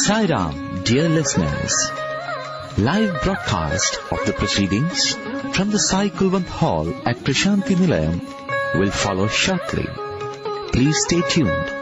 Sai Ram, dear listeners. Live broadcast of the proceedings from the Sai Kulwant Hall at Prasanthi Nilayam will follow shortly. Please stay tuned.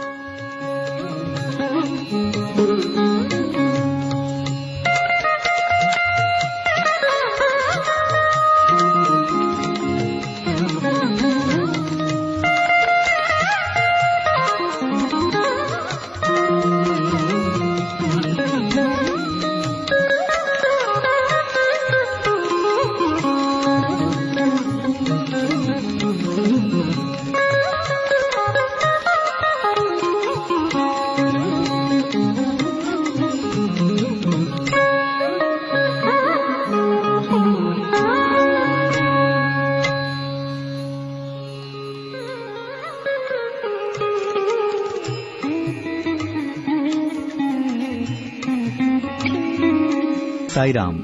Sairam.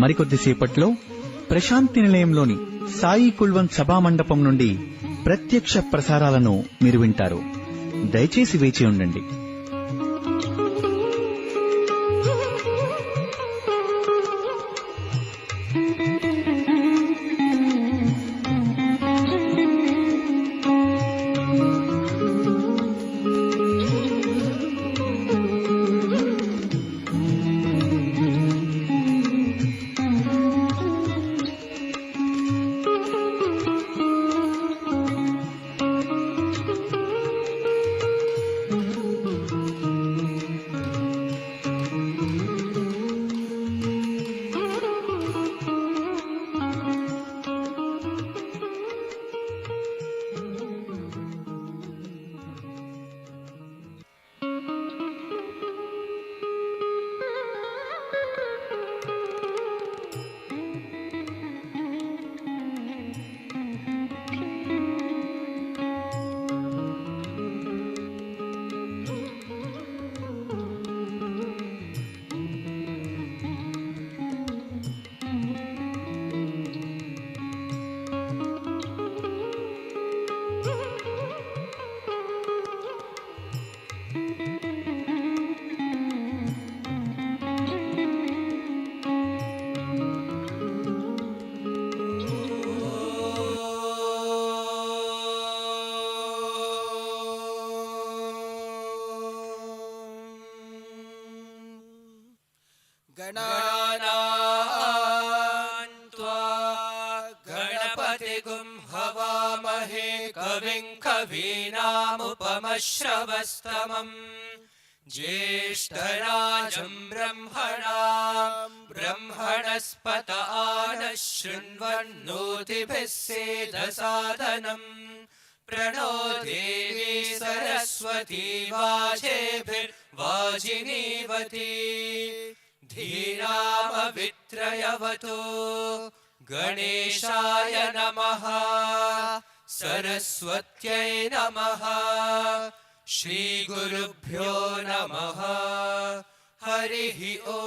మరికొద్దిసేపట్లో Prashanti నిలయంలోని Sai Kulwant సభామండపం నుండి ప్రత్యక్ష ప్రసారాలను మీరు వింటారు. దయచేసి వేచి ఉండండి. गणानान्त्वा गणपतिगुं हवामहे कविं कवीनामुपमश्रवस्तमम् ज्येष्ठराजं ब्रह्मणस्पत आनः शृण्वन्नोतिभिः सेदसादनम् प्रणो देवी सरस्वती वाजेभिर्वाजिनीवती धीरामवित्रयवतो गणेशाय नमः सरस्वत्यै नमः श्रीगुरुभ्यो नमः हरिः ॐ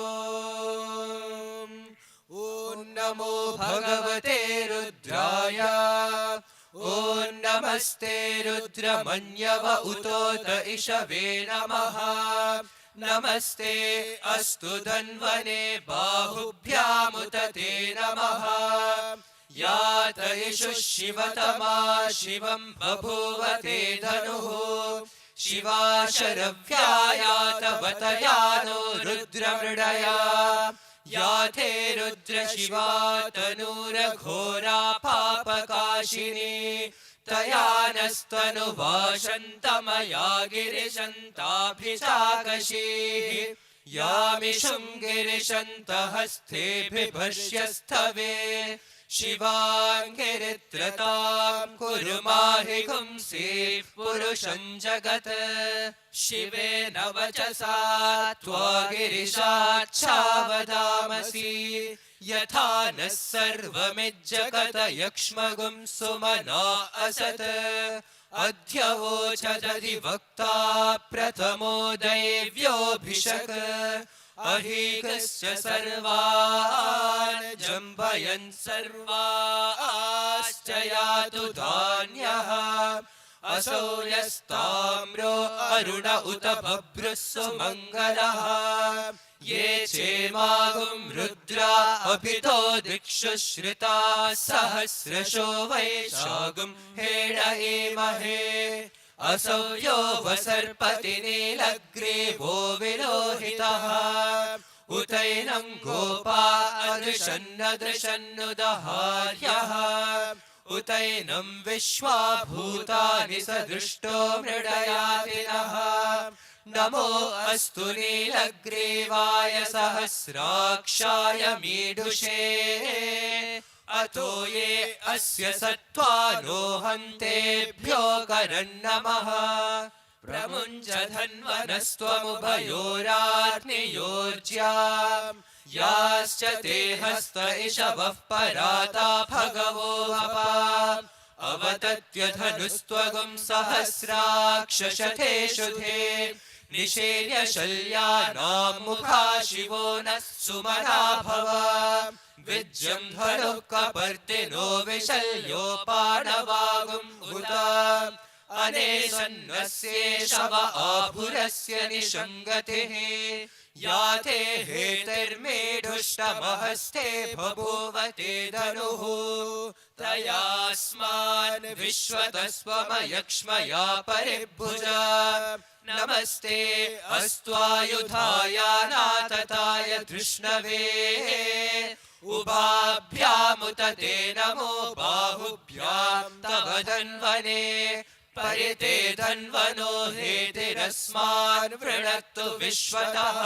नमो भगवते रुद्राय ॐ नमस्ते रुद्रमन्यव उतोत इषवे नमः नमस्ते अस्तु धन्वने बाहुभ्यामुत ते नमः यात इषु शिवतमा शिवं बभूव ते धनुः शिवा शरव्यायातवतया नो रुद्रमृडया याथे रुद्र शिवा तनूरघोरा पापकाशिनी तया नस्तनुभाषन्तमया गिरिशन्ताभिषाकशीः यामिषुं गिरिशन्तहस्तेभिभष्यस्थवे शिवाङ्गिरित्रतां कुरु माहि पुंसीः पुरुषं जगत् शिवेन वचसा त्वा गिरिशाच्छावदामसि यथा नः सर्वमिज्जगत यक्ष्मगुं सुमना असत् अद्य वोचदधिवक्ता प्रथमो दैव्योऽभिषक् अहीकस्य सर्वान् जम्भयन् सर्वाश्च यातु धान्यः असौ यस्ताम्रो अरुण उत बभ्रुः सुमङ्गलः ये चेमागुं रुद्रा अभितो दिक्षु श्रिता सहस्रशो वैशागुं हेडयेमहे असौ यो वसर्पति नीलग्रीवो विलोहितः उतैनं गोपा अदृशन्नदृशन्नुदहार्यः उतैनं विश्वा भूतानि सदृष्टो मृडयातिनः नमो अस्तु नीलग्रीवाय सहस्राक्षाय मीढुषे अतो ये अस्य सत्त्वानो हन्तेभ्यो करन्नमः प्रमुञ्च धन्वनस्त्वमुभयोराग्नियोर्ज्या याश्च ते हस्त इषवः पराता भगवो वपा अवतत्य धनुस्त्वगुं सहस्राक्षशतेषु धे निषेर्य शल्यानां मुखा शिवो नः सुमना भव विज्यं धनुः कपर्दिनो विशल्योपाणवागुम् उत अनेशन्नस्येषव आभुरस्य निषङ्गतिः याते हेतिर्मेढुष्टमहस्ते बभूव ते धनुः तयास्मान् विश्वतस्त्वमयक्ष्मया परिभुजा नमस्ते अस्त्वायुधायानातताय धृष्णवे उभाभ्यामुत ते नमो बाहुभ्यां तव धन्वने परिते धन्वनो हेतिरस्मान् वृणक्तु विश्वतः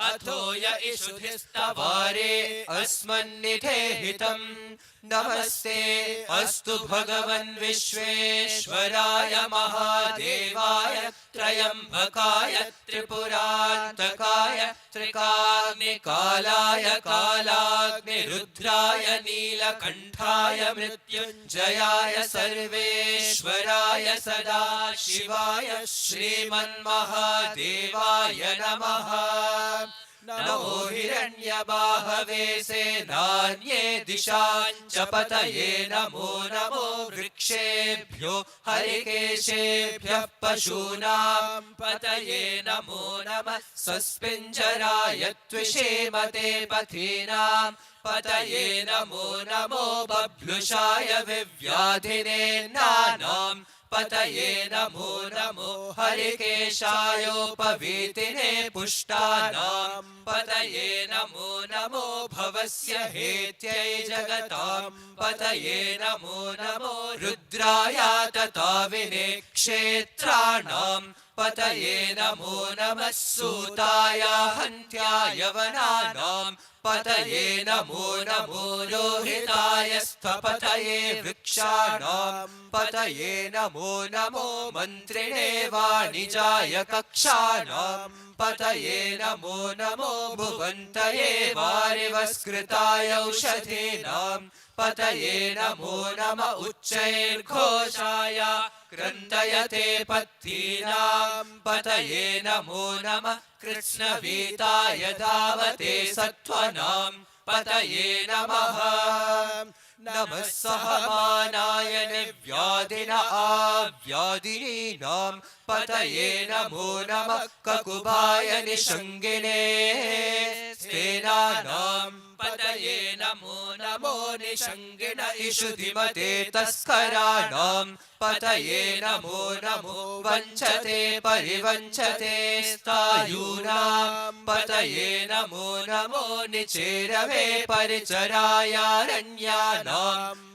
अथो य इषुधिस्तवारे अस्मन्निधेहितम् नमस्ते अस्तु भगवन् विश्वेश्वराय महादेवाय त्रयम्बकाय त्रिपुरान्तकाय त्रिकाग्निकालाय कालाग्निरुद्राय नीलकण्ठाय मृत्युञ्जयाय सर्वेश्वराय सदाशिवाय श्रीमन्महादेवाय नमः नमो हिरण्यबाहवे सेनान्ये दिशाञ्च पतये नमो नमो वृक्षेभ्यो हरिकेशेभ्यः पशूनां पतये नमो नमः सस्पिञ्जराय त्विषेमते पथीनां पतये नमो नमो बभ्लुषाय विव्याधिने नानां पतये नमो नमो हरिकेशायोपवीतिने पुष्टानां पतये नमो नमो भवस्य हेत्यै जगतां पतये नमो नमो रुद्राय तताविने क्षेत्राणां पतये नमो नमः सूताय हन्त्याय वनानां पतये नमो नमो रोहिताय स्थपतये वृक्षाणां पतये नमो नमो मन्त्रिणे वाणिजाय कक्षाणां पतये नमो नमो भुवन्तये वारिवस्कृताय औषधीनां पतये नमो नम उच्चैर्घोषाय क्रन्दयते पत्तीनां पतये नमो नमः कृष्णवीताय धावते सत्त्वनां पतये नमः नमः सहमानाय निर्व्याधिन आव्याधिनीनां पतये नमो नमः ककुभाय निषङ्गिने सेनानां पतये नमो नमो निषङ्गिन इषुधिमते तस्कराणां पतये नमो नमो वञ्चते परिवञ्चते स्थायूनां पतये नमो नमो निचेरवे परिचरायारण्यानां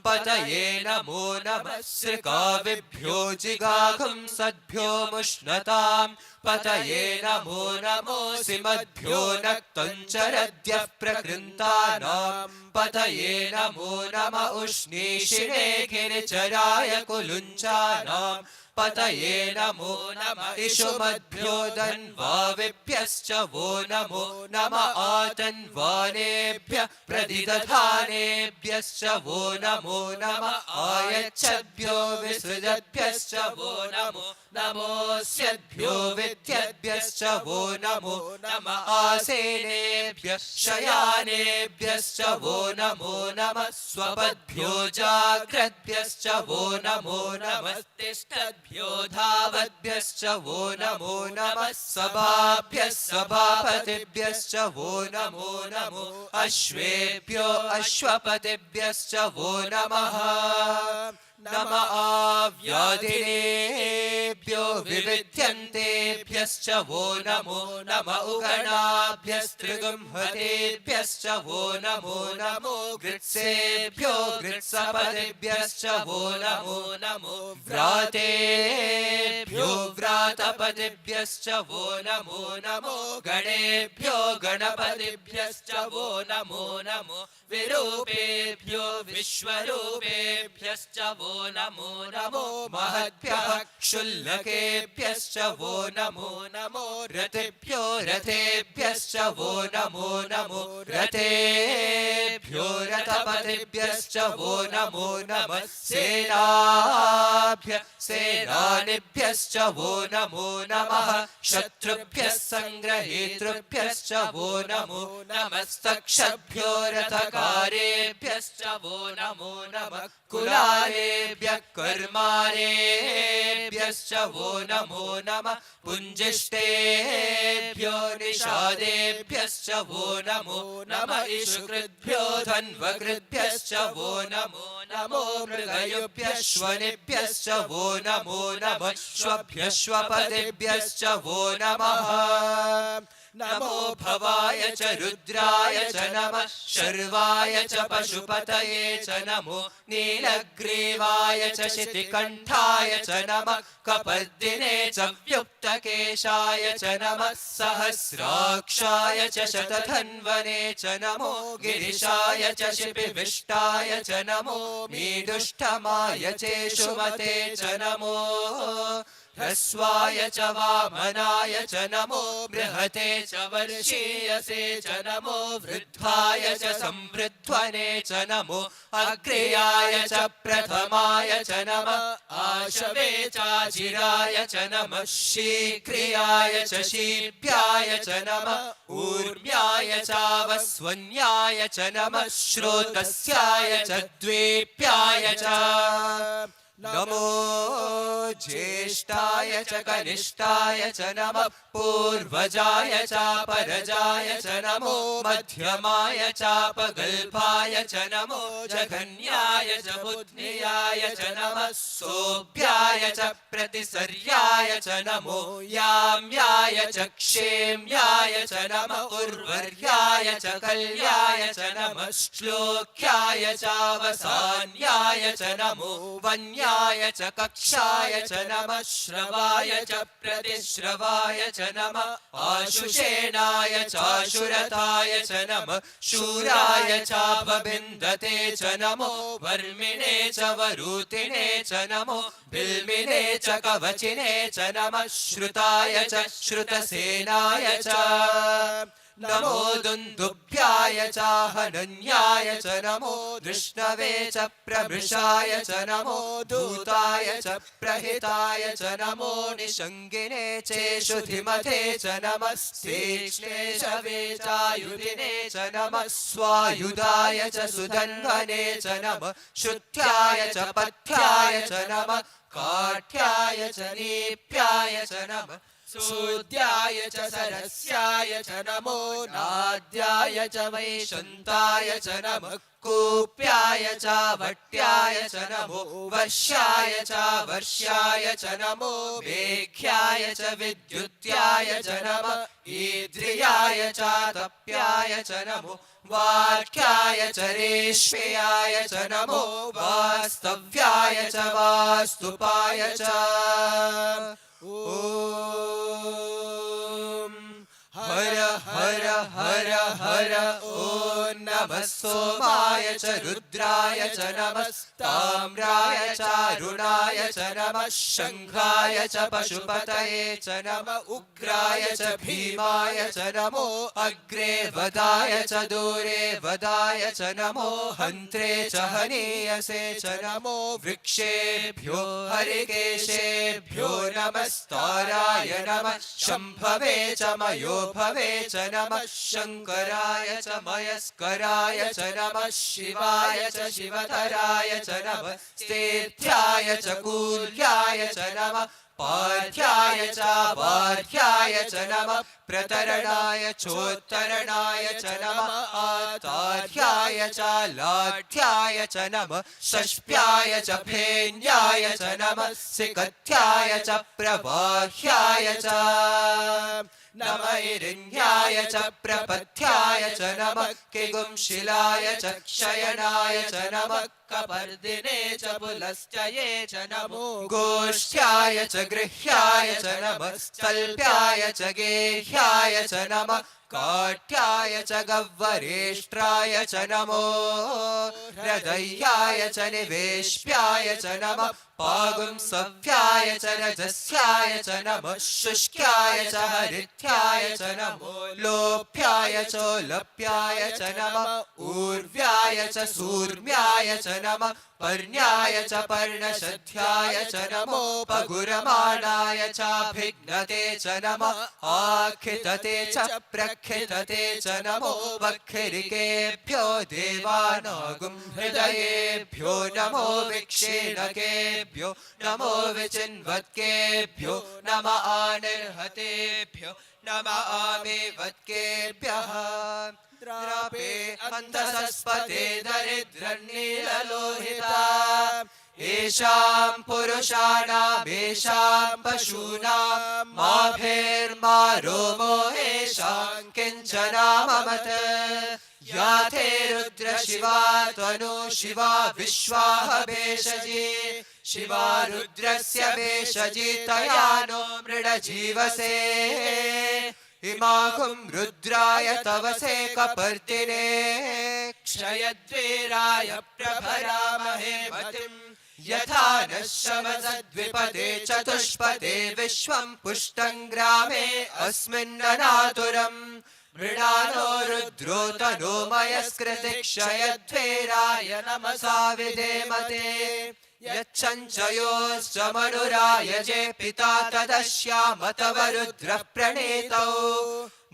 पतये नमो नमः सृकाविभ्यो जिगाघुं सद्भ्यो मुष्णतां पतये नमो नमो सिमद्भ्यो नक्तञ्चरद्यः प्रकृन्तानां पतये नमो नम उष्णीषिणे गिरिचराय कुलुञ्चानां पतये नमो नमः इषुमद्भ्यो धन्वाविभ्यश्च वो नमो नमः आतन्वानेभ्यः प्रतिदधानेभ्यश्च वो नमो नमः आयच्छद्भ्यो विसृजद्भ्यश्च वो नमो नमोऽस्यद्भ्यो विद्यद्भ्यश्च वो नमो नमः आसेनेभ्यः शयानेभ्यश्च वो नमो नमः स्वपद्भ्यो जाग्रद्भ्यश्च वो नमो नमः तिष्ठद्भ्यो धावद्भ्यश्च वो नमो नमः सभाभ्यः सभापतिभ्यश्च वो नमो नमो अश्वेभ्यो अश्वपतिभ्यश्च वो नमः नमः आव्याधिनेभ्यो विविध्यन्तेभ्यश्च वो नमो नमः उगणाभ्यस्त्रिगुंहतेभ्यश्च वो नमो नमो गृत्सेभ्यो गृत्सपतिभ्यश्च वो नमो नमो व्रातेभ्यो व्रातपतिभ्यश्च वो नमो नमो गणेभ्यो गणपतिभ्यश्च वो नमो नमो विरूपेभ्यो विश्वरूपेभ्यश्च वो नमो नमो महद्भ्यः क्षुल्लकेभ्यश्च वो नमो नमो रथेभ्यो रथेभ्यश्च वो नमो नमो रथेभ्यो रथपतिभ्यश्च वो नमो नमः सेनाभ्यः सेनानिभ्यश्च वो नमो नमः शत्रुभ्यः संग्रहीतृभ्यश्च वो नमो नमस्तक्षभ्यो रथकारेभ्यश्च वो नमो नमः कुलारेभ्यः कर्मारेभ्यश्च वो नमो नमः पुञ्जिष्टेभ्यो निषादेभ्यश्च वो नमो नमः इषुकृद्भ्यो धन्वकृद्भ्यश्च वो नमो नमो मृगयुभ्यः श्वनिभ्यश्च वो नमो नमः श्वभ्यः श्वपतिभ्यश्च वो नमः नमो भवाय च रुद्राय च नमः शर्वाय च पशुपतये च नमो नीलग्रीवाय च शितिकण्ठाय च नमः कपर्दिने च व्युक्तकेशाय च नमः सहस्राक्षाय च शतधन्वने च नमो गिरिशाय च शिपिविष्टाय च नमो मीदुष्टमाय चेषुमते च नमो ह्रस्वाय च वामनाय च नमो बृहते च वर्षीयसे च नमो वृद्धाय च संवृध्वने च नमो अग्र्याय च प्रथमाय च नमः आशवे चाजिराय च नमः शीघ्रियाय च शीभ्याय च नमः ऊर्म्याय चावस्वन्याय च नमः श्रोतस्याय च द्वीप्याय च नमो ज्येष्ठाय च कनिष्ठाय च नमः पूर्वजाय चापरजाय च नमो मध्यमाय चापगल्भाय च नमो जघन्याय च बुद्ध्याय च नमः सोभ्याय च प्रतिसर्याय च नमो याम्याय च क्षेम्याय च नमः उर्वर्याय च कल्याय च नमः श्लोक्याय चावसान्याय च नमो वन्याय च कक्षाय च नमः श्रवाय च प्रतिश्रवाय च नमः आशुषेणाय चाशुरताय च नमः शूराय चापबिन्दते च नमो वर्मिणे च वरूतिने च नमो बिल्मिने च कवचिने च नमः श्रुताय च श्रुतसेनाय च नमो दुन्दुभ्याय चाहनन्याय च नमो दृष्णवे च प्रभृशाय च नमो दूताय च प्रहिताय च नमो निषङ्गिने चेषुधिमते च नमः तीक्ष्णे शवे चायुधिने च नमः स्वायुधाय च सुधन्वने च नमः शुद्ध्याय च पथ्याय च नमः काठ्याय च नीप्याय च नमः सूद्याय च सरस्याय च नमो नाद्याय च वैशन्ताय च नमः कूप्याय च वट्याय च नमो वर्ष्याय च वर्ष्याय च नमो मेघ्याय च विद्युत्याय च नमः ईद्रियाय च तप्याय च नमो वाक्याय च रेष्म्याय च नमो वास्तव्याय च वास्तुपाय च ॐ हर हर हर हर ॐ नमः सोमाय च रुद्र रुद्राय च नमः ताम्राय चारुणाय च नमः शङ्खाय च पशुपतये च नमः उग्राय च भीमाय च नमो अग्रे वदाय च दूरे वदाय च नमो हन्त्रे च हनीयसे च नमो वृक्षेभ्यो हरिकेशेभ्यो नमस्ताराय नमः शम्भवे च मयोभवे च नमः शङ्कराय च मयस्कराय च नमः शिवाय च शिवतराय च नमः स्तेथ्याय च कूल्याय च नमः पार्थ्याय च वार्ह्याय च नमः प्रतरणाय चोत्तरणाय च नमः आतार्ह्याय च लाढ्याय च नमः षष्ठ्याय च फेन्याय च नमः सिकथ्याय च प्रवाह्याय च नमः इरिण्याय च प्रपथ्याय च नमः किगुंशिलाय च क्षयनाय च नमः कपर्दिने च पुलश्चये च नमो गोष्ठ्याय च गृह्याय च नमः स्थल्प्याय च गेह्याय च नमः काठ्याय च गह्वरेष्ट्राय च नमो हृदयाय च निवेश्याय च नमः पागुंसव्याय च रजस्याय च नमः शुष्क्याय च हरिथ्याय च नमो लोप्याय चोलप्याय च नमः ऊर्व्याय च सूर्म्याय च नमः पर्ण्याय च पर्णशध्याय च नमो पगुरमाणाय चाभिघ्नते च नमः आखितते च प्रखितते च नमो वक्खिरिकेभ्यो देवानागुं हृदयेभ्यो नमो विक्षेणकेभ्यो नमो विचिन्वत्केभ्यो नम आनिर्हतेभ्यो नम आमेवत्केभ्यः द्रापे अन्धसस्पते दरिद्रन्नीललोहिता येषां पुरुषाणामेषां पशूनां माभेर्मा रोमो येषां किञ्चनाममत याथे रुद्र शिवा त्वनु शिवा विश्वाह भेषजी शिवा रुद्रस्य भेषजी तया नो मृडजीवसे इमाहुं रुद्राय तवसे कपर्दिने क्षयद्वीराय प्रभरामहे मतिम् यथा नः शमसद्विपदे चतुष्पदे विश्वं पुष्टं ग्रामे अस्मिन्ननातुरम् मृडानो रुद्रो तनो मयस्कृति क्षयद्वीराय नमसा विधेमते यच्चञ्चयोश्च मनुरायजे पिता तदश्याम तव रुद्रः प्रणीतौ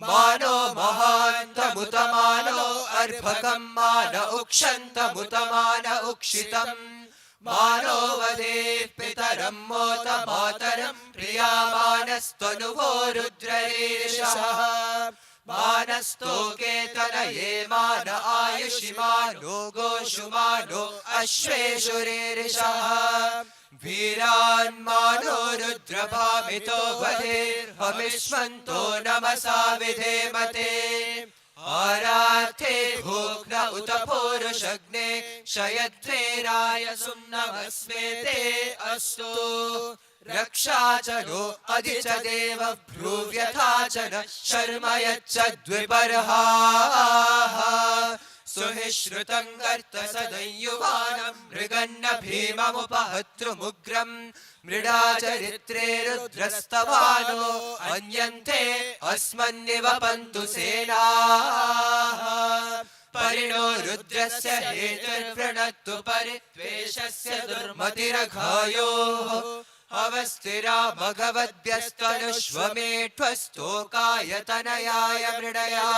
मानो महान्तमुतमानो अर्भकं मान उक्षन्तमुतमान उक्षितम् मानो वदेः पितरं मोत मातरं प्रियामानस्त्वनुवो रुद्ररीरिषः मानस्तोके तनये मान आयुषिमानो गोषुमानो अश्वेषु रीरिषः वीरान्मानो रुद्रभामितो वधेर्हविष्मन्तो नमसा विधेमते आराध्ये भोग्न उत पौरुषग्ने शयद्वीराय सुम्नमस्मेते अस्तु रक्षा च नो अधि च देव भ्रूव्यथा च न शर्म यच्च द्विबर्हाः सुहिश्रुतं गर्त सदयुवानं मृगन्न भीममुपहतृमुग्रम् मृडाचरित्रे रुद्रस्तवानो अन्यन्ते अस्मन्निवपन्तु सेनाः परिणो रुद्रस्य हेतुर्वृणत्तु परित्वेषस्य दुर्मतिरघायोः अवस्थिरा भगवद्भ्यस्तनुष्वमेष्वस्तोकाय तनयाय मृडया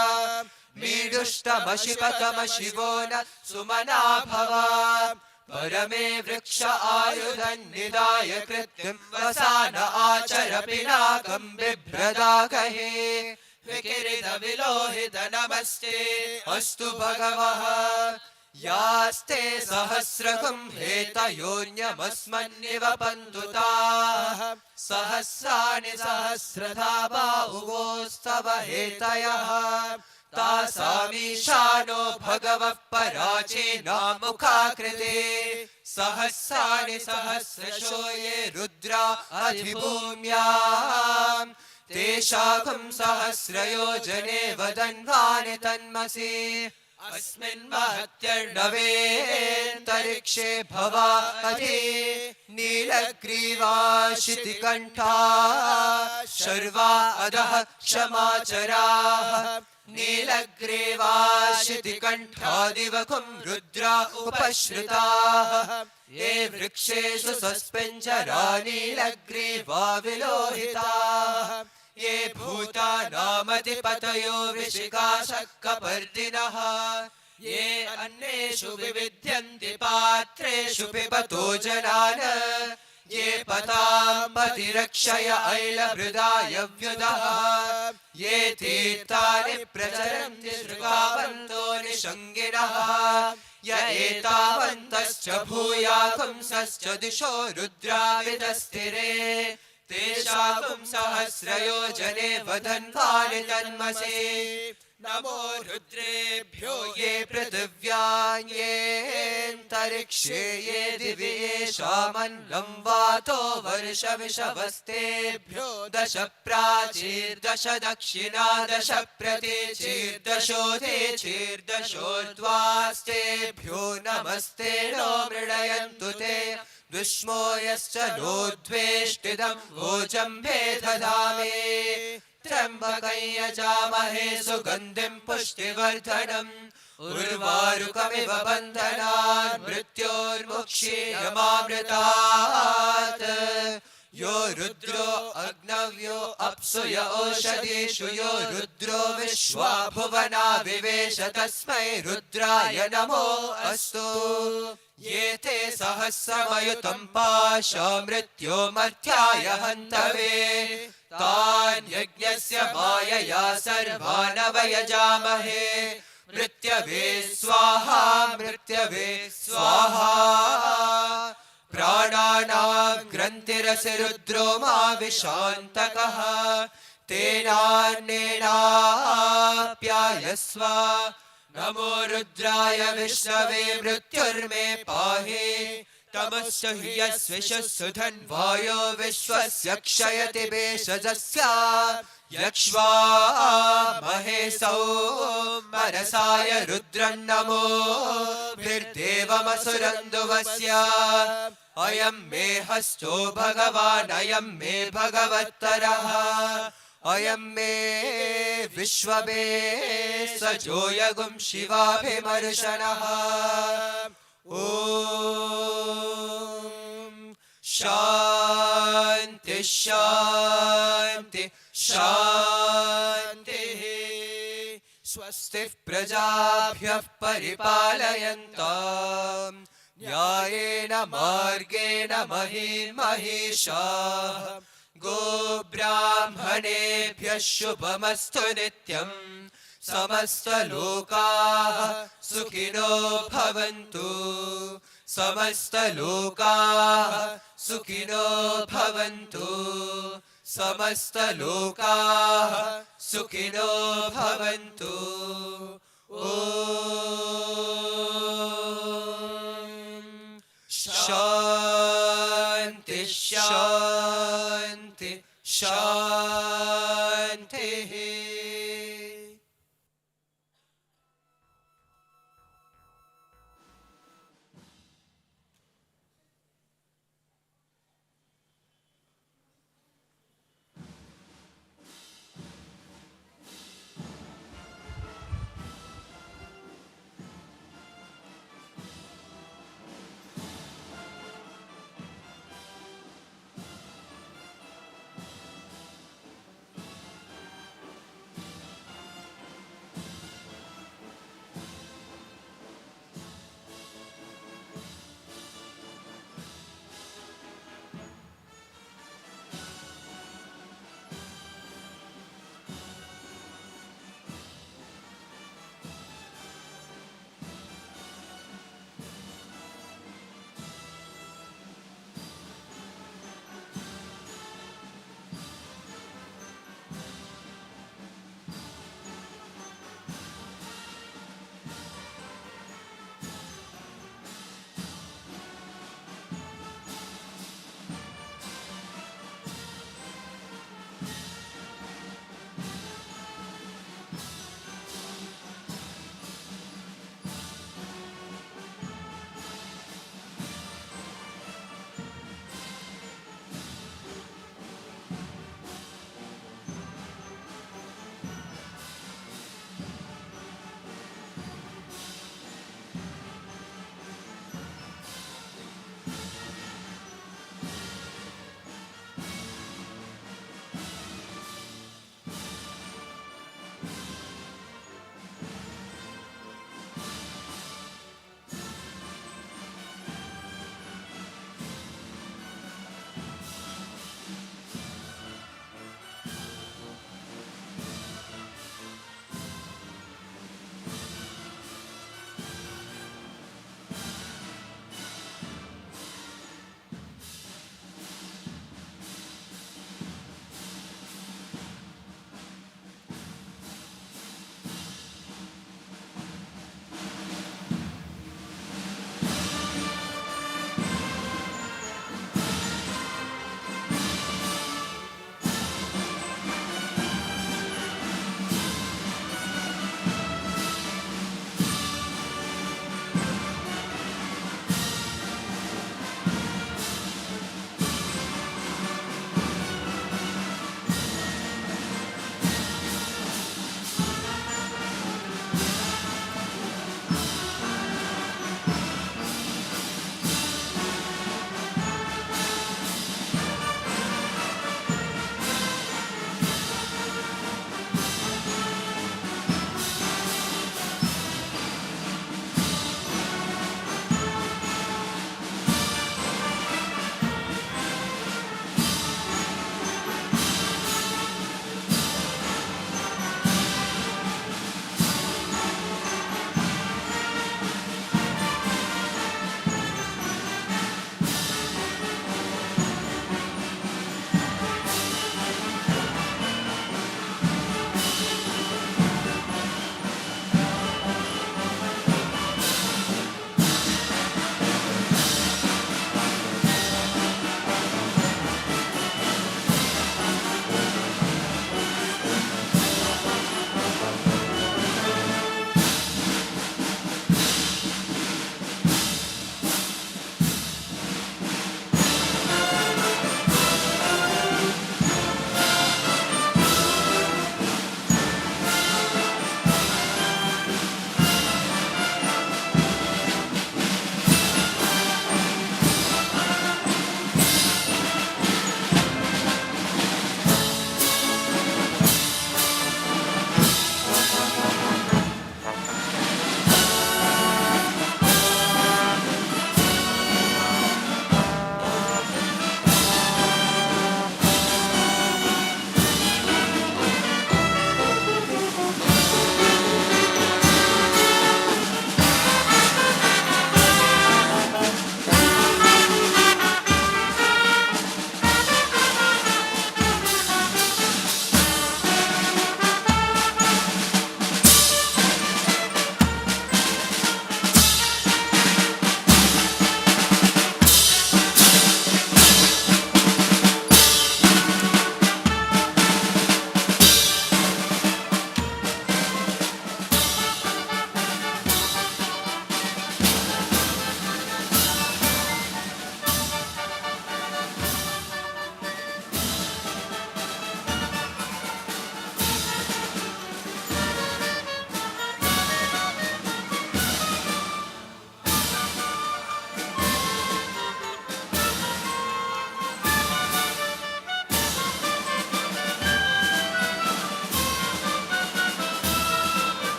मीडुष्टमशिपतमशिवो न सुमना भवा परमे वृक्ष आयुधन्निदाय कृत्तिं वसान आचर पिनाकं बिभ्रदाकहे विकिरित विलोहित नमस्ते अस्तु भगवः यास्ते सहस्रकं हेतयोन्यमस्मन्निवपन्तु ताः सहस्राणि सहस्रधा बाहुवोस्तव हेतयः तासामीशानो भगवः पराचीनामुखाकृते सहस्राणि सहस्रशो ये रुद्रा अधिभूम्याम् तेषाकं सहस्रयोजने वदन्वानि तन्मसि अस्मिन् महत्यर्णवेऽन्तरिक्षे भवामहे नीलग्रीवा शितिकण्ठा शर्वा अधः क्षमाचराः नीलग्रीवा शितिकण्ठादिवकुं रुद्रा उपश्रुताः ये वृक्षेषु सस्पेञ्जरा नीलग्रीवा विलोहिताः ये भूतानामधिपतयो विशिखाशक्कपर्दिनः ये अन्येषु विविध्यन्ति पात्रेषु पिबतो जनान् ये पताम्पतिरक्षय ऐलभृदाय व्युदः ये तीर्थानि प्रचरन्ति शृगावन्तो निषङ्गिनः य एतावन्तश्च भूयाकुंसश्च दिशो रुद्राविदस्थिरे तेषाकुं सहस्रयोजने वदन्वानि तन्मसे नमो रुद्रेभ्यो ये पृथिव्यां येऽन्तरिक्षे ये दिवि येषामन्नं वातो वर्षविषवस्तेभ्यो दश प्राचीर्दश दक्षिणा दश प्रतीचीर्दशोऽधीचीर्दशोर्ध्वास्तेभ्यो नमस्ते नो मृडयन्तु ते दुष्मो यश्च नो द्वेष्टिदं वोचं दधामे त्र्यम्बकं यजामहे सुगन्धिं पुष्टिवर्धनम् उर्वारुकमिव बन्धनान् मृत्योर्मुक्षीयमामृतात् यो रुद्रो अग्नव्यो अप्सु य ओषधीषु यो रुद्रो विश्वा भुवना विवेश तस्मै रुद्राय नमो अस्तु ये ते सहस्रमयुतं पाशा मृत्यो मर्त्याय हन्तवे तान् यज्ञस्य मायया सर्वान् वयजामहे मृत्यवे स्वाहा मृत्यवे स्वाहा प्राणानां ग्रन्थिरसि रुद्रो मा विशान्तकः तेनान्नेनाप्यायस्व नमो रुद्राय विष्णवे मृत्युर्मे पाहि तमश्च हि यस्विषुः धन्वायो विश्वस्य क्षयति भेषजस्य यक्ष्वा महेशौ मनसाय रुद्रं नमो भिर्देवमसुरन्दुवस्य अयं मे हस्तो भगवान् अयं मे भगवत्तरः अयं मे विश्ववे सजो यगुं शिवाभिमर्शनः ॐ शान्ति शान्ति शान्तिः स्वस्तिः प्रजाभ्यः परिपालयन्तां न्यायेन मार्गेण महीर्महीषाः गोब्राह्मणेभ्यः शुभमस्तु नित्यम् समस्तलोकाः सुखिनो भवन्तु समस्तलोकाः सुखिनो भवन्तु समस्तलोकाः सुखिनो भवन्तु ॐ शान्ति शान्ति शान्तिः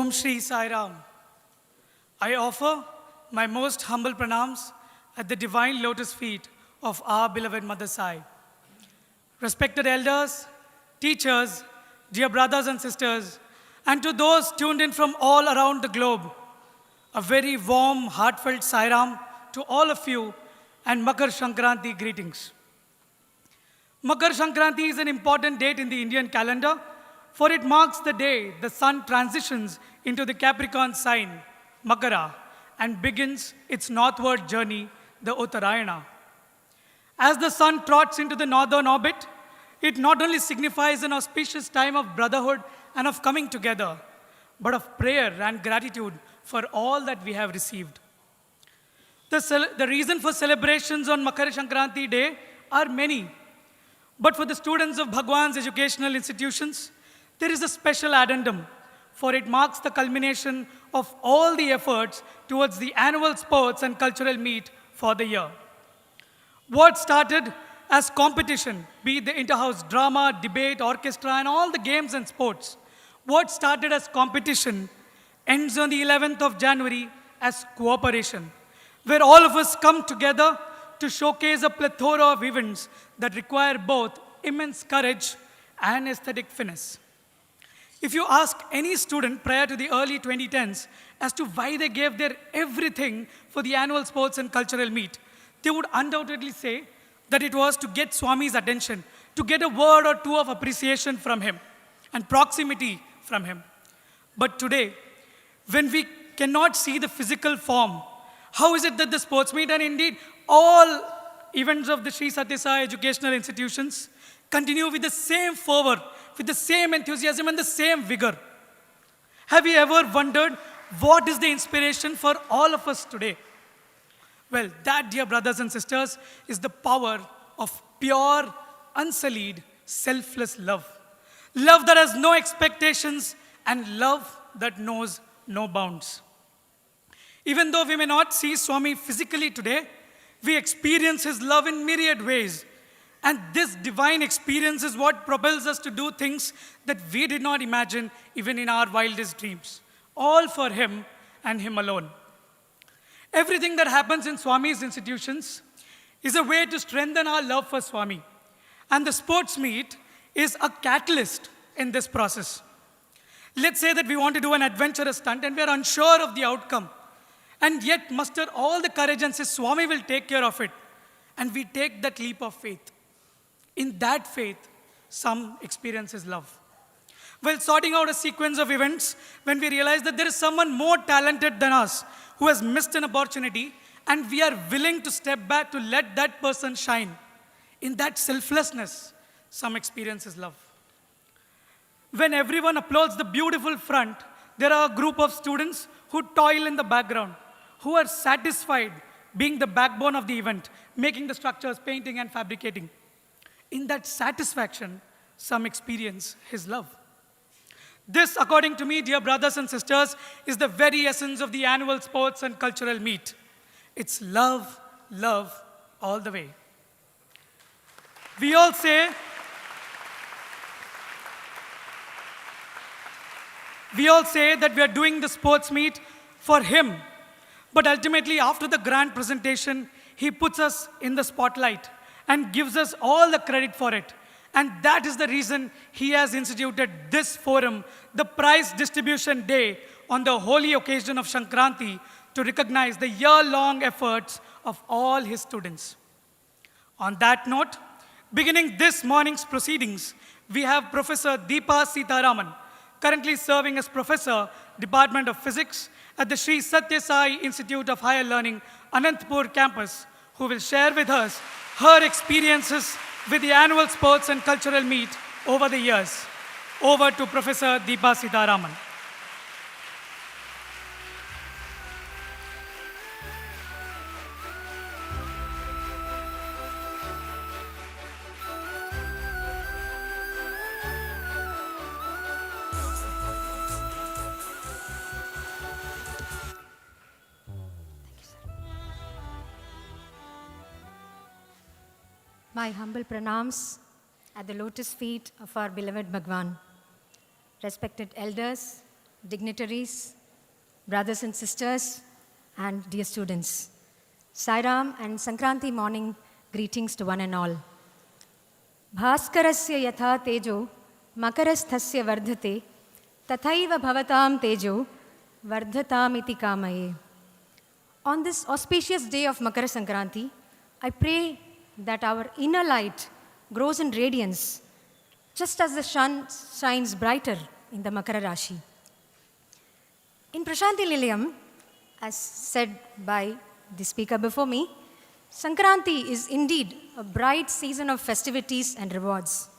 Om Shri Sai Ram. I offer my most humble pranams at the divine lotus feet of our beloved Mother Sai. Respected elders, teachers, dear brothers and sisters, and to those tuned in from all around the globe, a very warm, heartfelt Sai Ram to all of you and Makar Sankranthi greetings. Makar Sankranthi is an important date in the Indian calendar, for it marks the day the sun transitions into the Capricorn sign, Makara, and begins its northward journey, the Uttarayana. As the sun trots into the northern orbit, it not only signifies an auspicious time of brotherhood and of coming together, but of prayer and gratitude for all that we have received. The reason for celebrations on Makar Sankranthi Day are many, but for the students of Bhagwan's educational institutions, there is a special addendum, for it marks the culmination of all the efforts towards the annual sports and cultural meet for the year. What started as competition, be it the inter-house drama, debate, orchestra, and all the games and sports, what started as competition ends on the 11th of January as cooperation, where all of us come together to showcase a plethora of events that require both immense courage and aesthetic finesse. If you ask any student prior to the early 2010s as to why they gave their everything for the annual sports and cultural meet, they would undoubtedly say that it was to get Swami's attention, to get a word or two of appreciation from him and proximity from him. But today, when we cannot see the physical form, how is it that the sports meet and indeed all events of the Sri Sathya Sai educational institutions continue with the same fervor, with the same enthusiasm and the same vigor? Have you ever wondered what is the inspiration for all of us today? Well, that, dear brothers and sisters, is the power of pure, unsullied, selfless love. Love that has no expectations and love that knows no bounds. Even though we may not see Swami physically today, we experience his love in myriad ways. And this divine experience is what propels us to do things that we did not imagine even in our wildest dreams. All for him and him alone. Everything that happens in Swami's institutions is a way to strengthen our love for Swami. And the sports meet is a catalyst in this process. Let's say that we want to do an adventurous stunt and we are unsure of the outcome, and yet muster all the courage and say, Swami will take care of it. And we take that leap of faith. In that faith, some experience his love. While sorting out a sequence of events, when we realize that there is someone more talented than us who has missed an opportunity, and we are willing to step back to let that person shine, in that selflessness, some experience his love. When everyone applauds the beautiful front, there are a group of students who toil in the background, who are satisfied being the backbone of the event, making the structures, painting and fabricating. In that satisfaction, some experience his love. This, according to me, dear brothers and sisters, is the very essence of the annual sports and cultural meet. It's love, love, all the way. We all say that we are doing the sports meet for him, but ultimately after the grand presentation, he puts us in the spotlight and gives us all the credit for it. And that is the reason he has instituted this forum, the prize distribution day, on the holy occasion of Sankranthi, to recognize the year-long efforts of all his students. On that note, beginning this morning's proceedings, we have Professor Deepa Sitaraman, currently serving as Professor, Department of Physics at the Sri Sathya Sai Institute of Higher Learning, Anantapur campus, who will share with us her experiences with the annual sports and cultural meet over the years. Over to Professor Deepa Sitaraman. My humble pranams at the lotus feet of our beloved Bhagwan. Respected elders, dignitaries, brothers and sisters, and dear students. Sai Ram and Sankranthi morning greetings to one and all. Bhaskarasya yatha tejo makarasthasya vardhate tathaiva bhavatam tejo vardhatam iti kamaye. On this auspicious day of Makara Sankranthi, I pray that our inner light grows in radiance, just as the sun shines brighter in the Makara Rashi. In Prasanthi Nilayam, as said by the speaker before me, Sankranthi is indeed a bright season of festivities and rewards.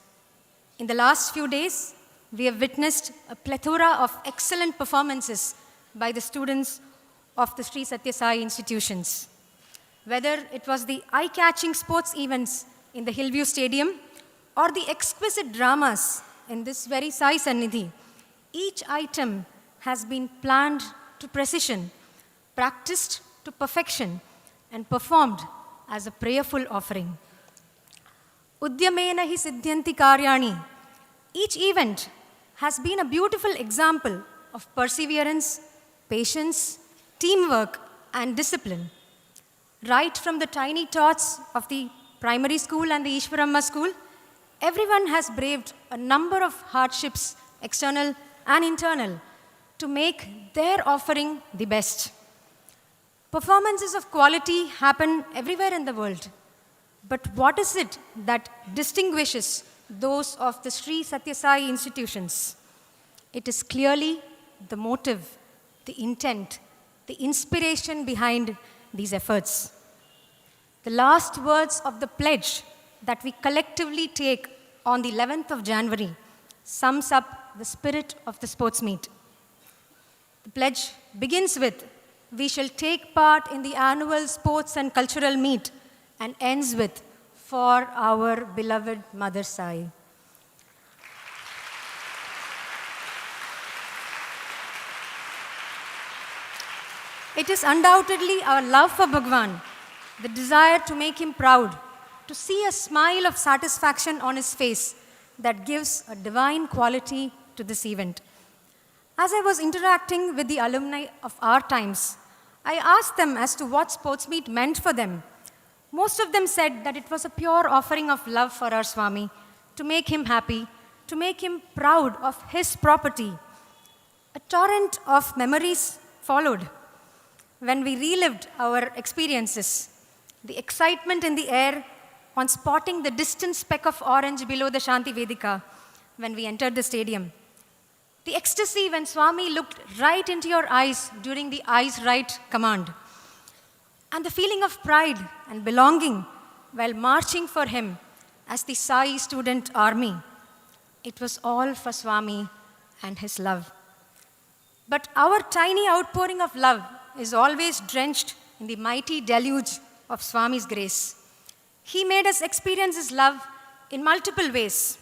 In the last few days, we have witnessed a plethora of excellent performances by the students of the Sri Sathya Sai institutions. Whether it was the eye-catching sports events in the Hillview Stadium or the exquisite dramas in this very Sai Sannidhi, each item has been planned to precision, practiced to perfection, and performed as a prayerful offering. Udyamena hi siddhyanti karyani. Each event has been a beautiful example of perseverance, patience, teamwork, and discipline. Right from the tiny tots of the primary school and the Ishwaramma school, everyone has braved a number of hardships, external and internal, to make their offering the best. Performances of quality happen everywhere in the world. But what is it that distinguishes those of the Sri Sathya Sai institutions? It is clearly the motive, the intent, the inspiration behind these efforts. The last words of the pledge that we collectively take on the 11th of January sums up the spirit of the sports meet. The pledge begins with, "We shall take part in the annual sports and cultural meet," and ends with, "For our beloved Mother Sai." It is undoubtedly our love for Bhagwan, the desire to make him proud, to see a smile of satisfaction on his face, that gives a divine quality to this event. As I was interacting with the alumni of our times, I asked them as to what sports meet meant for them. Most of them said that it was a pure offering of love for our Swami, to make him happy, to make him proud of his property. A torrent of memories followed when we relived our experiences. The excitement in the air on spotting the distant speck of orange below the Shanti Vedika when we entered the stadium. The ecstasy when Swami looked right into your eyes during the eyes right command. And the feeling of pride and belonging while marching for him as the Sai student army. It was all for Swami and his love. But our tiny outpouring of love is always drenched in the mighty deluge of Swami's grace. He made us experience his love in multiple ways,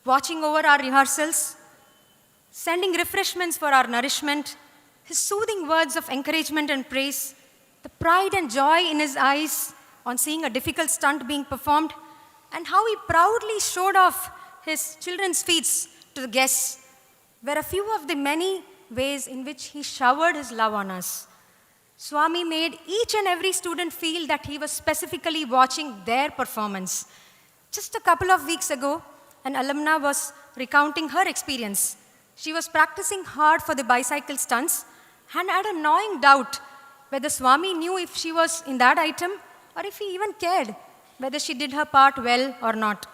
watching over our rehearsals, sending refreshments for our nourishment, his soothing words of encouragement and praise, the pride and joy in his eyes on seeing a difficult stunt being performed, and how he proudly showed off his children's feats to the guests were a few of the many ways in which he showered his love on us. Swami made each and every student feel that he was specifically watching their performance. Just a couple of weeks ago, an alumna was recounting her experience. She was practicing hard for the bicycle stunts and had a gnawing doubt whether Swami knew if she was in that item or if he even cared whether she did her part well or not.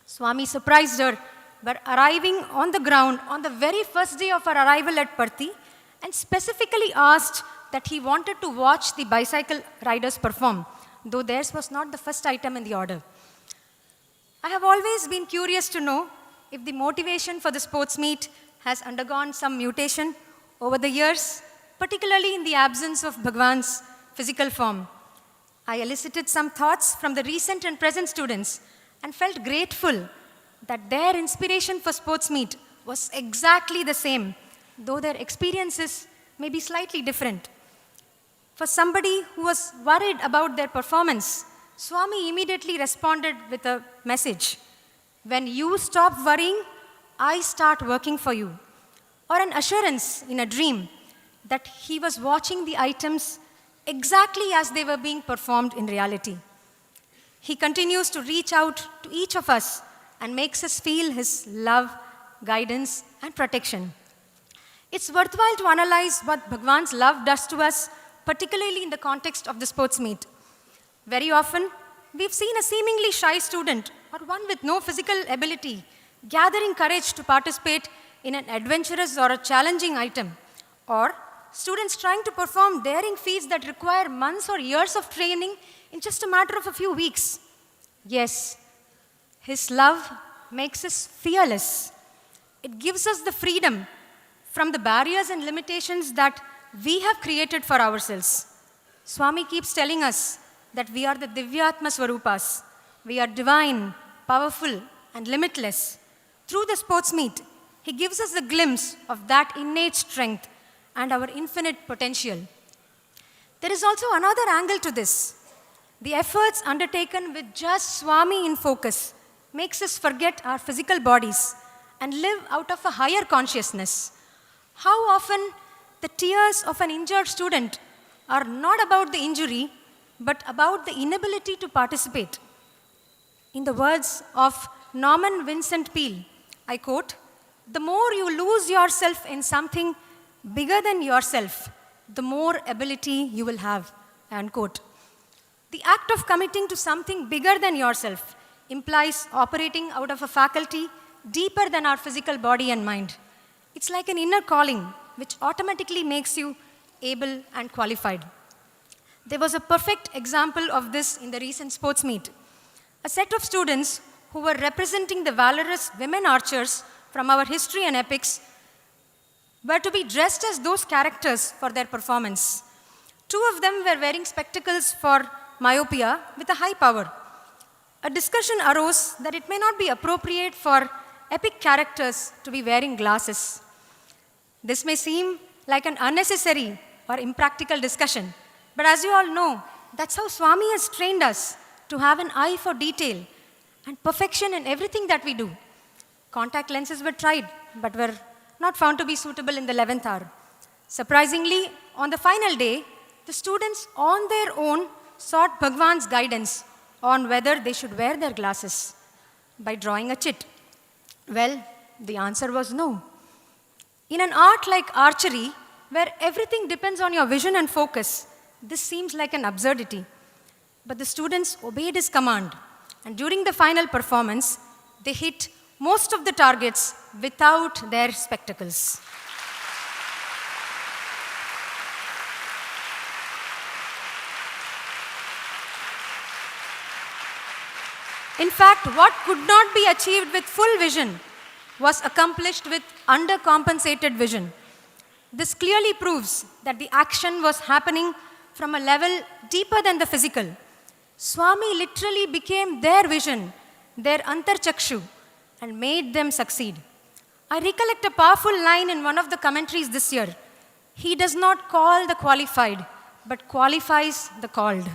Swami surprised her by arriving on the ground on the very first day of her arrival at Parthi and specifically asked that he wanted to watch the bicycle riders perform, though theirs was not the first item in the order. I have always been curious to know if the motivation for the sports meet has undergone some mutation over the years, particularly in the absence of Bhagwan's physical form. I elicited some thoughts from the recent and present students and felt grateful that their inspiration for sports meet was exactly the same, though their experiences may be slightly different. For somebody who was worried about their performance, Swami immediately responded with a message. When you stop worrying, I start working for you. or an assurance in a dream that he was watching the items exactly as they were being performed in reality. He continues to reach out to each of us and makes us feel his love, guidance, and protection. It's worthwhile to analyze what Bhagwan's love does to us, particularly in the context of the sports meet. Very often, we've seen a seemingly shy student or one with no physical ability gathering courage to participate in an adventurous or a challenging item, or students trying to perform daring feats that require months or years of training in just a matter of a few weeks. Yes, his love makes us fearless. It gives us the freedom from the barriers and limitations that we have created for ourselves. Swami keeps telling us that we are the Divyatma Swarupas. We are divine, powerful, and limitless. Through the sports meet, he gives us a glimpse of that innate strength and our infinite potential. There is also another angle to this. The efforts undertaken with just Swami in focus makes us forget our physical bodies and live out of a higher consciousness. How often the tears of an injured student are not about the injury, but about the inability to participate. In the words of Norman Vincent Peale, I quote, "The more you lose yourself in something bigger than yourself, the more ability you will have," unquote. The act of committing to something bigger than yourself implies operating out of a faculty deeper than our physical body and mind. It's like an inner calling which automatically makes you able and qualified. There was a perfect example of this in the recent sports meet. A set of students who were representing the valorous women archers from our history and epics were to be dressed as those characters for their performance. Two of them were wearing spectacles for myopia with a high power. A discussion arose that it may not be appropriate for epic characters to be wearing glasses. This may seem like an unnecessary or impractical discussion, but as you all know, that's how Swami has trained us to have an eye for detail and perfection in everything that we do. Contact lenses were tried, but were not found to be suitable in the 11th hour. Surprisingly, on the final day, the students on their own sought Bhagwan's guidance on whether they should wear their glasses by drawing a chit. Well, the answer was no. In an art like archery, where everything depends on your vision and focus, this seems like an absurdity. But the students obeyed his command, and during the final performance, they hit most of the targets without their spectacles. In fact, what could not be achieved with full vision was accomplished with undercompensated vision. This clearly proves that the action was happening from a level deeper than the physical. Swami literally became their vision, their antarchakshu, and made them succeed. I recollect a powerful line in one of the commentaries this year. He does not call the qualified, but qualifies the called.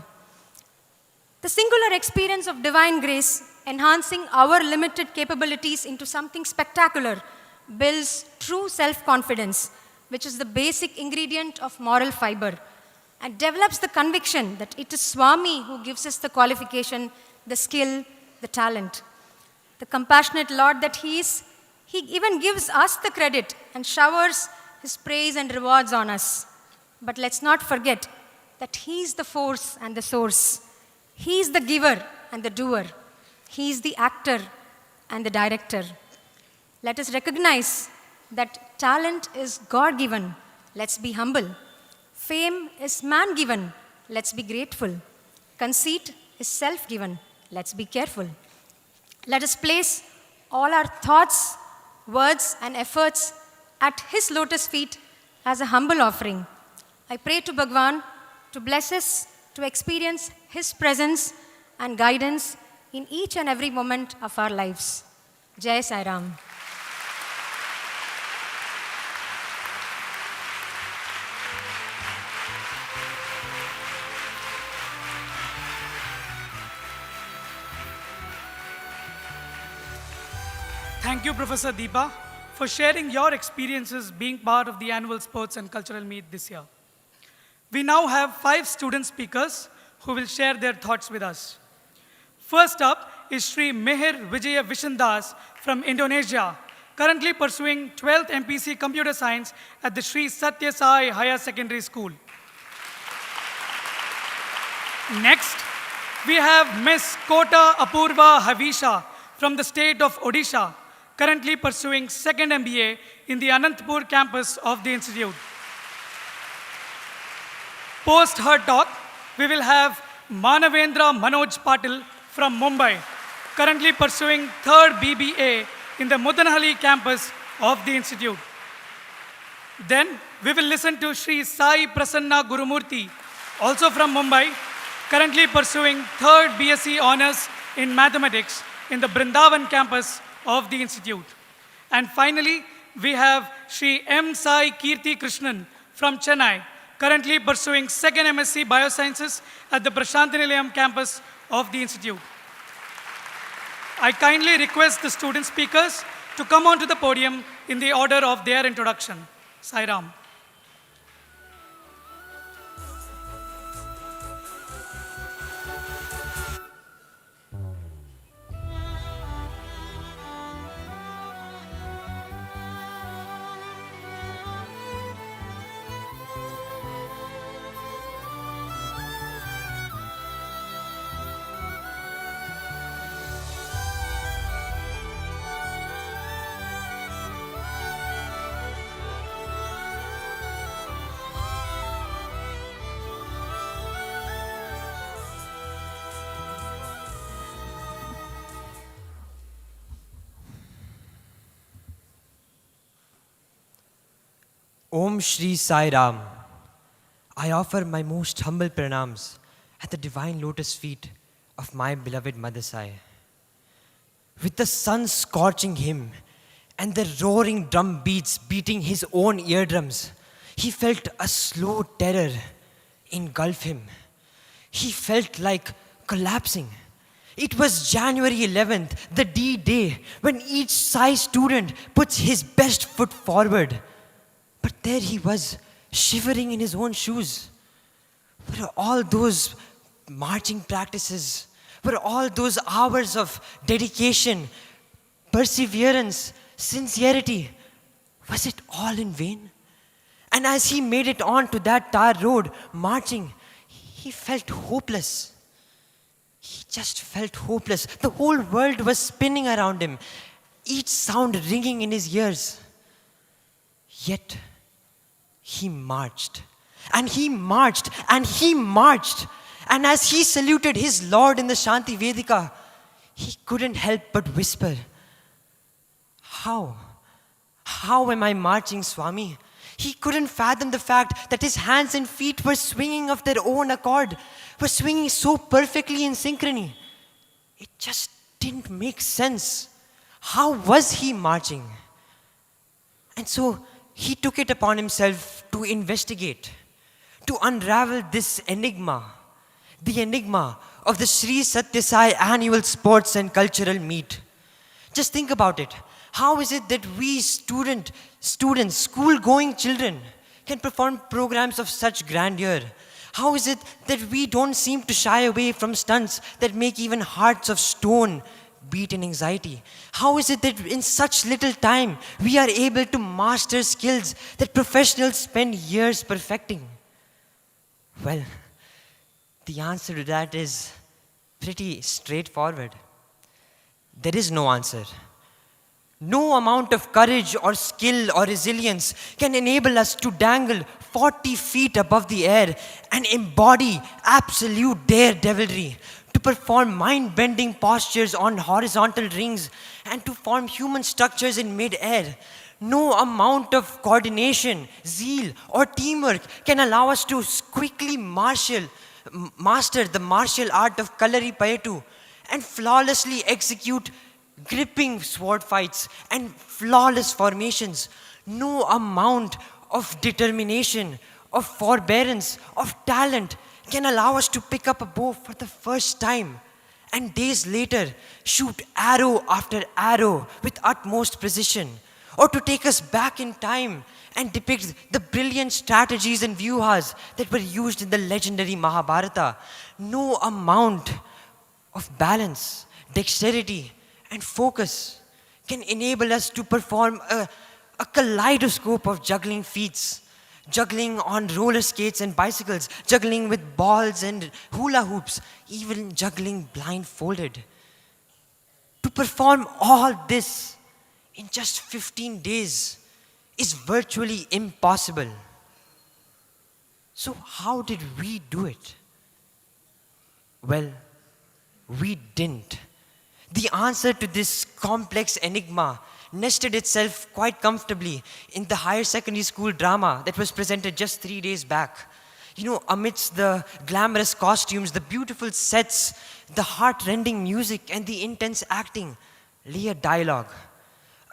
The singular experience of divine grace, enhancing our limited capabilities into something spectacular, builds true self-confidence, which is the basic ingredient of moral fiber, and develops the conviction that it is Swami who gives us the qualification, the skill, the talent. The compassionate Lord that He is, He even gives us the credit and showers His praise and rewards on us. But let's not forget that He is the force and the source. He is the giver and the doer. He is the actor and the director. Let us recognize that talent is God-given. Let's be humble. Fame is man-given. Let's be grateful. Conceit is self-given. Let's be careful. Let us place all our thoughts, words, and efforts at His lotus feet as a humble offering. I pray to Bhagwan to bless us to experience His presence and guidance in each and every moment of our lives. Jai Sai Ram. Thank you, Professor Deepa, for sharing your experiences being part of the annual sports and cultural meet this year. We now have 5 student speakers who will share their thoughts with us. First up is Sri Mehir Vijaya Vishandas from Indonesia, currently pursuing 12th MPC Computer Science at the Sri Satya Sai Higher Secondary School. Next, we have Miss Kota Apurva Havisha from the state of Odisha, currently pursuing 2nd MBA in the Anantapur campus of the institute. Post her talk, we will have Manavendra Manoj Patil from Mumbai, currently pursuing 3rd BBA in the Mudanhalli campus of the institute. Then we will listen to Sri Sai Prasanna Gurumurthy, also from Mumbai, currently pursuing 3rd BSc Honours in Mathematics in the Brindavan campus of the institute. And finally, we have Sri M. Sai Kirti Krishnan from Chennai, currently pursuing 2nd MSc Biosciences at the Prasanthi Nilayam campus of the institute. I kindly request the student speakers to come onto the podium in the order of their introduction. Sai Ram. Om Shri Sai Ram. I offer my most humble pranams at the divine lotus feet of my beloved Mother Sai. With the sun scorching him and the roaring drum beats beating his own eardrums, he felt a slow terror engulf him. He felt like collapsing. It was January 11th, the D-Day, when each Sai student puts his best foot forward. But there he was, shivering in his own shoes. Were all those marching practices, were all those hours of dedication, perseverance, sincerity, was it all in vain? And as he made it on to that tar road, marching, he felt hopeless. He just felt hopeless. The whole world was spinning around him, each sound ringing in his ears. Yet, he marched, and he marched, and he marched. And as he saluted his Lord in the Shanti Vedika, he couldn't help but whisper, How? How am I marching, Swami? He couldn't fathom the fact that his hands and feet were swinging of their own accord, were swinging so perfectly in synchrony. It just didn't make sense. How was he marching? And so, he took it upon himself to investigate, to unravel this enigma, the enigma of the Sri Satya Sai annual sports and cultural meet. Just think about it. How is it that we students, school-going children, can perform programs of such grandeur? How is it that we don't seem to shy away from stunts that make even hearts of stone beat in anxiety? How is it that in such little time we are able to master skills that professionals spend years perfecting? Well, the answer to that is pretty straightforward. There is no answer. No amount of courage or skill or resilience can enable us to dangle 40 feet above the air and embody absolute daredevilry, to perform mind-bending postures on horizontal rings, and to form human structures in mid-air. No amount of coordination, zeal, or teamwork can allow us to quickly master the martial art of Kalari Payattu and flawlessly execute gripping sword fights and flawless formations. No amount of determination, of forbearance, of talent can allow us to pick up a bow for the first time and days later shoot arrow after arrow with utmost precision, or to take us back in time and depict the brilliant strategies and vyuhas that were used in the legendary Mahabharata. No amount of balance, dexterity, and focus can enable us to perform a kaleidoscope of juggling feats, juggling on roller skates and bicycles, juggling with balls and hula hoops, even juggling blindfolded. To perform all this in just 15 days is virtually impossible. So how did we do it? Well, we didn't. The answer to this complex enigma nested itself quite comfortably in the higher secondary school drama that was presented just 3 days back. Amidst the glamorous costumes, the beautiful sets, the heart-rending music, and the intense acting, lay a dialogue,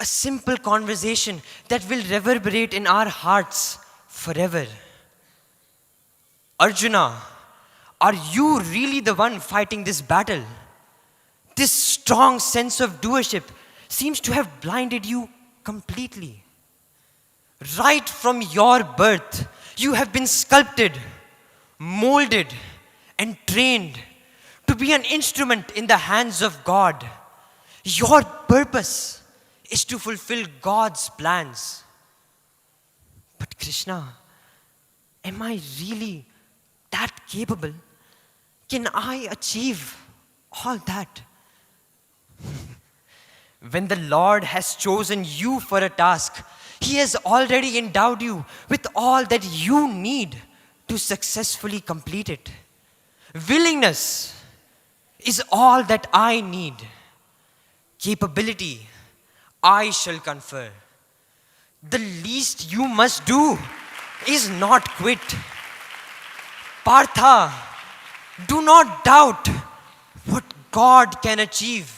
a simple conversation that will reverberate in our hearts forever. Arjuna, are you really the one fighting this battle? This strong sense of doership seems to have blinded you completely. Right from your birth, you have been sculpted, molded, and trained to be an instrument in the hands of God. Your purpose is to fulfill God's plans. But Krishna, am I really that capable? Can I achieve all that? When the Lord has chosen you for a task, He has already endowed you with all that you need to successfully complete it. Willingness is all that I need. Capability, I shall confer. The least you must do is not quit. Partha, do not doubt what God can achieve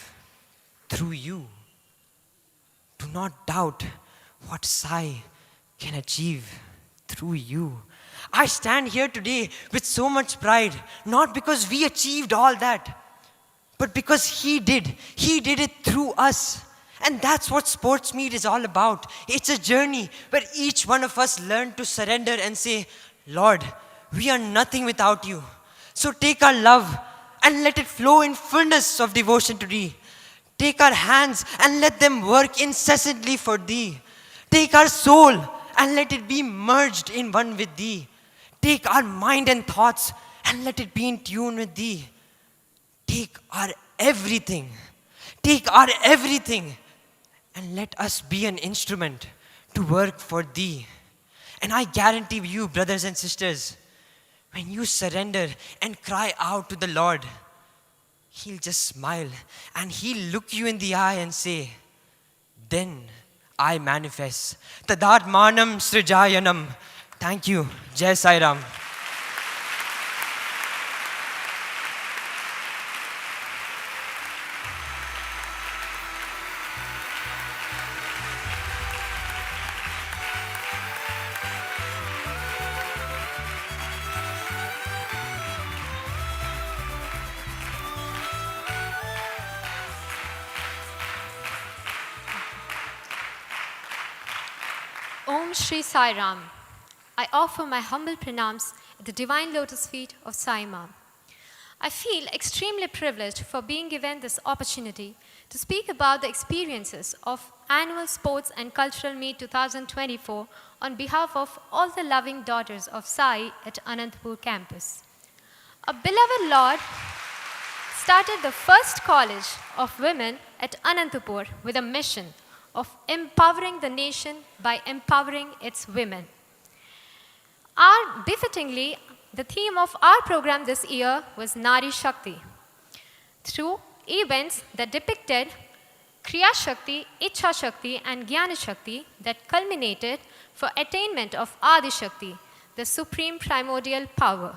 through you. Do not doubt what Sai can achieve through you. I stand here today with so much pride, not because we achieved all that, but because He did. He did it through us. And that's what sports meet is all about. It's a journey where each one of us learn to surrender and say, Lord, we are nothing without you. So take our love and let it flow in fullness of devotion to Thee. Take our hands and let them work incessantly for Thee. Take our soul and let it be merged in one with Thee. Take our mind and thoughts and let it be in tune with Thee. Take our everything. Take our everything and let us be an instrument to work for Thee. And I guarantee you, brothers and sisters, when you surrender and cry out to the Lord, He'll just smile and He'll look you in the eye and say, then I manifest. Tadatmanam srijayanam. Thank you. Jai Sai Ram. Om Shri Sai Ram. I offer my humble pranams at the divine lotus feet of Sai Ma. I feel extremely privileged for being given this opportunity to speak about the experiences of Annual Sports and Cultural Meet 2024 on behalf of all the loving daughters of Sai at Anantapur campus. A beloved Lord started the first college of women at Anantapur with a mission of empowering the nation by empowering its women. Befittingly, the theme of our program this year was Nari Shakti. Through events that depicted Kriya Shakti, Ichha Shakti and Jnana Shakti that culminated for attainment of Adi Shakti, the supreme primordial power.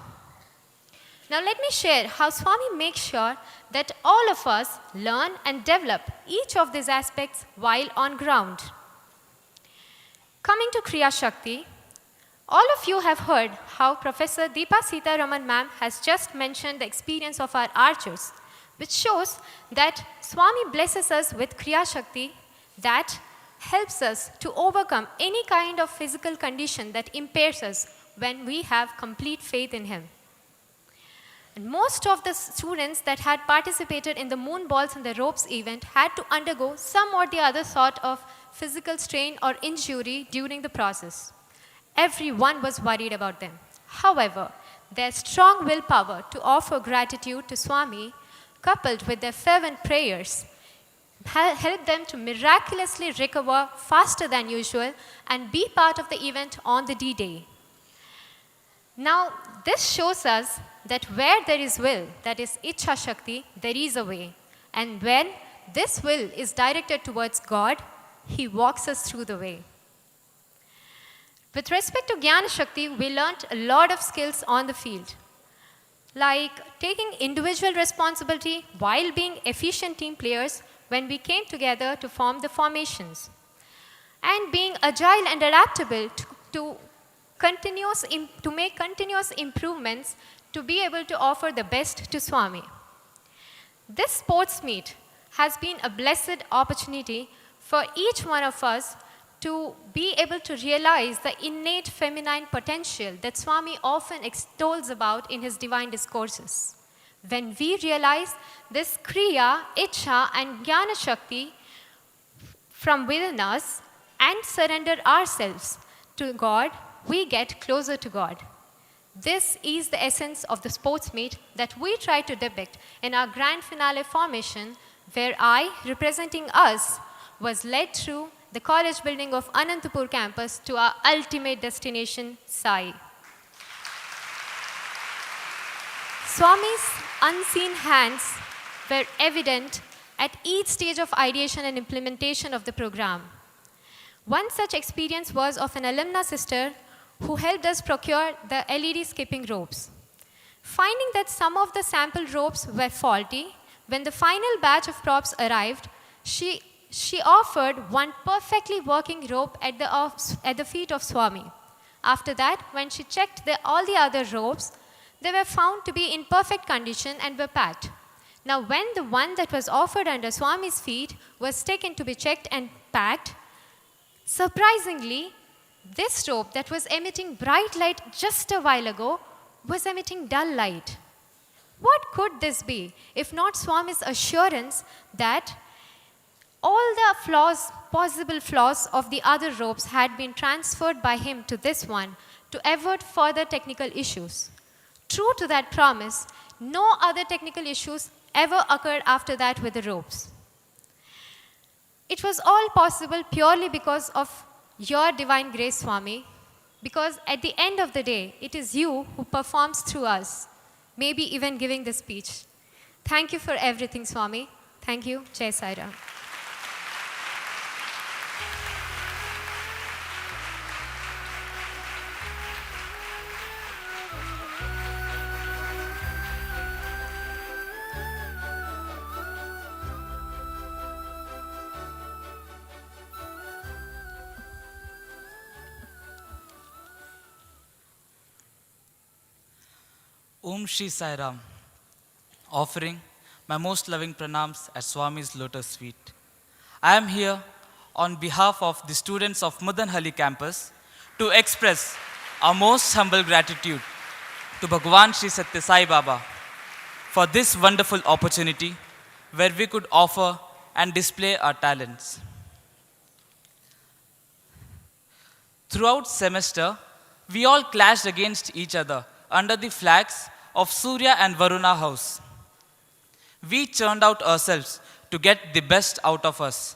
Now let me share how Swami makes sure that all of us learn and develop each of these aspects while on ground. Coming to Kriya Shakti, all of you have heard how Professor Deepa Sita Raman ma'am has just mentioned the experience of our archers, which shows that Swami blesses us with Kriya Shakti that helps us to overcome any kind of physical condition that impairs us when we have complete faith in Him. And most of the students that had participated in the moon balls and the ropes event had to undergo some or the other sort of physical strain or injury during the process. Everyone was worried about them. However, their strong willpower to offer gratitude to Swami, coupled with their fervent prayers, helped them to miraculously recover faster than usual and be part of the event on the D-Day. Now, this shows us that where there is will, that is Ichha Shakti, there is a way. And when this will is directed towards God, He walks us through the way. With respect to Jnana Shakti, we learnt a lot of skills on the field, like taking individual responsibility while being efficient team players when we came together to form the formations, and being agile and adaptable to make continuous improvements to be able to offer the best to Swami. This sports meet has been a blessed opportunity for each one of us to be able to realize the innate feminine potential that Swami often extols about in his divine discourses. When we realize this Kriya, Ichha and Jnana Shakti from within us and surrender ourselves to God, we get closer to God. This is the essence of the sports meet that we try to depict in our grand finale formation, where I, representing us, was led through the college building of Anantapur campus to our ultimate destination, Sai. Swami's unseen hands were evident at each stage of ideation and implementation of the program. One such experience was of an alumna sister who helped us procure the LED skipping ropes. Finding that some of the sample ropes were faulty, when the final batch of props arrived, she offered one perfectly working rope at the feet of Swami. After that, when she checked all the other ropes, they were found to be in perfect condition and were packed. Now, when the one that was offered under Swami's feet was taken to be checked and packed, surprisingly, this rope that was emitting bright light just a while ago was emitting dull light. What could this be, if not Swami's assurance that all the possible flaws of the other ropes had been transferred by him to this one to avert further technical issues? True to that promise, no other technical issues ever occurred after that with the ropes. It was all possible purely because of your divine grace, Swami, because at the end of the day, it is you who performs through us, maybe even giving the speech. Thank you for everything, Swami. Thank you. Jai Sai Ram. Om Shri Sai Ram, offering my most loving pranams at Swami's lotus feet. I am here on behalf of the students of Mudanhalli campus to express our most humble gratitude to Bhagwan Shri Satya Sai Baba for this wonderful opportunity where we could offer and display our talents. Throughout semester, we all clashed against each other under the flags of Surya and Varuna house. We churned out ourselves to get the best out of us.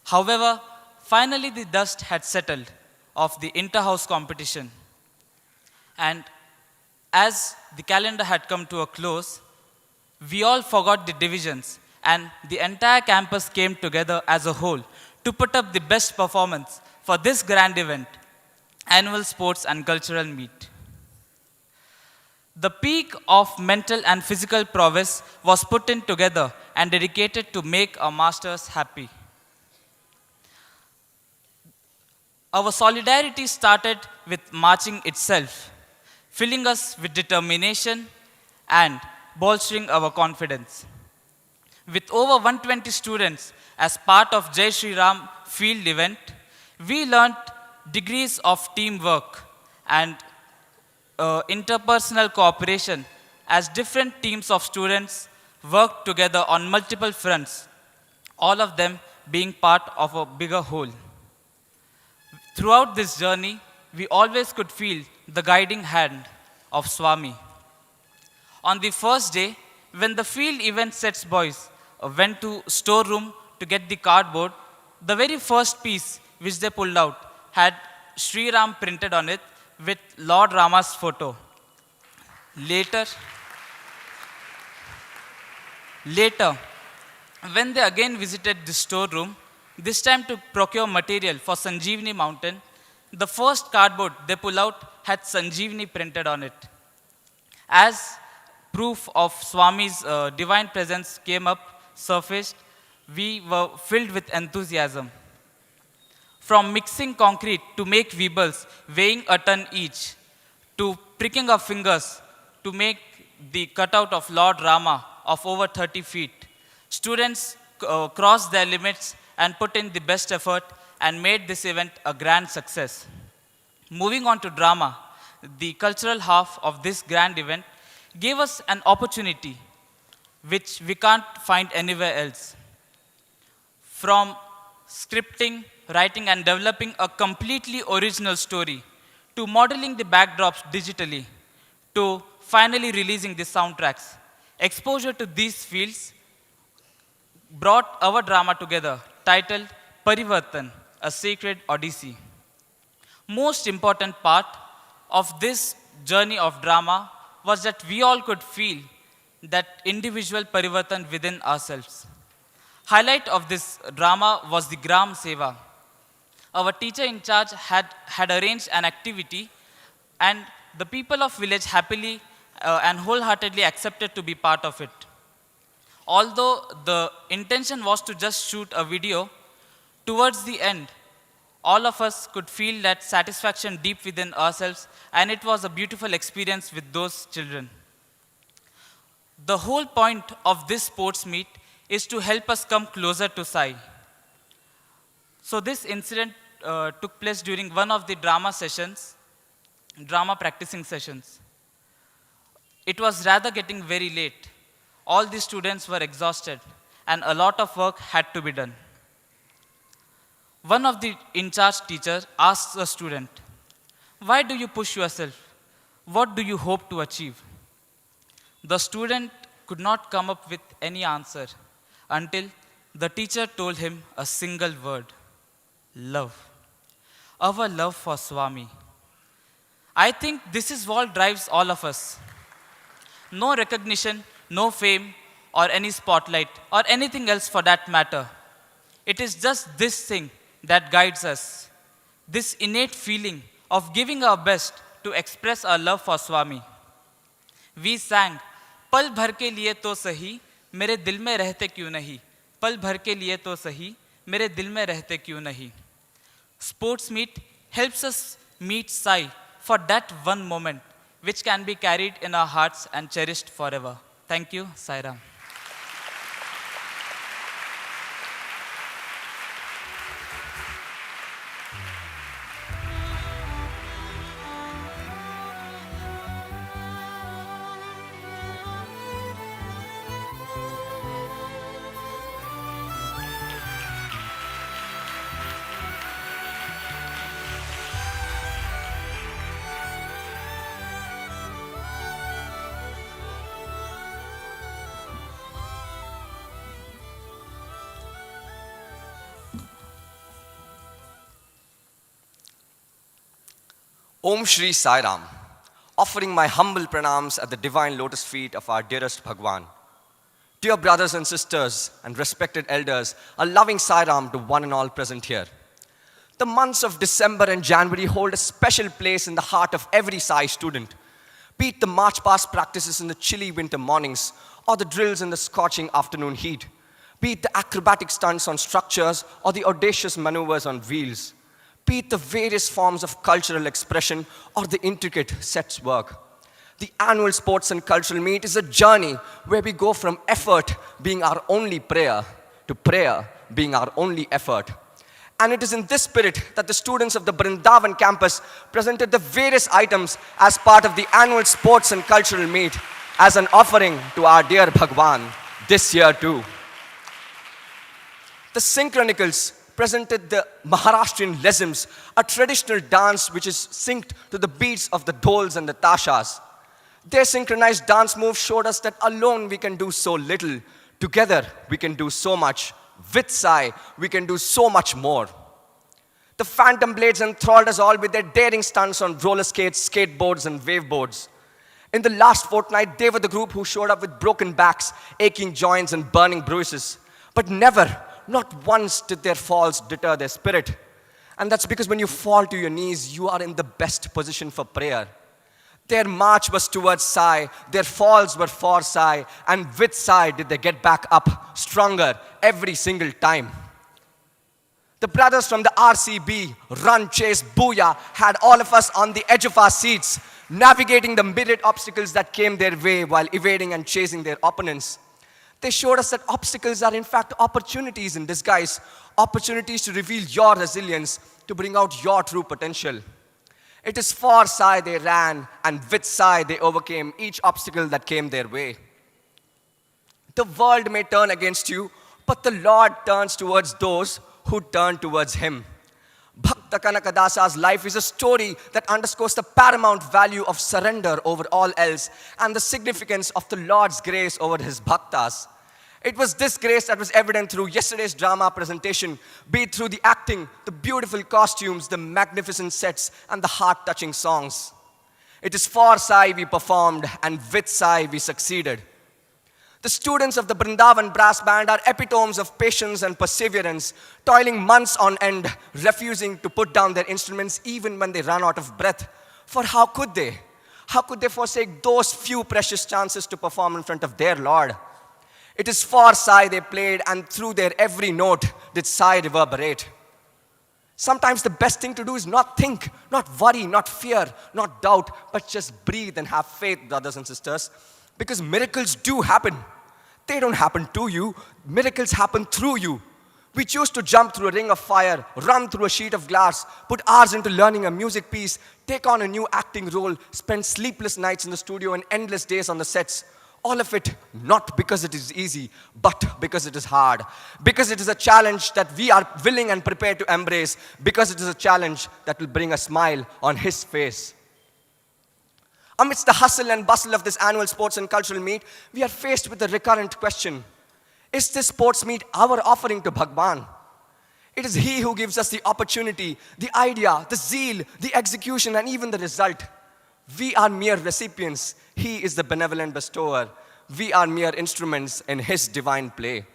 However, finally the dust had settled of the inter-house competition. And as the calendar had come to a close, we all forgot the divisions and the entire campus came together as a whole to put up the best performance for this grand event, annual sports and cultural meet. The peak of mental and physical prowess was put in together and dedicated to make our masters happy. Our solidarity started with marching itself, filling us with determination and bolstering our confidence. With over 120 students as part of Jai Shri Ram field event, we learned degrees of teamwork and interpersonal cooperation as different teams of students worked together on multiple fronts, all of them being part of a bigger whole. Throughout this journey, we always could feel the guiding hand of Swami. On the first day, when the field event sets boys went to storeroom to get the cardboard, the very first piece which they pulled out had Sri Ram printed on it with Lord Rama's photo. Later, when they again visited the storeroom, this time to procure material for Sanjeevani mountain, the first cardboard they pull out had Sanjeevani printed on it. As proof of Swami's divine presence surfaced, we were filled with enthusiasm. From mixing concrete to make weebles weighing a ton each, to pricking our fingers to make the cutout of Lord Rama of over 30 feet, students crossed their limits and put in the best effort and made this event a grand success. Moving on to drama, the cultural half of this grand event gave us an opportunity which we can't find anywhere else. From scripting, writing and developing a completely original story, to modeling the backdrops digitally, to finally releasing the soundtracks. Exposure to these fields brought our drama together, titled Parivartan, a sacred odyssey. Most important part of this journey of drama was that we all could feel that individual Parivartan within ourselves. Highlight of this drama was the Gram Seva. Our teacher in charge had arranged an activity, and the people of village happily and wholeheartedly accepted to be part of it. Although the intention was to just shoot a video, towards the end, all of us could feel that satisfaction deep within ourselves, and it was a beautiful experience with those children. The whole point of this sports meet is to help us come closer to Sai. So this incident took place during one of the drama practicing sessions. It was rather getting very late. All the students were exhausted and a lot of work had to be done. One of the in-charge teachers asked a student, "Why do you push yourself? What do you hope to achieve?" The student could not come up with any answer until the teacher told him a single word: love. Our love for Swami. I think this is what drives all of us. No recognition, no fame, or any spotlight, or anything else for that matter. It is just this thing that guides us. This innate feeling of giving our best to express our love for Swami. We sang, "पल भर के लिए तो सही, मेरे दिल में रहते क्यों नहीं? पल भर के लिए तो सही, मेरे दिल में रहते क्यों नहीं?" Sports meet helps us meet Sai for that one moment, which can be carried in our hearts and cherished forever. Thank you, Sai Ram. Om Shri Sai Ram, offering my humble pranams at the divine lotus feet of our dearest Bhagwan. Dear brothers and sisters and respected elders, a loving Sai Ram to one and all present here. The months of December and January hold a special place in the heart of every Sai student. Be it the march past practices in the chilly winter mornings or the drills in the scorching afternoon heat. Be it the acrobatic stunts on structures or the audacious maneuvers on wheels. Be it the various forms of cultural expression or the intricate sets work. The annual sports and cultural meet is a journey where we go from effort being our only prayer to prayer being our only effort. And it is in this spirit that the students of the Vrindavan campus presented the various items as part of the annual sports and cultural meet as an offering to our dear Bhagwan this year too. The Synchronicals presented the Maharashtrian lezims, a traditional dance which is synced to the beats of the dhols and the tashas. Their synchronized dance moves showed us that alone we can do so little. Together we can do so much. With Sai, we can do so much more. The Phantom Blades enthralled us all with their daring stunts on roller skates, skateboards, and waveboards. In the last fortnight, they were the group who showed up with broken backs, aching joints, and burning bruises. But never, not once did their falls deter their spirit. And that's because when you fall to your knees, you are in the best position for prayer. Their march was towards Sai, their falls were for Sai, and with Sai did they get back up stronger every single time. The brothers from the RCB, Run, Chase, Booyah, had all of us on the edge of our seats, navigating the myriad obstacles that came their way while evading and chasing their opponents. They showed us that obstacles are in fact opportunities in disguise, opportunities to reveal your resilience, to bring out your true potential. It is for Sai they ran, and with Sai they overcame each obstacle that came their way. The world may turn against you, but the Lord turns towards those who turn towards Him. Bhakta Kanakadasa's life is a story that underscores the paramount value of surrender over all else and the significance of the Lord's grace over His bhaktas. It was this grace that was evident through yesterday's drama presentation, be it through the acting, the beautiful costumes, the magnificent sets, and the heart-touching songs. It is for Sai we performed, and with Sai we succeeded. The students of the Vrindavan brass band are epitomes of patience and perseverance, toiling months on end, refusing to put down their instruments even when they run out of breath. For how could they? How could they forsake those few precious chances to perform in front of their Lord? It is for Sai they played, and through their every note did Sai reverberate. Sometimes the best thing to do is not think, not worry, not fear, not doubt, but just breathe and have faith, brothers and sisters. Because miracles do happen. They don't happen to you. Miracles happen through you. We choose to jump through a ring of fire, run through a sheet of glass, put hours into learning a music piece, take on a new acting role, spend sleepless nights in the studio and endless days on the sets. All of it not because it is easy, but because it is hard. Because it is a challenge that we are willing and prepared to embrace. Because it is a challenge that will bring a smile on His face. Amidst the hustle and bustle of this annual sports and cultural meet, we are faced with a recurrent question. Is this sports meet our offering to Bhagwan? It is He who gives us the opportunity, the idea, the zeal, the execution, and even the result. We are mere recipients. He is the benevolent bestower. We are mere instruments in His divine play.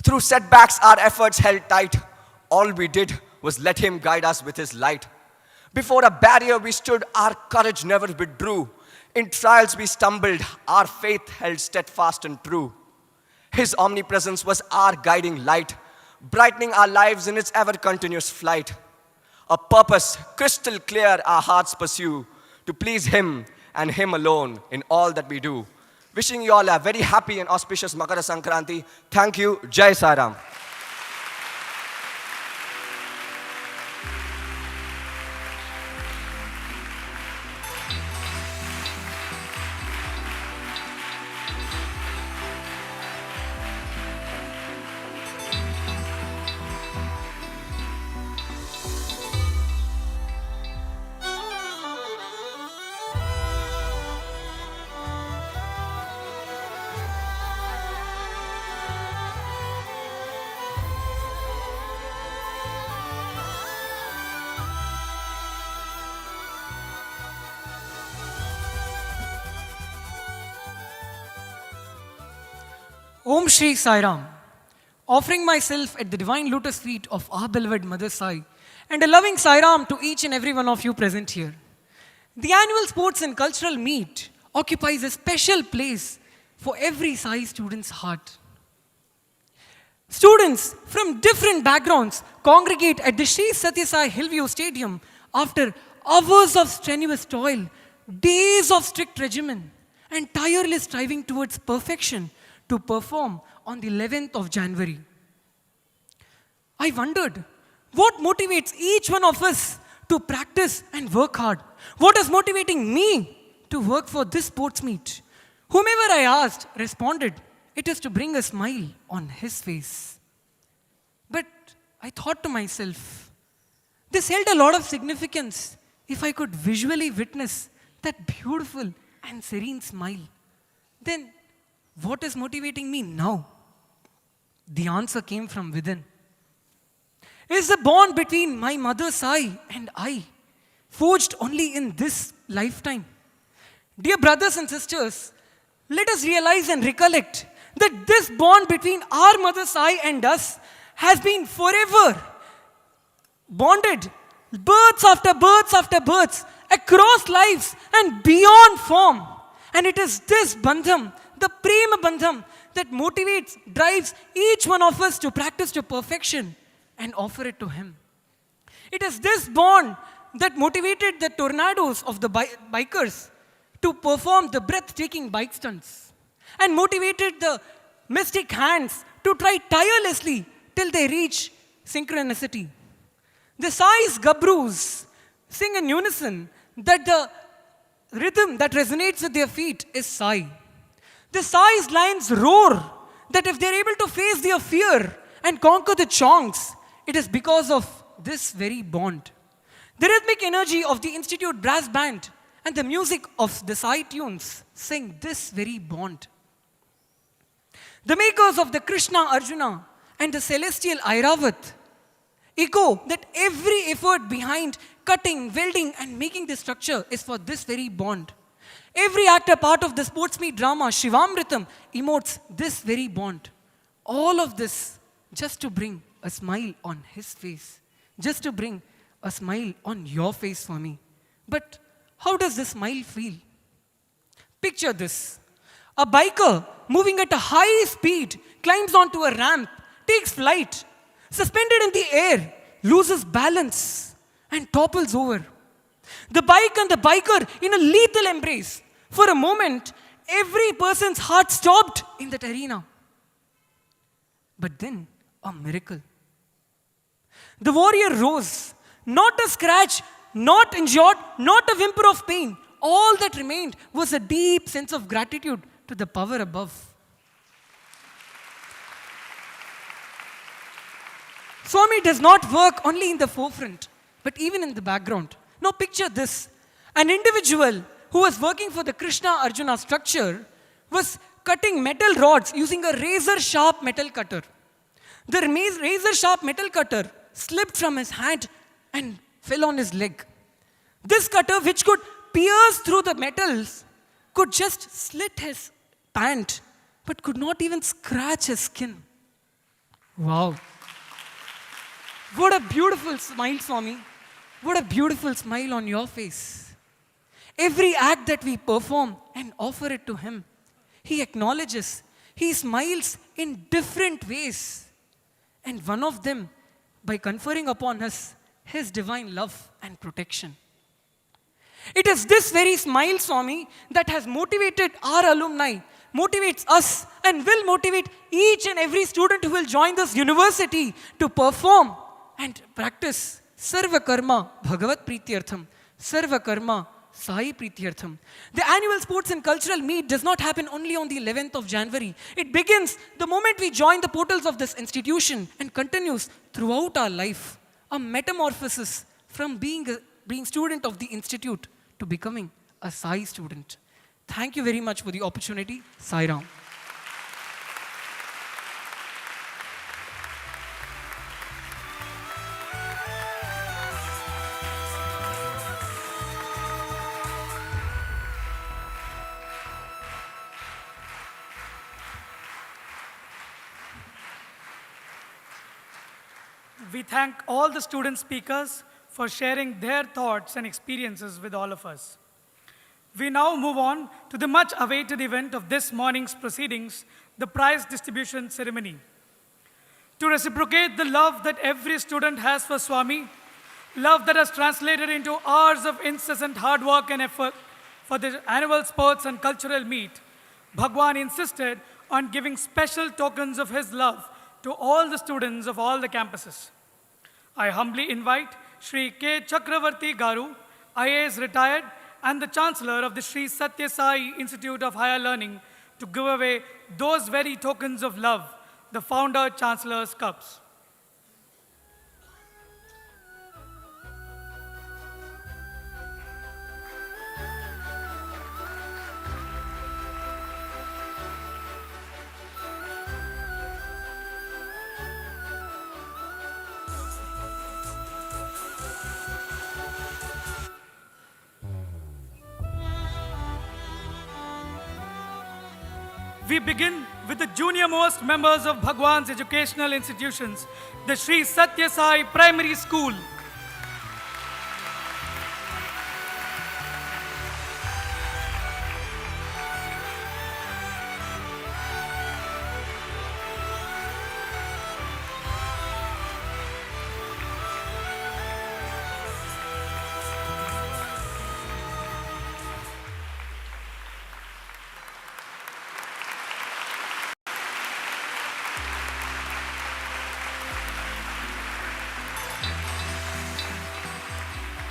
Through setbacks, our efforts held tight. All we did was let Him guide us with His light. Before a barrier we stood, our courage never withdrew. In trials we stumbled, our faith held steadfast and true. His omnipresence was our guiding light, brightening our lives in its ever-continuous flight. A purpose crystal clear our hearts pursue, to please Him and Him alone in all that we do. Wishing you all a very happy and auspicious Makara Sankranti. Thank you. Jai Sai Ram. Om Shri Sai Ram, offering myself at the divine lotus feet of our beloved Mother Sai, and a loving Sai Ram to each and every one of you present here. The annual sports and cultural meet occupies a special place for every Sai student's heart. Students from different backgrounds congregate at the Sri Satya Sai Hillview Stadium after hours of strenuous toil, days of strict regimen, and tireless striving towards perfection to perform on the 11th of January. I wondered, What motivates each one of us to practice and work hard? What is motivating me to work for this sports meet? Whomever I asked responded, it is to bring a smile on his face. But I thought to myself, this held a lot of significance if I could visually witness that beautiful and serene smile. Then what is motivating me now? The answer came from within. Is the bond between my mother Sai and I forged only in this lifetime? Dear brothers and sisters, let us realize and recollect that this bond between our mother Sai and us has been forever bonded, births after births after births, across lives and beyond form. And it is this bandham, the prema bandham, that motivates, drives each one of us to practice to perfection and offer it to Him. It is this bond that motivated the tornadoes of the bikers to perform the breathtaking bike stunts and motivated the mystic hands to try tirelessly till they reach synchronicity. The Sai's Gabrus sing in unison that the rhythm that resonates with their feet is Sai. The Sai's lions roar that if they're able to face their fear and conquer the chongs, it is because of this very bond. The rhythmic energy of the Institute Brass Band and the music of the Sai tunes sing this very bond. The makers of the Krishna Arjuna and the celestial Airavat echo that every effort behind cutting, welding and making the structure is for this very bond. Every actor part of the sports meet drama Shivamritam emotes this very bond. All of this just to bring a smile on his face, just to bring a smile on your face for me. But how does this smile feel? Picture this. A biker moving at a high speed climbs onto a ramp, takes flight, suspended in the air, loses balance and topples over. The bike and the biker in a lethal embrace. For a moment, every person's heart stopped in that arena. But then, a miracle. The warrior rose, not a scratch, not injured, not a whimper of pain. All that remained was a deep sense of gratitude to the power above. Swami does not work only in the forefront, but even in the background. Now picture this. An individual who was working for the Krishna Arjuna structure was cutting metal rods using a razor-sharp metal cutter. The razor-sharp metal cutter slipped from his hand and fell on his leg. This cutter, which could pierce through the metals, could just slit his pant, but could not even scratch his skin. Wow. What a beautiful smile, Swami. What a beautiful smile on your face. Every act that we perform and offer it to Him, He acknowledges. He smiles in different ways. And one of them, by conferring upon us His divine love and protection. It is this very smile, Swami, that has motivated our alumni, motivates us, and will motivate each and every student who will join this university to perform and practice Sarva Karma Bhagavat Prityartham, Sarva Karma Sai Prityartham. The annual sports and cultural meet does not happen only on the 11th of January. It begins the moment we join the portals of this institution and continues throughout our life. A metamorphosis from being student of the institute to becoming a Sai student. Thank you very much for the opportunity. Sai Ram. We thank all the student speakers for sharing their thoughts and experiences with all of us. We now move on to the much awaited event of this morning's proceedings, the prize distribution ceremony. To reciprocate the love that every student has for Swami, love that has translated into hours of incessant hard work and effort for the annual sports and cultural meet, Bhagwan insisted on giving special tokens of his love to all the students of all the campuses. I humbly invite Shri K. Chakravarti Garu, IAS retired and the Chancellor of the Sri Satya Sai Institute of Higher Learning, to give away those very tokens of love, the Founder Chancellor's Cups. We begin with the junior-most members of Bhagwan's educational institutions, the Sri Satya Sai Primary School.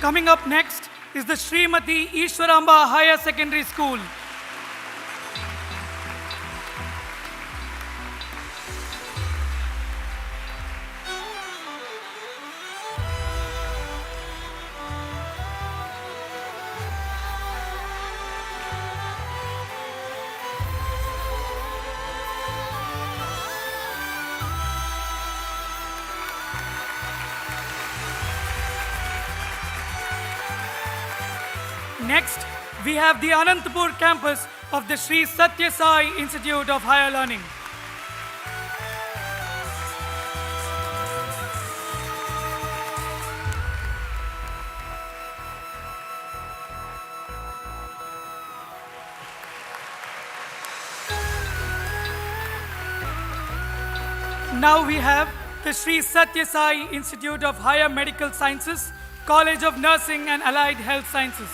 Coming up next is the Srimati Ishwaramba Higher Secondary School. Next, we have the Anantapur campus of the Sri Satya Sai Institute of Higher Learning. Now we have the Sri Satya Sai Institute of Higher Medical Sciences, College of Nursing and Allied Health Sciences.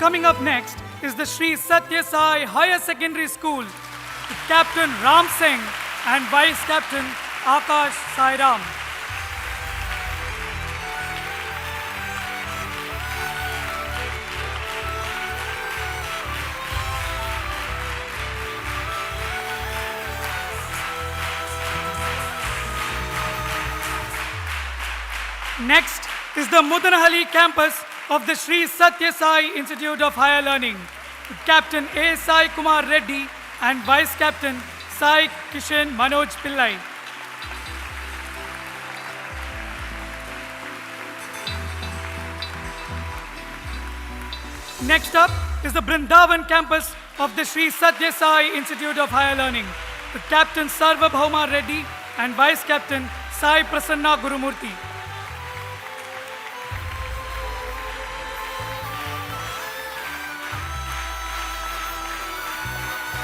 Coming up next is the Sri Satya Sai Higher Secondary School, with Captain Ram Singh and Vice Captain Akash Sairam. Next is the Mudanahali campus of the Sri Satya Sai Institute of Higher Learning, with Captain A. Sai Kumar Reddy and Vice Captain Sai Kishan Manoj Pillai. Next up is the Brindavan campus of the Sri Satya Sai Institute of Higher Learning, with Captain Sarvabhauma Reddy and Vice Captain Sai Prasanna Gurumurthy.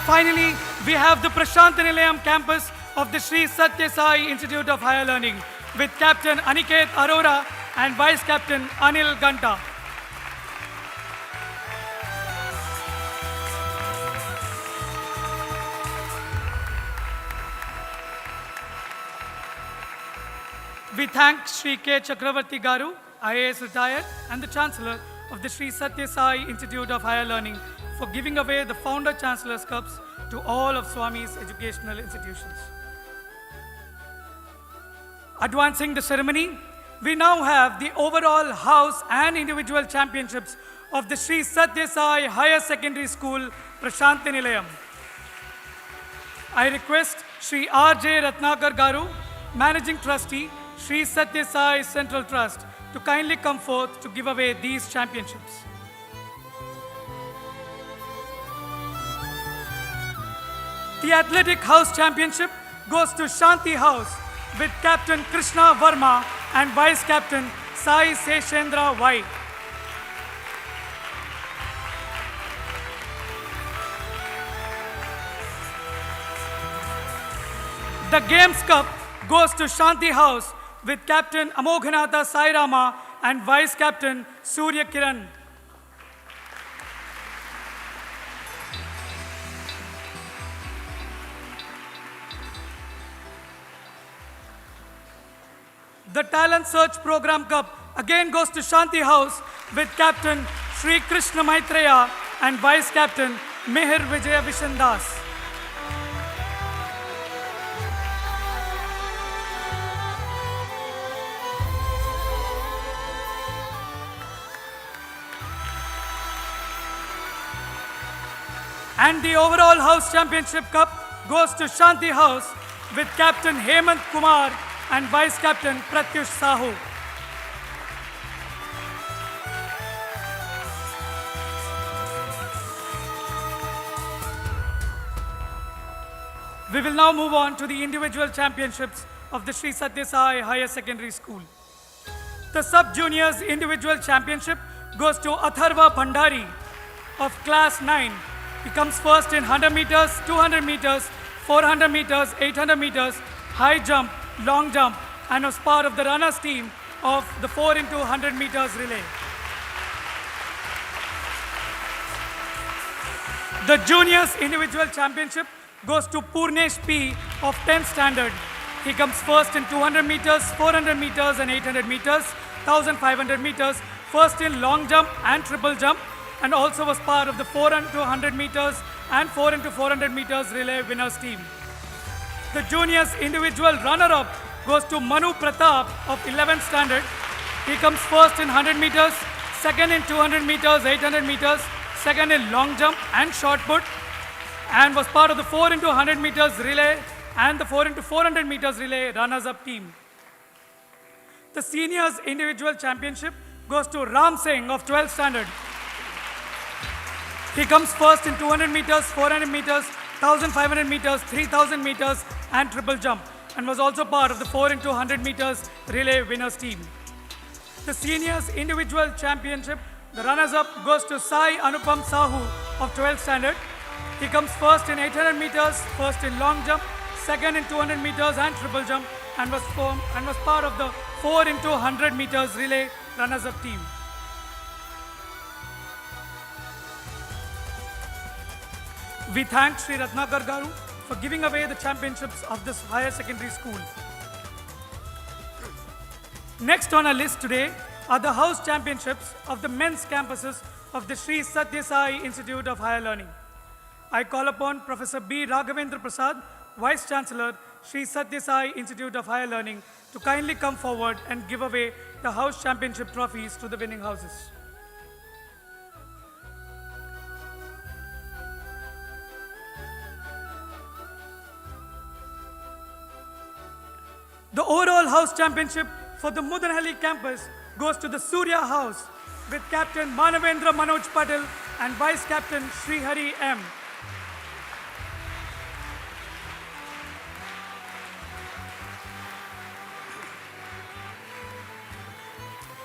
Finally, we have the Prasanthi Nilayam campus of the Sri Satya Sai Institute of Higher Learning, with Captain Aniket Arora and Vice Captain Anil Ganta. We thank Shri K. Chakravarti Garu, IAS retired, and the Chancellor of the Sri Satya Sai Institute of Higher Learning for giving away the Founder Chancellor's Cups to all of Swami's educational institutions. Advancing the ceremony, we now have the overall house and individual championships of the Sri Satya Sai Higher Secondary School, Prasanthi Nilayam. I request Shri R.J. Ratnakar Garu, Managing Trustee, Sri Satya Sai Central Trust, to kindly come forth to give away these championships. The Athletic House Championship goes to Shanti House, with Captain Krishna Verma and Vice Captain Sai Seshendra Y. The Games Cup goes to Shanti House with Captain Amoghanatha Sai Rama and Vice Captain Surya Kiran. The Talent Search Program Cup again goes to Shanti House with Captain Sri Krishna Maitreya and Vice Captain Mihir Vijaya Vishandas. And the overall House Championship Cup goes to Shanti House with Captain Hemant Kumar and Vice Captain Pratyush Sahu. We will now move on to the individual championships of the Sri Sathya Sai Higher Secondary School. The Sub-Juniors Individual Championship goes to Atharva Bhandari of Class 9. He comes first in 100 meters, 200 meters, 400 meters, 800 meters, high jump, long jump, and was part of the runners team of the 4 into 100 meters relay. The Juniors Individual Championship goes to Purnesh P of 10th standard. He comes first in 200 meters, 400 meters and 800 meters, 1500 meters, first in long jump and triple jump, and also was part of the 4 into 100 meters and 4 into 400 meters relay winners team. The Juniors Individual Runner-up goes to Manu Pratap of 11th standard. He comes first in 100 meters, second in 200 meters, 800 meters, second in long jump and shot put, and was part of the 4 into 100 meters relay and the 4 into 400 meters relay runners-up team. The Seniors Individual Championship goes to Ram Singh of 12th standard. He comes first in 200 meters, 400 meters, 1500 meters, 3000 meters and triple jump, and was also part of the 4 into 100 meters relay winners team. The Seniors Individual Championship, the runners-up goes to Sai Anupam Sahu of 12th standard. He comes first in 800 meters, first in long jump, second in 200 meters and triple jump, and was part of the 4 into 100 meters relay runners-up team. We thank Sri Ratnakar Garu for giving away the championships of this higher secondary school. Next on our list today are the house championships of the men's campuses of the Sri Sathya Sai Institute of Higher Learning. I call upon Professor B. Raghavendra Prasad, Vice Chancellor, Sri Sathya Sai Institute of Higher Learning, to kindly come forward and give away the house championship trophies to the winning houses. The overall house championship for the Mudanhalli campus goes to the Surya House with Captain Manavendra Manoj Patel and Vice Captain Srihari M.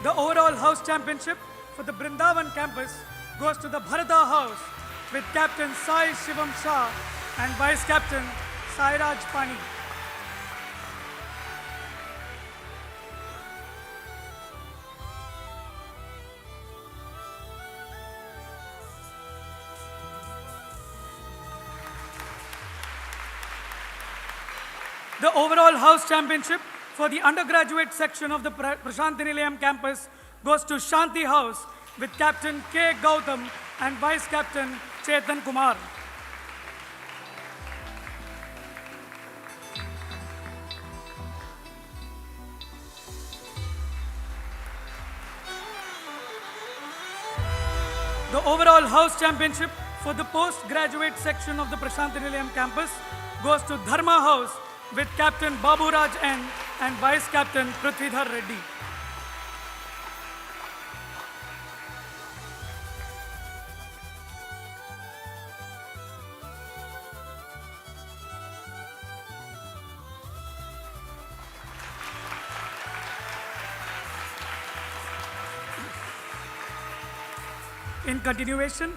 The overall house championship for the Brindavan campus goes to the Bharata House with Captain Sai Shivam Shah and Vice Captain Sairaj Pani. The overall house championship for the undergraduate section of the Prasanthi Nilayam campus goes to Shanti House with Captain K. Gautam and Vice Captain Chetan Kumar. The overall house championship for the postgraduate section of the Prasanthi Nilayam campus goes to Dharma House with Captain Babu Raj N and Vice Captain Prithvidhar Reddy. In continuation,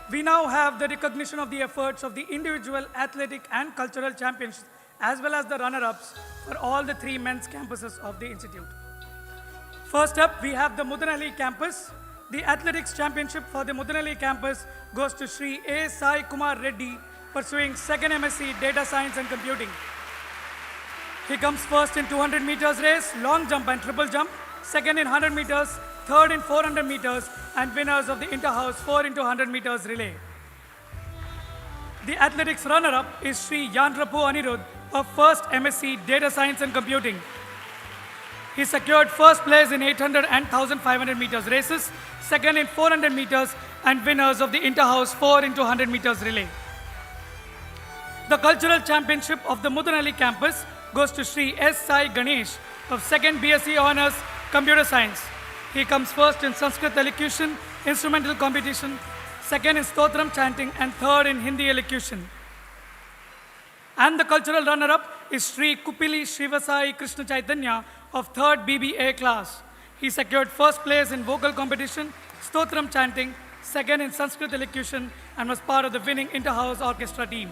we now have the recognition of the efforts of the individual athletic and cultural champions as well as the runner-ups for all the 3 men's campuses of the institute. First up, we have the Mudanali campus. The athletics championship for the Mudanali campus goes to Sri A. Sai Kumar Reddy, pursuing 2nd MSc Data Science and Computing. He comes first in 200 meters race, long jump and triple jump, second in 100 meters, third in 400 meters, and winners of the inter-house 4 into 100 meters relay. The athletics runner-up is Sri Yandrapu Anirudh of 1st MSc Data Science and Computing. He secured first place in 800 and 1500 meters races, second in 400 meters, and winners of the inter-house 4 into 100 meters relay. The cultural championship of the Mudanali campus goes to Sri S. Sai Ganesh of 2nd BSc Honours Computer Science. He comes first in Sanskrit elocution, instrumental competition, second in Stotram chanting, and third in Hindi elocution. And the cultural runner-up is Sri Kupili Srivasai Krishna Chaitanya of 3rd BBA class. He secured first place in vocal competition, Stotram chanting, second in Sanskrit elocution, and was part of the winning inter-house orchestra team.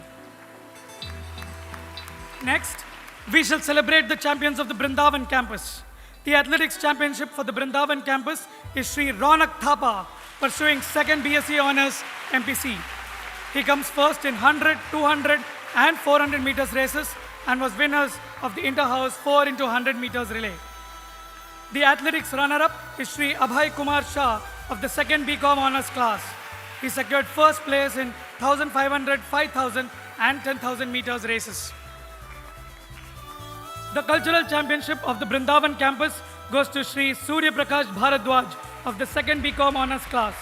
Next, we shall celebrate the champions of the Brindavan campus. The athletics championship for the Brindavan campus is Sri Ronak Thapa, pursuing 2nd BSc Honours MPC. He comes first in 100, 200, and 400 meters races and was winners of the inter-house 4 into 100 meters relay. The athletics runner-up is Sri Abhay Kumar Shah of the 2nd BCom Honours class. He secured first place in 1500, 5000, and 10,000 meters races. The cultural championship of the Brindavan campus goes to Sri Surya Prakash Bharadwaj of the 2nd BCom Honours class.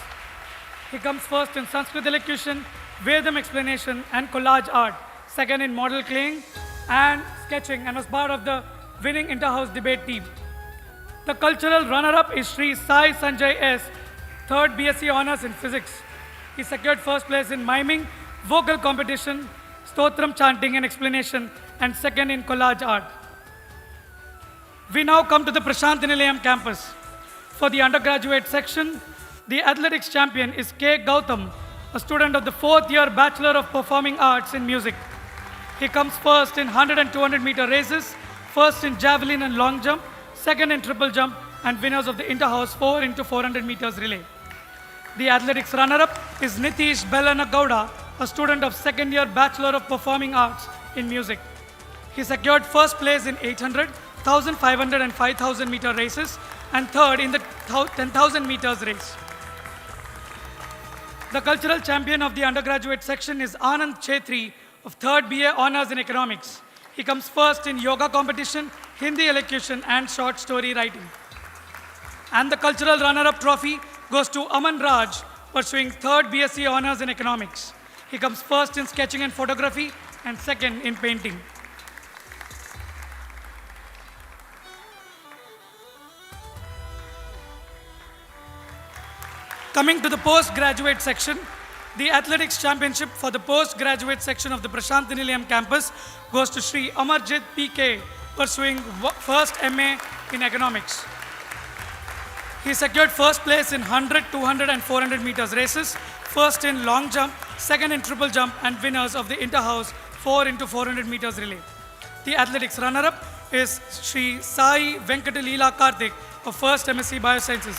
He comes first in Sanskrit elocution, Vedam explanation, and collage art, second in model claying and sketching, and was part of the winning inter-house debate team. The cultural runner-up is Sri Sai Sanjay S., 3rd BSc Honours in physics. He secured first place in miming, vocal competition, Stotram chanting and explanation, and second in collage art. We now come to the Prasanthi Nilayam campus. For the undergraduate section, the athletics champion is K. Gautam, a student of the 4th year Bachelor of Performing Arts in Music. He comes first in 100 and 200 meter races, first in javelin and long jump, second in triple jump, and winners of the inter-house 4 into 400 meters relay. The athletics runner-up is Nitish Bellana Gowda, a student of 2nd year Bachelor of Performing Arts in Music. He secured first place in 800, 1500 and 5000 meter races and third in the 10,000 meters race. The cultural champion of the undergraduate section is Anand Chetri of 3rd BA Honours in Economics. He comes first in yoga competition, Hindi elocution, and short story writing. And the cultural runner-up trophy goes to Aman Raj, pursuing 3rd BSc Honours in Economics. He comes first in sketching and photography and second in painting. Coming to the postgraduate section, the athletics championship for the postgraduate section of the Prasanthi Nilayam campus goes to Sri Amarjit PK, pursuing first MA in economics. He secured first place in 100, 200 and 400 meters races, first in long jump, second in triple jump, and winners of the inter-house 4 into 400 meters relay. The athletics runner-up is Sri Sai Venkatalila Karthik of 1st MSc Biosciences.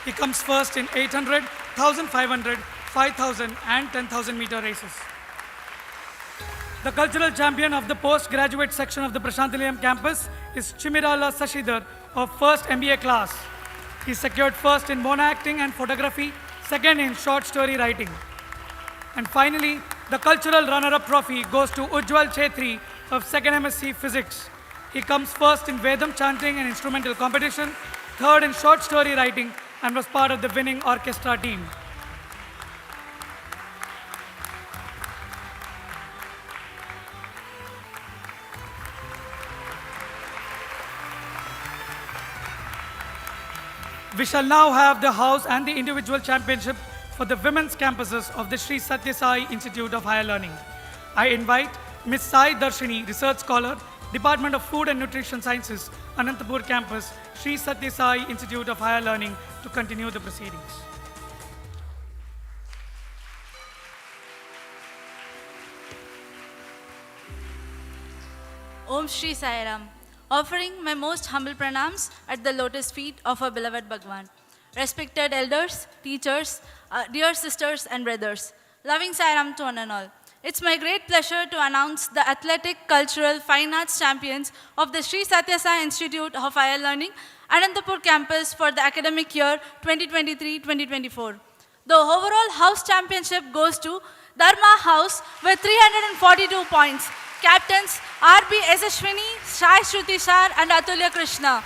He comes first in 800, 1500, 5000 and 10,000 meter races. The cultural champion of the postgraduate section of the Prasanthi Nilayam campus is Chimirala Sashidhar of 1st MBA class. He secured first in mono acting and photography, second in short story writing. And finally, the cultural runner-up trophy goes to Ujjwal Chetri of 2nd MSc Physics. He comes first in Vedam chanting and instrumental competition, third in short story writing, and was part of the winning orchestra team. We shall now have the house and the individual championship for the women's campuses of the Sri Satya Sai Institute of Higher Learning. I invite Ms. Sai Darshini, Research Scholar, Department of Food and Nutrition Sciences, Anantapur Campus, Sri Satya Sai Institute of Higher Learning, to continue the proceedings. Om Shri Sai Ram, offering my most humble pranams at the lotus feet of our beloved Bhagwan. Respected elders, teachers, dear sisters and brothers, loving Sai Ram to one and all. It's my great pleasure to announce the Athletic, Cultural, Fine Arts champions of the Sri Satya Sai Institute of Higher Learning, Anantapur campus for the academic year 2023-2024. The overall house championship goes to Dharma House with 342 points. Captains R.B. Esashwini, Sai Shruti Shar and Atulya Krishna.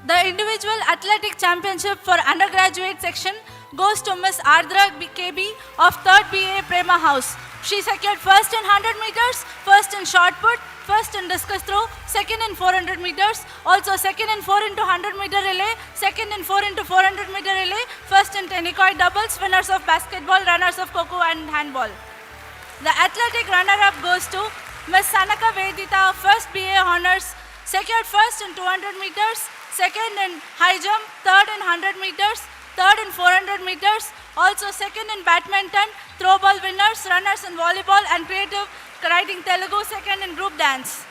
The individual athletic championship for undergraduate section goes to Miss Ardra KB of 3rd BA Prema House. She secured first in 100 meters, first in shot put, first in discus throw, second in 400 meters, also second in 4 into 100 meter relay, second in 4 into 400 meter relay, first in tennis-court doubles, winners of basketball, runners of kho-kho and handball. The athletic runner-up goes to Miss Sanaka Vedita of 1st BA Honors, secured first in 200 meters, second in high jump, third in 100 meters, third in 400 meters, also second in badminton, throw ball winners, runners in volleyball and creative writing Telugu, second in group dance.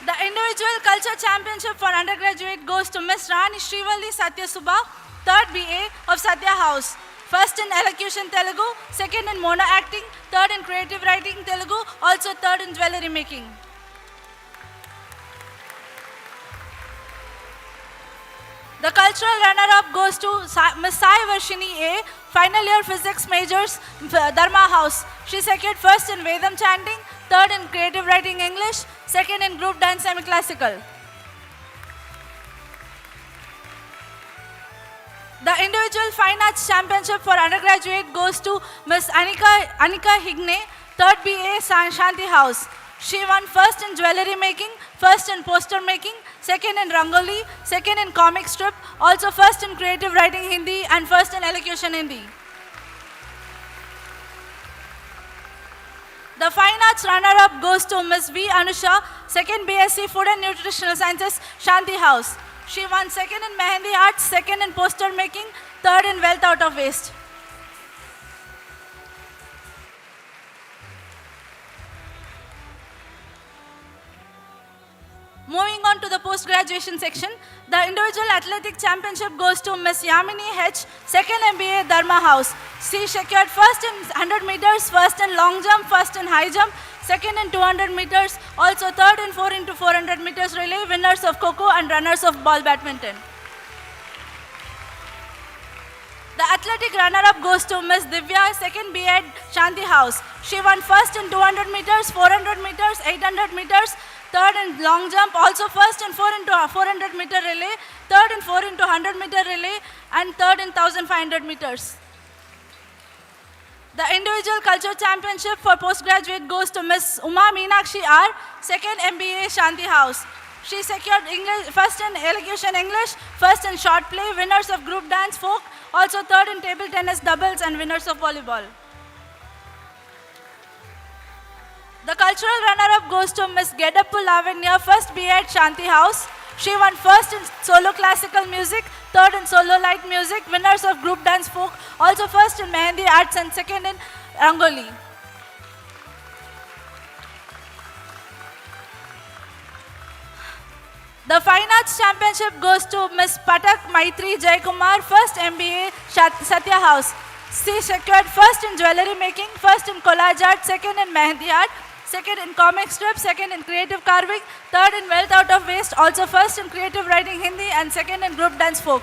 The individual culture championship for undergraduate goes to Miss Rani Srivalli Satya Subha, 3rd BA of Satya House. First in elocution Telugu, second in mono acting, third in creative writing Telugu, also third in jewelry making. The cultural runner-up goes to Ms. Sai Varshini A, final year physics majors, Dharma House. She secured first in Veda Chanting, third in creative writing English, second in group dance semi-classical. The individual fine arts championship for undergraduate goes to Ms. Anika Higne, 3rd BA Shanti House. She won first in jewelry making, first in poster making, second in Rangoli, second in comic strip, also first in creative writing Hindi and first in elocution Hindi. The fine arts runner-up goes to Ms. V. Anusha, second BSc Food and Nutritional Sciences, Shanti House. She won second in Mehendi Arts, second in poster making, third in Wealth Out of Waste. Moving on to the post-graduation section, the individual athletic championship goes to Ms. Yamini H, second MBA Dharma House. She secured first in 100 meters, first in long jump, first in high jump, second in 200 meters, also third in 4 into 400 meters relay, winners of kho-kho and runners of ball badminton. The athletic runner-up goes to Ms. Divya, second BA Shanti House. She won first in 200 meters, 400 meters, 800 meters, third in long jump, also first in 4 into 400 meter relay, third in 4 into 100 meter relay, and third in 1500 meters. The individual culture championship for postgraduate goes to Ms. Uma Meenakshi R, second MBA Shanti House. She secured English, first in elocution English, first in short play, winners of group dance folk, also third in table tennis doubles and winners of volleyball. The cultural runner-up goes to Ms. Gedappu Lavanya, first BA at Shanti House. She won first in solo classical music, third in solo light music, winners of group dance folk, also first in Mehendi Arts and second in Rangoli. The Fine Arts Championship goes to Ms. Patak Maitri Jaikumar, first MBA Satya House. She secured first in jewelry making, first in collage art, second in Mehendi art, second in comic strip, second in creative carving, third in Wealth Out of Waste, also first in creative writing Hindi and second in group dance folk.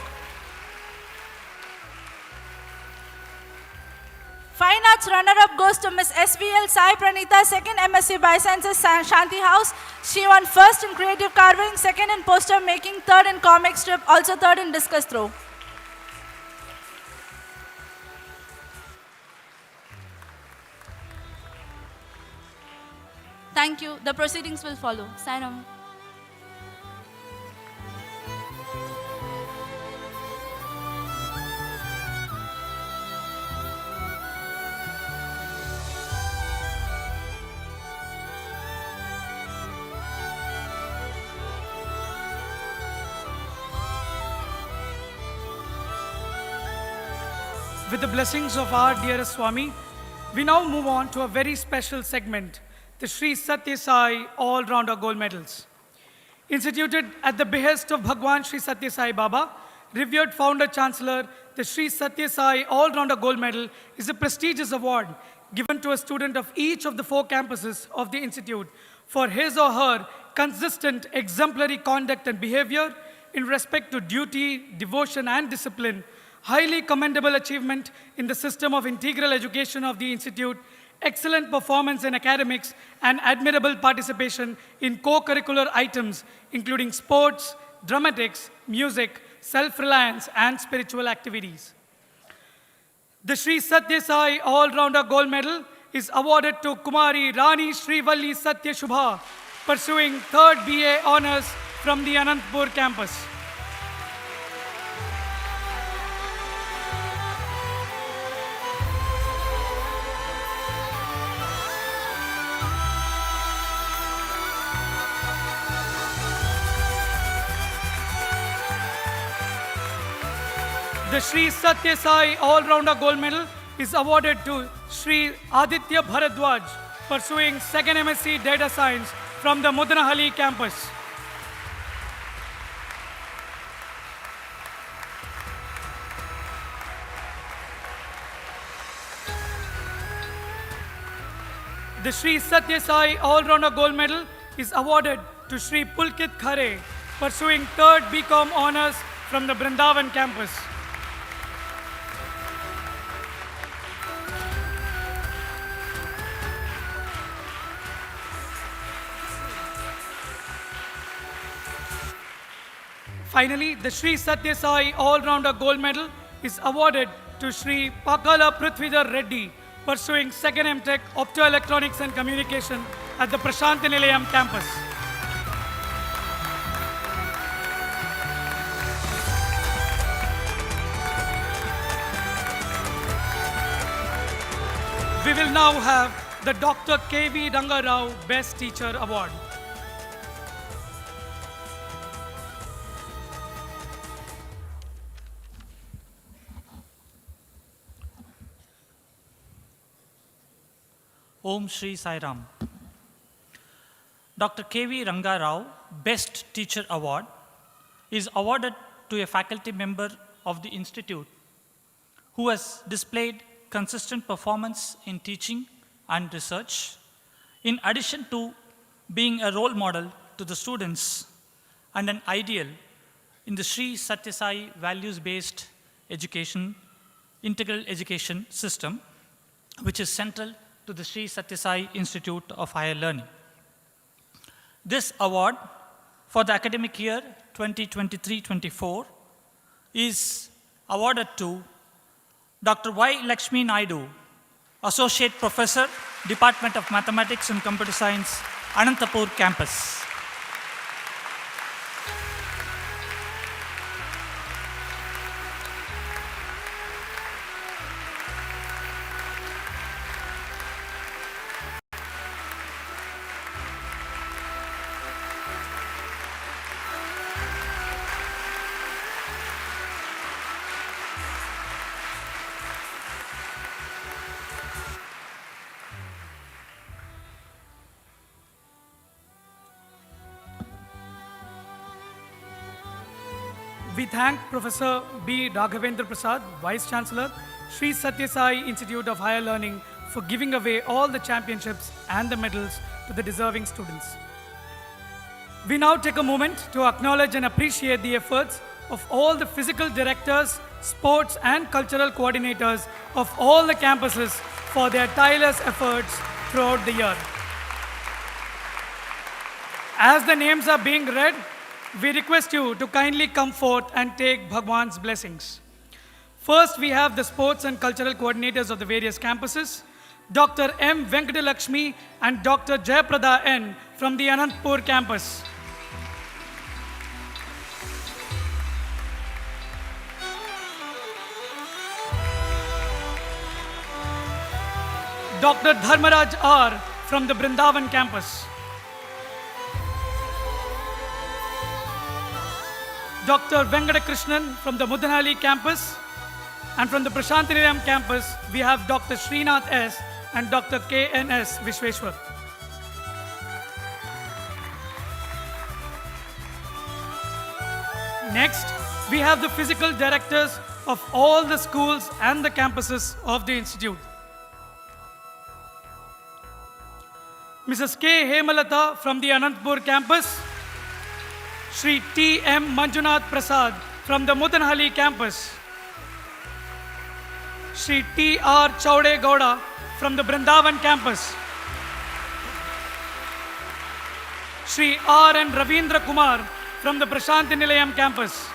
Fine Arts runner-up goes to Ms. SVL Sai Pranita, second MSc Biosciences Shanti House. She won first in creative carving, second in poster making, third in comic strip, also third in discus throw. Thank you. The proceedings will follow. Sai Ram. with the blessings of our dearest Swami, we now move on to a very special segment, the Sri Satya Sai All-Rounder Gold Medals. Instituted at the behest of Bhagwan Sri Satya Sai Baba, revered founder chancellor, the Sri Satya Sai All-Rounder Gold Medal is a prestigious award given to a student of each of the 4 campuses of the institute for his or her consistent exemplary conduct and behavior in respect to duty, devotion and discipline, highly commendable achievement in the system of integral education of the institute, excellent performance in academics, and admirable participation in co-curricular items including sports, dramatics, music, self-reliance, and spiritual activities. The Sri Satya Sai All-Rounder Gold Medal is awarded to Kumari Rani Srivalli Satya Shubha, pursuing 3rd BA Honours from the Anantapur campus. The Sri Satya Sai All-Rounder Gold Medal is awarded to Sri Aditya Bharadwaj, pursuing 2nd MSc Data Science from the Mudanahalli campus. The Sri Satya Sai All-Rounder Gold Medal is awarded to Sri Pulkit Khare, pursuing 3rd BCom Honours from the Brindavan campus. Finally, the Sri Satya Sai All-Rounder Gold Medal is awarded to Sri Pakala Prithvidhar Reddy, pursuing 2nd MTech Optoelectronics and Communication at the Prasanthi Nilayam campus. We will now have the Dr. K.V. Ranga Rao Best Teacher Award. Om Shri Sai Ram. Dr. K.V. Ranga Rao Best Teacher Award is awarded to a faculty member of the institute who has displayed consistent performance in teaching and research, in addition to being a role model to the students and an ideal in the Sri Satya Sai values-based education, integral education system, which is central to the Sri Satya Sai Institute of Higher Learning. This award for the academic year 2023-24 is awarded to Dr. Y. Lakshmi Naidu, Associate Professor, Department of Mathematics and Computer Science, Anantapur campus. We thank Professor B. Raghavendra Prasad, Vice Chancellor, Sri Satya Sai Institute of Higher Learning, for giving away all the championships and the medals to the deserving students. We now take a moment to acknowledge and appreciate the efforts of all the physical directors, sports and cultural coordinators of all the campuses for their tireless efforts throughout the year. As the names are being read, we request you to kindly come forth and take Bhagwan's blessings. First, we have the sports and cultural coordinators of the various campuses, Dr. M. Venkatalakshmi and Dr. Jayaprada N. from the Anantapur campus. Dr. Dharmaraj R. from the Brindavan campus. Dr. Venkatakrishnan from the Mudanahalli campus. And from the Prasanthi Nilayam campus, we have Dr. Srinath S. and Dr. K.N.S. Vishweshwar. Next, we have the physical directors of all the schools and the campuses of the institute. Mrs. K. Hemalata from the Anantapur campus, Shri T. M. Manjunath Prasad from the Mudanhalli campus, Shri T. R. Chaude Gowda from the Brindavan campus, Shri R. N. Ravindra Kumar from the Prasanthi Nilayam campus,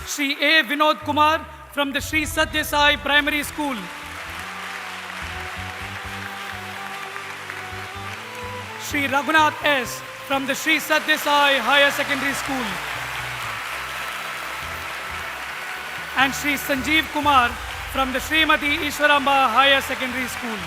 Shri A. Vinod Kumar from the Shri Satya Sai Primary School, Shri Raghunath S. from the Shri Satya Sai Higher Secondary School, and Shri Sanjeev Kumar from the Srimati Ishwaramba Higher Secondary School.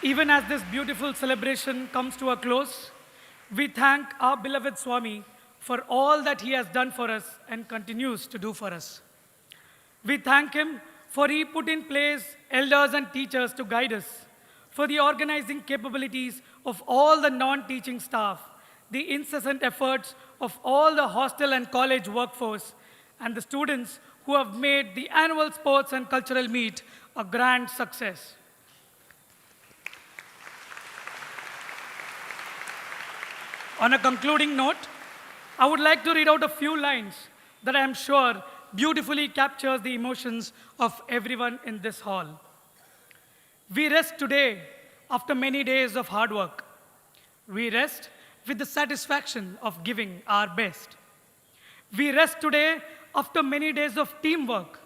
Even as this beautiful celebration comes to a close, we thank our beloved Swami for all that he has done for us and continues to do for us. We thank him for he put in place elders and teachers to guide us, for the organizing capabilities of all the non-teaching staff, the incessant efforts of all the hostel and college workforce, and the students who have made the annual sports and cultural meet a grand success. On a concluding note, I would like to read out a few lines that I am sure beautifully captures the emotions of everyone in this hall. We rest today after many days of hard work. We rest with the satisfaction of giving our best. We rest today after many days of teamwork,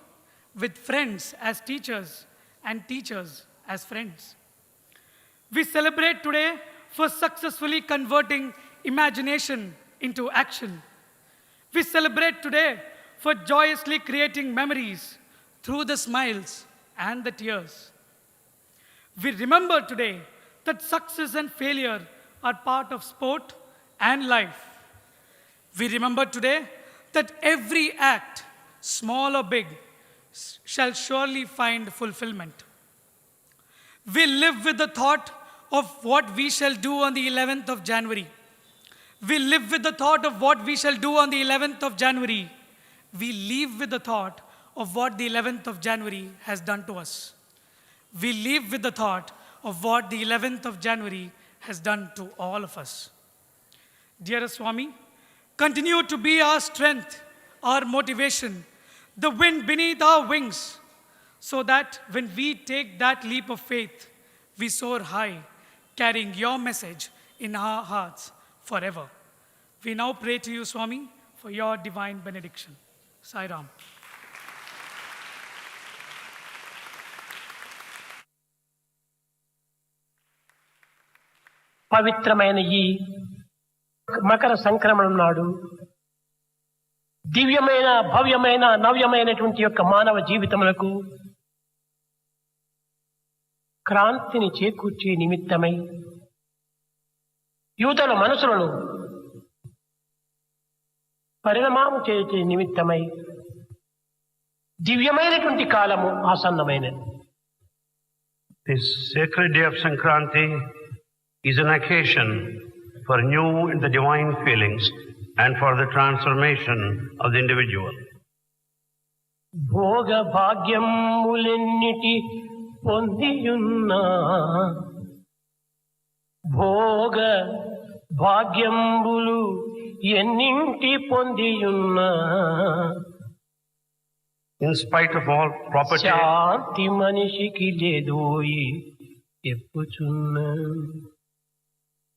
with friends as teachers and teachers as friends. We celebrate today for successfully converting imagination into action. We celebrate today for joyously creating memories through the smiles and the tears. We remember today that success and failure are part of sport and life. We remember today that every act, small or big, shall surely find fulfillment. We live with the thought of what we shall do on the 11th of January. We live with the thought of what we shall do on the 11th of January. We live with the thought of what the 11th of January has done to us. We live with the thought of what the 11th of January has done to all of us. Dearest Swami, continue to be our strength, our motivation, the wind beneath our wings, so that when we take that leap of faith, we soar high, carrying your message in our hearts forever. We now pray to you, Swami, for your divine benediction. Sai Ram. పవిత్రమైన ఈ మకర సంక్రమణం నాడు దివ్యమైన భవ్యమైన నవ్యమైనటువంటి యొక్క మానవ జీవితములకు క్రాంతిని చేకూర్చే నిమిత్తమై యూతల మనసులను పరిణామం చేసే నిమిత్తమై దివ్యమైనటువంటి కాలము ఆసన్నమైనది. This sacred day of Sankranthi is an occasion for new and the divine feelings and for the transformation of the individual. భోగ భాగ్యములెన్నిటి పొందియున్నా భోగ భాగ్యంబులు ఎన్నింటి పొందియున్నా In spite of all property, శాంతి మనిషికి లేదోయి చెప్పుచున్నా.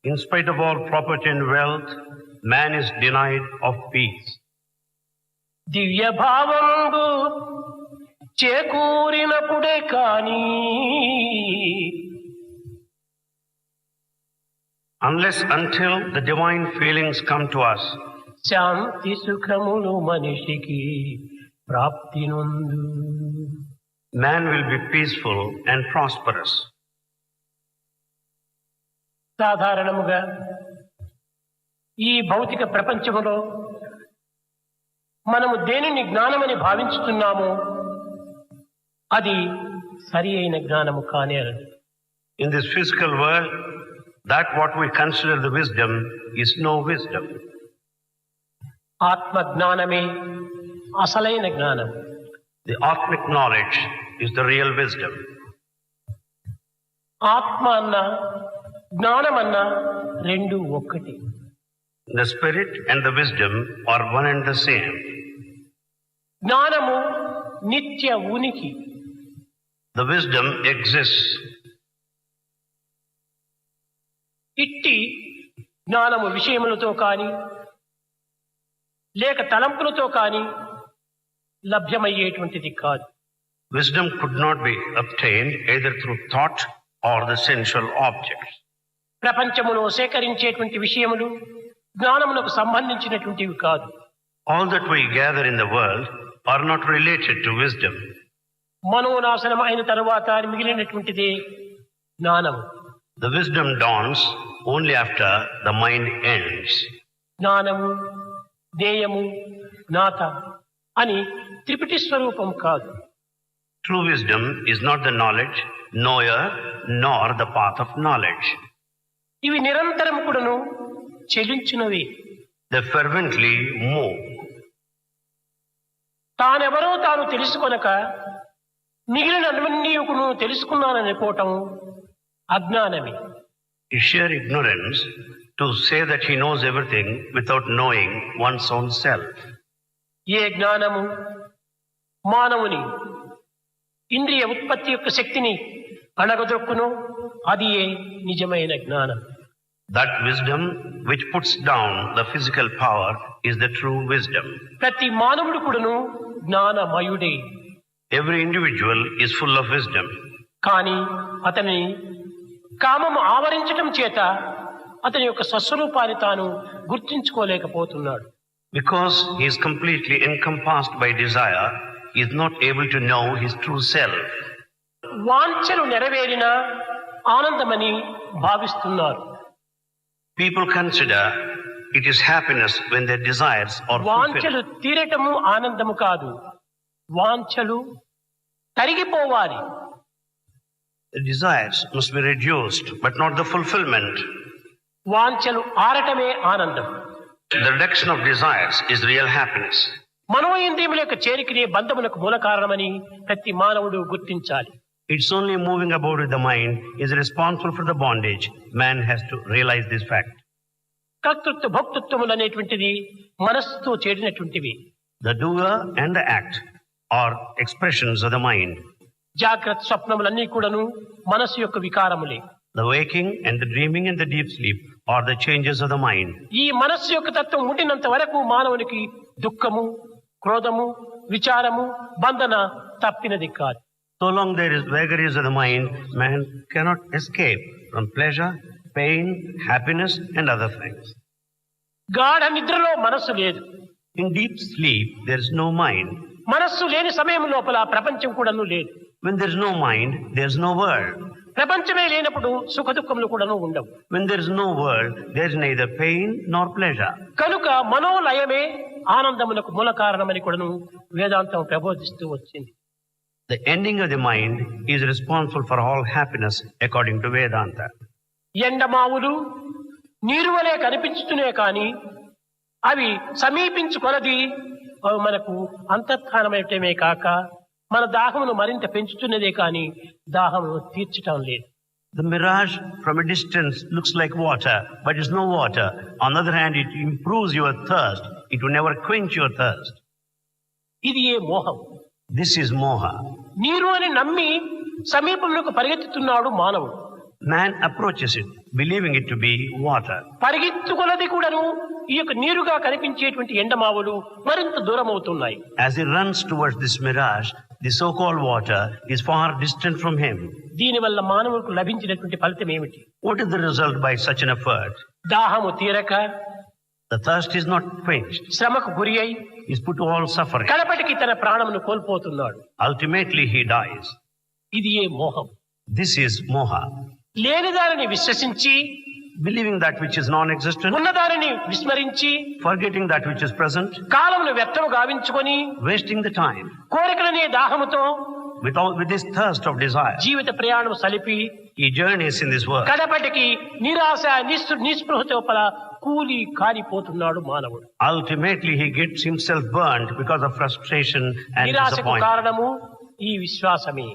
In spite of all property and wealth, man is denied of peace. దివ్య భావంబు చేకూరినప్పుడే కానీ Unless until the divine feelings come to us, శాంతి సుఖములు మనిషికి ప్రాప్తి నొందు. man will be peaceful and prosperous. సాధారణముగా ఈ భౌతిక ప్రపంచములో మనము దేనిని జ్ఞానమని భావించుతున్నామో అది సరి అయిన జ్ఞానము కానేరదు. In this physical world, that what we consider the wisdom is no wisdom. ఆత్మ జ్ఞానమే అసలైన జ్ఞానం. The Atmic knowledge is the real wisdom. ఆత్మ అన్న జ్ఞానం అన్న రెండు ఒక్కటి. The spirit and the wisdom are one and the same. జ్ఞానము నిత్య ఉనికి. The wisdom exists. ఇట్టి జ్ఞానము విషయములతో కానీ లేక తలంపులతో కానీ లభ్యమయ్యేటువంటిది కాదు. Wisdom could not be obtained either through thought or the sensual objects. ప్రపంచములో సేకరించేటువంటి విషయములు జ్ఞానమునకు సంబంధించినటువంటివి కాదు. All that we gather in the world are not related to wisdom. మనోనాశనం అయిన తరువాత మిగిలినటువంటిదే జ్ఞానము. The wisdom dawns only after the mind ends. జ్ఞానము, జ్ఞేయము, జ్ఞాత అని త్రిపుటి స్వరూపం కాదు. True wisdom is not the knowledge, knower, nor the path of knowledge. ఇవి నిరంతరం కూడాను చెలించినవి. They fervently move. తానెవరో తాను తెలుసుకొనక మిగిలినవన్నీ తెలుసుకున్నాననుకోవటం అజ్ఞానమే. It's sheer ignorance to say that he knows everything without knowing one's own self. ఏ జ్ఞానము మానవుని ఇంద్రియ ఉత్పత్తి యొక్క శక్తిని అణగదొక్కును అది నిజమైన జ్ఞానం. That wisdom which puts down the physical power is the true wisdom. ప్రతి మానవుడు కూడాను జ్ఞానమయుడే. Every individual is full of wisdom. కానీ అతని కామము ఆవరించటం చేత అతని యొక్క స్వస్వరూపాన్ని తాను గుర్తించుకోలేకపోతున్నాడు. Because he is completely encompassed by desire, he is not able to know his true self. వాంఛలు నెరవేరిన ఆనందమని భావిస్తున్నారు. People consider it is happiness when their desires are వాంఛలు fulfilled. తీరటము ఆనందము కాదు, వాంఛలు తరిగిపోవాలి. The desires must be reduced, but not the fulfillment. వాంఛలు ఆరటమే ఆనందం. The reduction of desires is real happiness. మనోయింద్రియముల యొక్క చేరికనే బంధములకు మూల కారణమని ప్రతి మానవుడు గుర్తించాలి. It's only moving about with the mind is responsible for the bondage. Man has to realize this fact. కర్తృత్వ భోక్తృత్వములు అనేటువంటిది మనస్సుతో చేరినటువంటివి. The doer and the act are expressions of the mind. జాగ్రత్త స్వప్నములన్నీ కూడాను మనస్సు యొక్క వికారములే. The waking and the dreaming and the deep sleep are the changes of the mind. ఈ మనస్సు యొక్క తత్వం ఉండినంత వరకు మానవునికి దుఃఖము, క్రోధము, విచారము, బంధన తప్పినది కాదు. So long there is vagaries of the mind, man cannot escape from pleasure, pain, happiness and other things. గాఢ నిద్రలో మనస్సు లేదు. In deep sleep there is no mind. మనస్సు లేని సమయం లోపల ప్రపంచం కూడాను లేదు. When there is no mind, there is no world. ప్రపంచమే లేనప్పుడు సుఖ దుఃఖములు కూడాను ఉండవు. When there is no world, there is neither pain nor pleasure. కనుక మనోలయమే ఆనందములకు మూల కారణమని కూడాను వేదాంతం ప్రబోధిస్తూ వచ్చింది. The ending of the mind is responsible for all happiness according to Vedanta. ఎండమావులు నీరు వలె కనిపించుతూనే కానీ అవి సమీపించుకొనది మనకు అంతఃస్థానమయటమే కాక మన దాహమును మరింత పెంచుతున్నదే కానీ దాహమును తీర్చటం లేదు. The mirage from a distance looks like water, but it's no water. On the other hand, it improves your thirst. It will never quench your thirst. ఇది మోహం. This is moha. నీరు అని నమ్మి సమీపంలోకి పరిగెత్తుతున్నాడు మానవుడు. Man approaches it, believing it to be water. పరిగెత్తుకొలది కూడాను ఈ యొక్క నీరుగా కనిపించేటువంటి ఎండమావులు మరింత దూరం అవుతున్నాయి. As he runs towards this mirage, the so-called water is far distant from him. దీనివల్ల మానవులకు లభించినటువంటి ఫలితం ఏమిటి? What is the result by such an effort? దాహము తీరక, The thirst is not quenched. శ్రమకు గురి అయి, He is put to all suffering. కడపటికి తన ప్రాణమును కోల్పోతున్నాడు. Ultimately he dies. ఇది ఏ మోహం. This is moha. లేని దానిని విశ్వసించి, Believing that which is non-existent, ఉన్నదానిని విస్మరించి, forgetting that which is present, కాలమును వ్యర్థము గావించుకొని, wasting the time కోరికలనే దాహముతో with this thirst of desire. జీవిత ప్రయాణం సలిపి, He journeys in this world. కడపటికి నిరాశ నిస్పృహతో పల కూలి కాలిపోతున్నాడు మానవుడు. Ultimately he gets himself burnt because of frustration and నిరాశకు disappointment. కారణము ఈ విశ్వాసమే.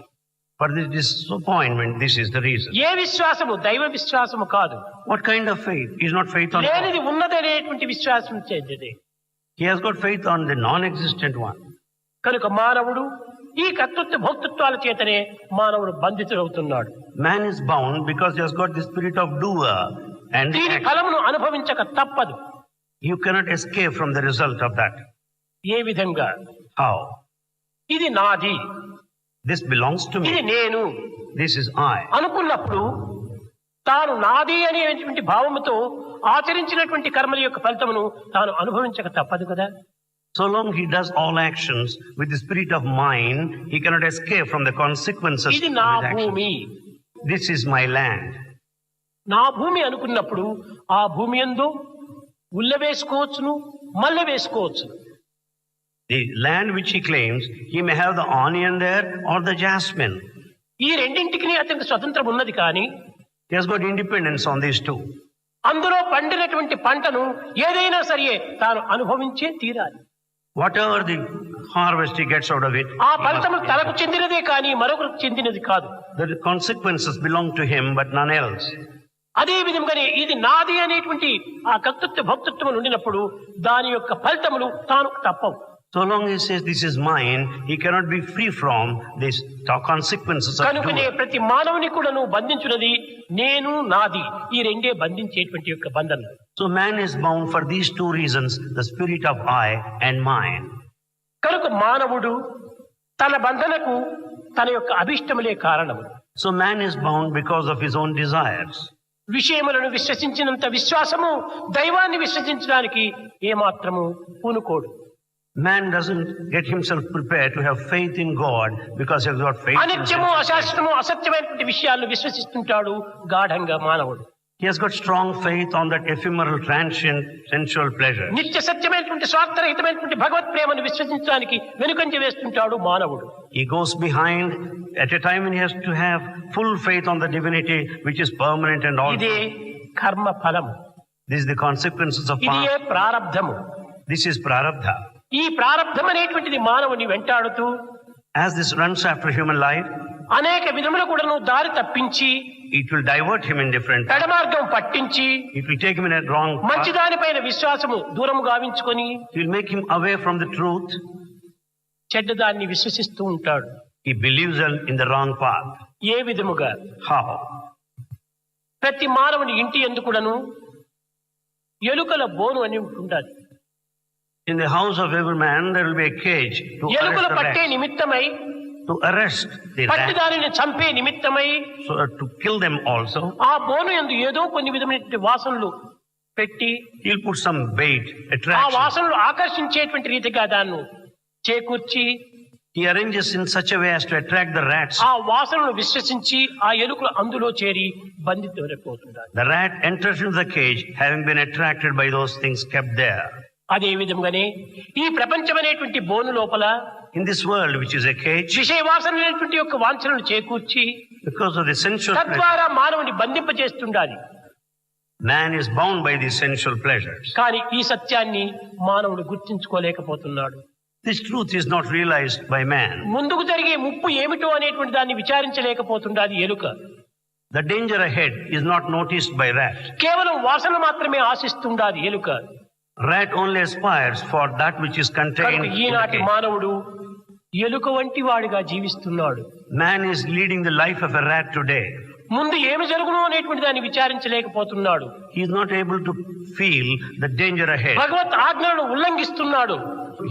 For this disappointment, this is the reason. ఏ విశ్వాసము? దైవ విశ్వాసము కాదు. What kind of faith? Is not faith on God. లేనిది ఉన్నదనేటువంటి విశ్వాసం చెందింది. He has got faith on the non-existent one. కనుక మానవుడు ఈ కర్తృత్వ భోక్తృత్వాల చేతనే మానవుడు బంధితుడవుతున్నాడు. Man is bound because he has got the spirit of doer and దీని action. ఫలమును అనుభవించక తప్పదు. You cannot escape from the result of that. ఏ విధంగా? How? ఇది నాది, This belongs to ఇది me. నేను This is I. అనుకున్నప్పుడు తాను నాది అనేటువంటి భావముతో ఆచరించినటువంటి కర్మల యొక్క ఫలితమును తాను అనుభవించక తప్పదు కదా. So long he does all actions with the spirit of mine, he cannot escape from the consequences ఇది of నా his భూమి, actions. This is my land. నా భూమి అనుకున్నప్పుడు ఆ భూమి యందు ఉల్ల వేసుకోవచ్చును, మల్ల వేసుకోవచ్చును. The land which he claims, he may have the onion there or the jasmine. ఈ రెండింటికి అతనికి స్వతంత్రం ఉన్నది, కానీ He has got independence on these two. అందులో పండినటువంటి పంటను ఏదైనా సరే తాను అనుభవించే తీరాలి. Whatever the harvest he gets out of it, ఆ he ఫలితము must తనకు చెందినదే కానీ మరొకరికి చెందినది కాదు. the consequences belong to him but none else. అదే విధంగానే ఇది నాది అనేటువంటి ఆ కర్తృత్వ భోక్తృత్వం ఉండినప్పుడు దాని యొక్క ఫలితములు తాను తప్పవు. So long he says this is mine, he cannot be free from these consequences of కనుకనే doing. ప్రతి మానవుని కూడా నువ్వు బంధించున్నది నేను, నాది, ఈ రెండే బంధించేటువంటి యొక్క బంధనం. So man is bound for these two reasons, the spirit of I and mine. కనుక మానవుడు తన బంధనకు తన యొక్క అభిష్టములే కారణము. So man is bound because of his own desires. విషయములను విశ్వసించినంత విశ్వాసము దైవాన్ని విశ్వసించడానికి ఏమాత్రము పూనుకోడు. Man doesn't get himself prepared to have faith in God because he has got faith in అనిత్యము, himself. అశాశ్వతము, అసత్యమైనటువంటి విషయాలను విశ్వసిస్తుంటాడు గాఢంగా మానవుడు. He has got strong faith on that ephemeral, transient, sensual pleasure. నిత్య సత్యమైనటువంటి స్వార్థరహితమైనటువంటి భగవత్ ప్రేమను విశ్వసించడానికి వెనుకంజ వేస్తుంటాడు మానవుడు. He goes behind at a time when he has to have full faith on the divinity which is permanent and all. ఇదే కర్మ ఫలము. This is the consequences of ఇదే past. ప్రారబ్ధము. This is prarabdha. ఈ ప్రారబ్ధం అనేటువంటిది మానవుని వెంటాడుతూ As this runs after human life, అనేక విధముల కూడాను దారి తప్పించి, it will divert him in different paths. పెడమార్గం పట్టించి, It will take him in a wrong మంచి path. దానిపైన విశ్వాసము దూరము గావించుకొని It will make him away from the truth. చెడ్డదాన్ని విశ్వసిస్తూ ఉంటాడు. He believes in the wrong path. ఏ విధముగా? How? ప్రతి మానవుని ఇంటి యందు కూడాను ఎలుకల బోను అని ఉండాలి. In the house of every man there will be a cage to ఎలుకల arrest the పట్టే rats. నిమిత్తమై, To arrest the పట్టి rats, దానిని చంపే నిమిత్తమై so to kill them also. ఆ బోను యందు ఏదో కొన్ని విధమైనటువంటి వాసనలు పెట్టి He'll put some bait, ఆ attraction. వాసనలు ఆకర్షించేటువంటి రీతిగా దాన్ని చేకూర్చి He arranges in such a way as to attract the rats. ఆ వాసనను విశ్వసించి ఆ ఎలుకలు అందులో చేరి బంధితులైపోతుంటారు. The rat enters into the cage having been attracted by those things kept there. అదే విధంగానే ఈ ప్రపంచం అనేటువంటి బోను లోపల In this world which is a cage, విషయ వాసన అనేటువంటి యొక్క వాంఛనను చేకూర్చి because of the sensual pleasure, తద్వారా మానవుని బంధింపజేస్తుండాలి. man is bound by these sensual pleasures. కానీ ఈ సత్యాన్ని మానవుడు గుర్తించుకోలేకపోతున్నాడు. This truth is not realized by man. ముందుకు జరిగే ముప్పు ఏమిటో అనేటువంటి దాన్ని విచారించలేకపోతుండాలి ఎలుక. The danger ahead is not noticed by rat. కేవలం వాసన మాత్రమే ఆశిస్తుండాలి ఎలుక. Rat only aspires for that which is contained కనుక in the ఈనాటి cage. మానవుడు ఎలుక వంటి వాడిగా జీవిస్తున్నాడు. Man is leading the life of a rat today. ముందు ఏమి జరుగునో అనేటువంటి దాన్ని విచారించలేకపోతున్నాడు. He is not able to feel the danger ahead. భగవత్ ఆజ్ఞలను ఉల్లంఘిస్తున్నాడు.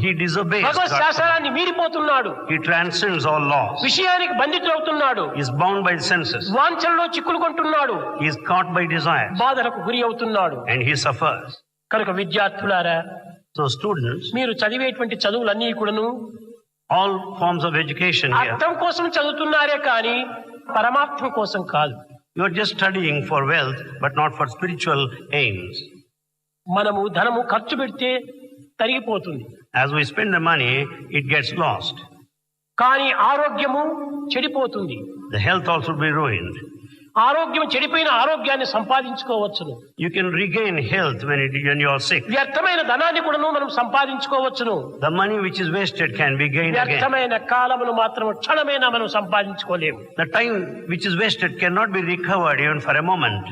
He disobeys Bhagwat God. శాసనాన్ని మీరిపోతున్నాడు. He transcends all laws. విషయానికి బంధితుడవుతున్నాడు. He is bound by the senses. వాంఛల్లో చిక్కులుకుంటున్నాడు. He is caught by desires. బాధలకు గురి అవుతున్నాడు. And he suffers. కనుక విద్యార్థులారా, So students, మీరు చదివేటువంటి చదువులన్నీ కూడాను all forms of education here, అర్థం కోసం చదువుతున్నారే కానీ పరమార్థం కోసం కాదు. you are just studying for wealth but not for spiritual aims. మనము ధనము ఖర్చు పెడితే తరిగిపోతుంది. As we spend the money, it gets lost. కానీ ఆరోగ్యము చెడిపోతుంది. The health also will be ruined. ఆరోగ్యం చెడిపోయిన ఆరోగ్యాన్ని సంపాదించుకోవచ్చును. You can regain health when you are sick. వ్యర్థమైన ధనాన్ని కూడాను మనం సంపాదించుకోవచ్చును. The money which is wasted can be gained again. వ్యర్థమైన కాలమును మాత్రం క్షణమైనా మనం సంపాదించుకోలేము. The time which is wasted cannot be recovered even for a moment.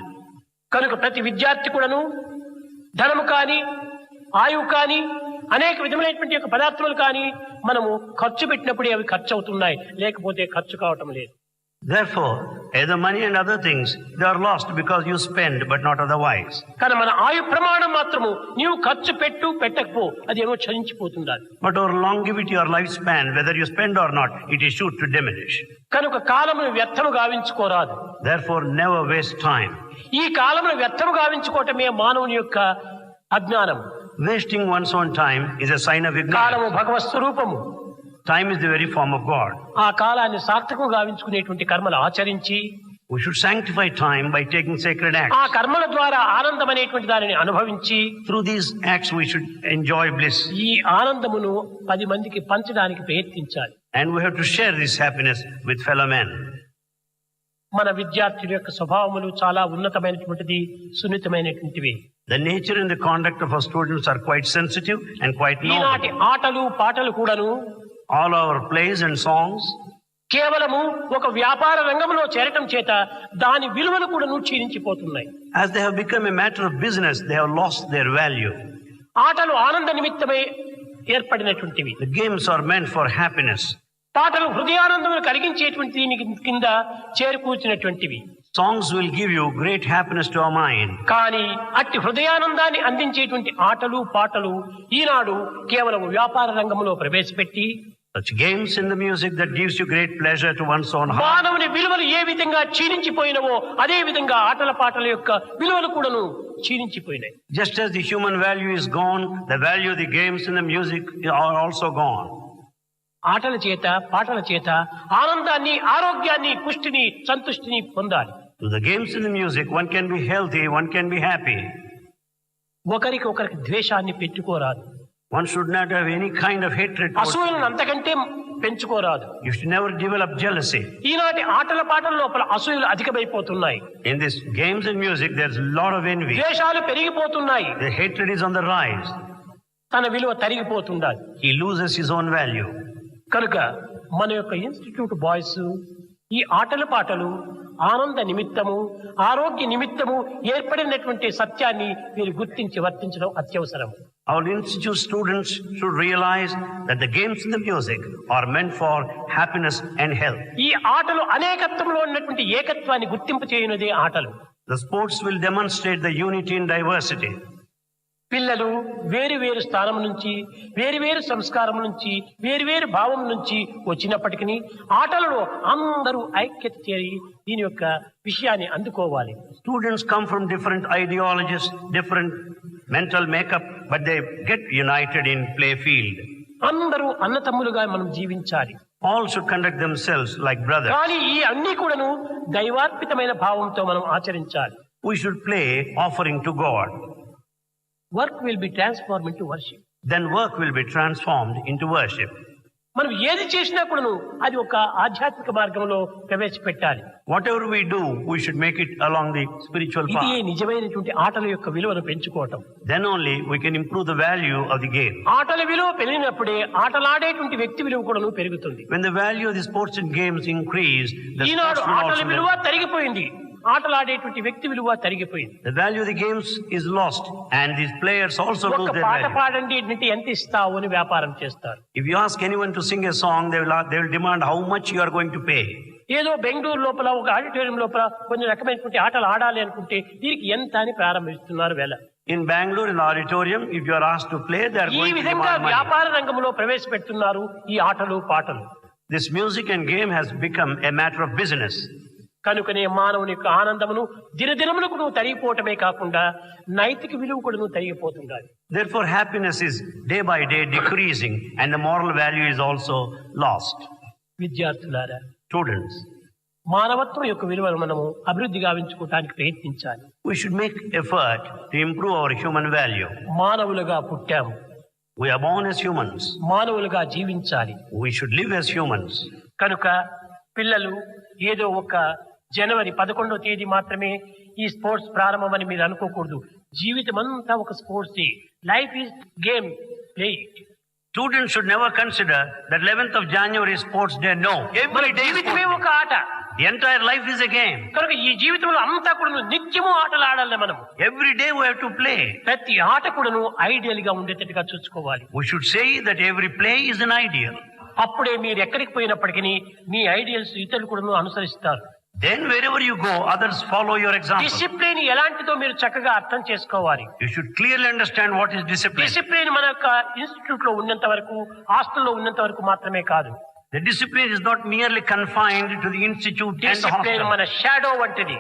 కనుక ప్రతి విద్యార్థి కూడాను ధనము కానీ ఆయువు కానీ అనేక విధమైనటువంటి యొక్క పదార్థములు కానీ మనము ఖర్చు పెట్టినప్పుడే అవి ఖర్చు అవుతున్నాయి, లేకపోతే ఖర్చు కావటం లేదు. Therefore, either money and other things, they are lost because you spend but not otherwise. కానీ మన ఆయు ప్రమాణం మాత్రము నీవు ఖర్చు పెట్టు పెట్టకపో అదేమో క్షయించిపోతుండాలి. But our longevity or lifespan, whether you spend or not, it is sure to diminish. కనుక కాలమును వ్యర్థము గావించుకోరాదు. Therefore, never waste time. ఈ కాలమును వ్యర్థము గావించుకోవటమే మానవుని యొక్క అజ్ఞానం. Wasting one's own time is a sign of ignorance. కాలము భగవత్ స్వరూపము. Time is the very form of God. ఆ కాలాన్ని సార్థకం గావించుకునేటువంటి కర్మలు ఆచరించి We should sanctify time by taking sacred acts. ఆ కర్మల ద్వారా ఆనందం అనేటువంటి దానిని అనుభవించి Through these acts we should enjoy bliss. ఈ ఆనందమును 10 మందికి పంచడానికి ప్రయత్నించాలి. And we have to share this happiness with fellow men. మన విద్యార్థుల యొక్క స్వభావములు చాలా ఉన్నతమైనటువంటిది, సున్నితమైనటువంటివి. The nature and the conduct of our students are quite sensitive and quite ఈనాటి noble. ఆటలు పాటలు కూడాను All our plays and songs, కేవలము ఒక వ్యాపార రంగంలో చేరటం చేత దాని విలువలు కూడాను క్షీణించిపోతున్నాయి. as they have become a matter of business, they have lost their value. ఆటలు ఆనంద నిమిత్తమై ఏర్పడినటువంటివి. The games are meant for happiness. పాటలు హృదయానందమును కలిగించేటువంటి దీనికి కింద చేరుకూర్చినటువంటివి. Songs will give you great happiness to our mind. కానీ అట్టి హృదయానందాన్ని అందించేటువంటి ఆటలు పాటలు ఈనాడు కేవలం వ్యాపార రంగంలో ప్రవేశపెట్టి Such games in the music that gives you great pleasure to one's own heart. మానవుని విలువలు ఏ విధంగా క్షీణించిపోయినవో అదే విధంగా ఆటల పాటల యొక్క విలువలు కూడాను క్షీణించిపోయినాయి. Just as the human value is gone, the value of the games in the music are also gone. ఆటల చేత పాటల చేత ఆనందాన్ని, ఆరోగ్యాన్ని, పుష్టిని, సంతుష్టిని పొందాలి. Through the games in the music, one can be healthy, one can be happy. ఒకరికి ఒకరికి ద్వేషాన్ని పెట్టుకోరాదు. One should not have any kind of hatred. అసూయలను అంతకంటే పెంచుకోరాదు. You should never develop jealousy. ఈనాటి ఆటల పాటల లోపల అసూయలు అధికమైపోతున్నాయి. In this games and music, there's a lot of envy. ద్వేషాలు పెరిగిపోతున్నాయి. The hatred is on the rise. తన విలువ తరిగిపోతుండాలి. He loses his own value. కనుక మన యొక్క ఇన్స్టిట్యూట్ బాయ్స్ ఈ ఆటల పాటలు ఆనంద నిమిత్తము, ఆరోగ్య నిమిత్తము ఏర్పడినటువంటి సత్యాన్ని మీరు గుర్తించి వర్తించడం అత్యవసరం. Our institute students should realize that the games and the music are meant for happiness and health. ఈ ఆటలు అనేకత్వంలో ఉన్నటువంటి ఏకత్వాన్ని గుర్తింపు చేయనిదే ఆటలు. The sports will demonstrate the unity in diversity. పిల్లలు వేరు వేరు స్థానం నుంచి, వేరు వేరు సంస్కారం నుంచి, వేరు వేరు భావం నుంచి వచ్చినప్పటికీ ఆటలలో అందరూ ఐక్యత చేరి దీని యొక్క విషయాన్ని అందుకోవాలి. Students come from different ideologies, different mental makeup, but they get united in play field. అందరూ అన్నతమ్ములుగా మనం జీవించాలి. All should conduct themselves like brothers. కానీ ఈ అన్ని కూడాను దైవార్పితమైన భావంతో మనం ఆచరించాలి. We should play offering to God. Work will be transformed into worship. Then work will be transformed into worship. మనం ఏది చేసినా కూడాను అది ఒక ఆధ్యాత్మిక మార్గంలో ప్రవేశపెట్టాలి. Whatever we do, we should make it along the spiritual ఇది path. నిజమైనటువంటి ఆటల యొక్క విలువను పెంచుకోవటం. Then only we can improve the value of the game. ఆటల విలువ పెరిగినప్పుడే ఆటలాడేటువంటి వ్యక్తి విలువ కూడాను పెరుగుతుంది. When the value of the sports and games increase, the Eenadu sports will ఆటల also విలువ తరిగిపోయింది, ఆటలాడేటువంటి వ్యక్తి విలువ తరిగిపోయింది. the value of the games is lost and these players also lose ఒక their పాట value. పాడండి అంటే ఎంత ఇస్తావు అని వ్యాపారం చేస్తారు. If you ask anyone to sing a song, they will demand how much you are going to pay. ఏదో బెంగళూరు లోపల ఒక ఆడిటోరియం లోపల కొన్ని రకమైనటువంటి ఆటలు ఆడాలి అనుకుంటే దీనికి ఎంత అని ప్రారంభిస్తున్నారు వేళ. In Bangalore, in the auditorium, if you are asked to play, they are ఈ going to విధంగా demand money. వ్యాపార రంగంలో ప్రవేశపెడుతున్నారు ఈ ఆటలు పాటలు. This music and game has become a matter of business. కనుకనే మానవుని యొక్క ఆనందమును దినదినములకు నువ్వు తరిగిపోవటమే కాకుండా నైతిక విలువ కూడా నువ్వు తరిగిపోతుండాలి. Therefore, happiness is day by day decreasing and the moral value is also lost. విద్యార్థులారా, Students, మానవత్వం యొక్క విలువను మనము అభివృద్ధి గావించుకోవడానికి ప్రయత్నించాలి. we should make effort to improve our human value. మానవులుగా పుట్టాము, We are born as humans. మానవులుగా జీవించాలి. We should live as humans. కనుక పిల్లలు ఏదో ఒక జనవరి 11వ తేదీ మాత్రమే ఈ స్పోర్ట్స్ ప్రారంభమని మీరు అనుకోకూడదు. జీవితం అంతా ఒక sports day. Life is game, play it. Students should never consider that 11th of January is sports day. No. Every day is జీవితమే sports ఒక ఆట. day. The entire life is a game. కనుక ఈ జీవితంలో అంతా కూడా నిత్యము ఆటలు ఆడాలి. మనం Every day we have to play. ప్రతి ఆట కూడాను ఐడియల్ గా ఉండేటట్టుగా చూసుకోవాలి. We should say that every play is an ideal. అప్పుడే మీరు ఎక్కడికి పోయినప్పటికీ మీ ఐడియల్స్ ఇతరులు కూడాను అనుసరిస్తారు. Then wherever you go, others follow your example. Discipline ఎలాంటిదో మీరు చక్కగా అర్థం చేసుకోవాలి. You should clearly understand what is discipline. Discipline మన యొక్క ఇన్స్టిట్యూట్ లో ఉన్నంత వరకు, హాస్టల్లో ఉన్నంత వరకు మాత్రమే కాదు. The discipline is not merely confined to the institute and the discipline hostel. మన షాడో వంటిది.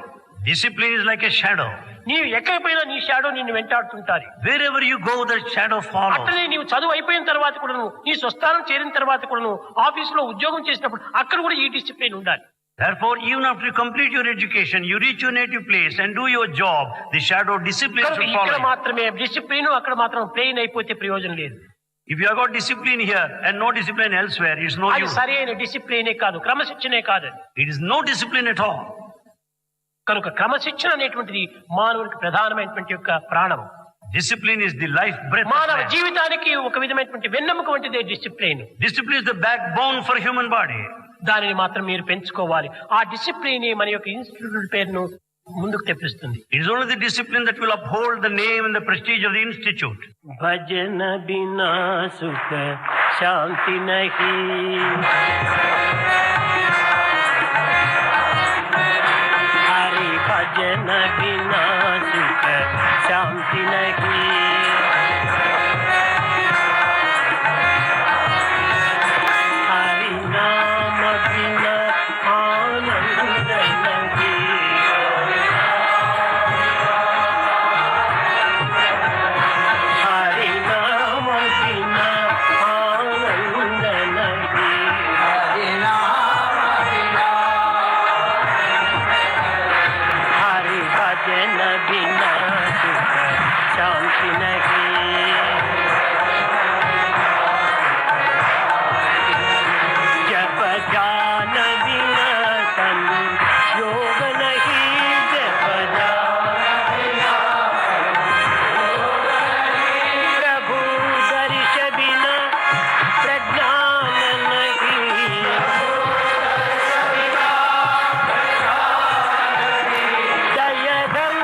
Discipline is like a shadow. నీవు ఎక్కడిపోయినా నీ షాడో నిన్ను వెంటాడుతుంటారు. Wherever you go, the shadow follows. అట్లనే నీవు చదువు అయిపోయిన తర్వాత కూడాను, నీ స్వస్థానం చేరిన తర్వాత కూడాను, ఆఫీసులో ఉద్యోగం చేసినప్పుడు అక్కడ కూడా ఈ డిసిప్లిన్ ఉండాలి. Therefore, even after you complete your education, you reach your native place and do your job, the shadow discipline should ఇక్కడ follow. మాత్రమే డిసిప్లిన్, అక్కడ మాత్రం ప్లెయిన్ అయిపోతే ప్రయోజనం లేదు. If you have got discipline here and no discipline elsewhere, it's no అది use. సరైన డిసిప్లినే కాదు, క్రమశిక్షణే కాదు. It is no discipline at all. కనుక క్రమశిక్షణ అనేటువంటిది మానవునికి ప్రధానమైనటువంటి యొక్క ప్రాణం. Discipline is the life breath of మానవ man. జీవితానికి ఒక విధమైనటువంటి వెన్నెముక వంటిదే discipline. Discipline is the backbone for human body. దానిని మాత్రం మీరు పెంచుకోవాలి. ఆ డిసిప్లిన్ మన యొక్క ఇన్స్టిట్యూట్ పేరును ముందుకు తెప్పిస్తుంది. It is only the discipline that will uphold the name and the prestige of the institute. భజన బినా సుఖ శాంతి నహి, హరి భజన బినా సుఖ శాంతి నహి, హరి నామ బినా ఆనంద నహి, హరి నామ బినా ఆనంద నహి, హరి నామ బినా, హరి భజన బినా సుఖ శాంతి నహి, జప జ్ఞాన బినా సంయోగ నహి, జప జ్ఞాన బినా प्रभु दर्श बिना प्रज्ञान नहीं, दय धर्म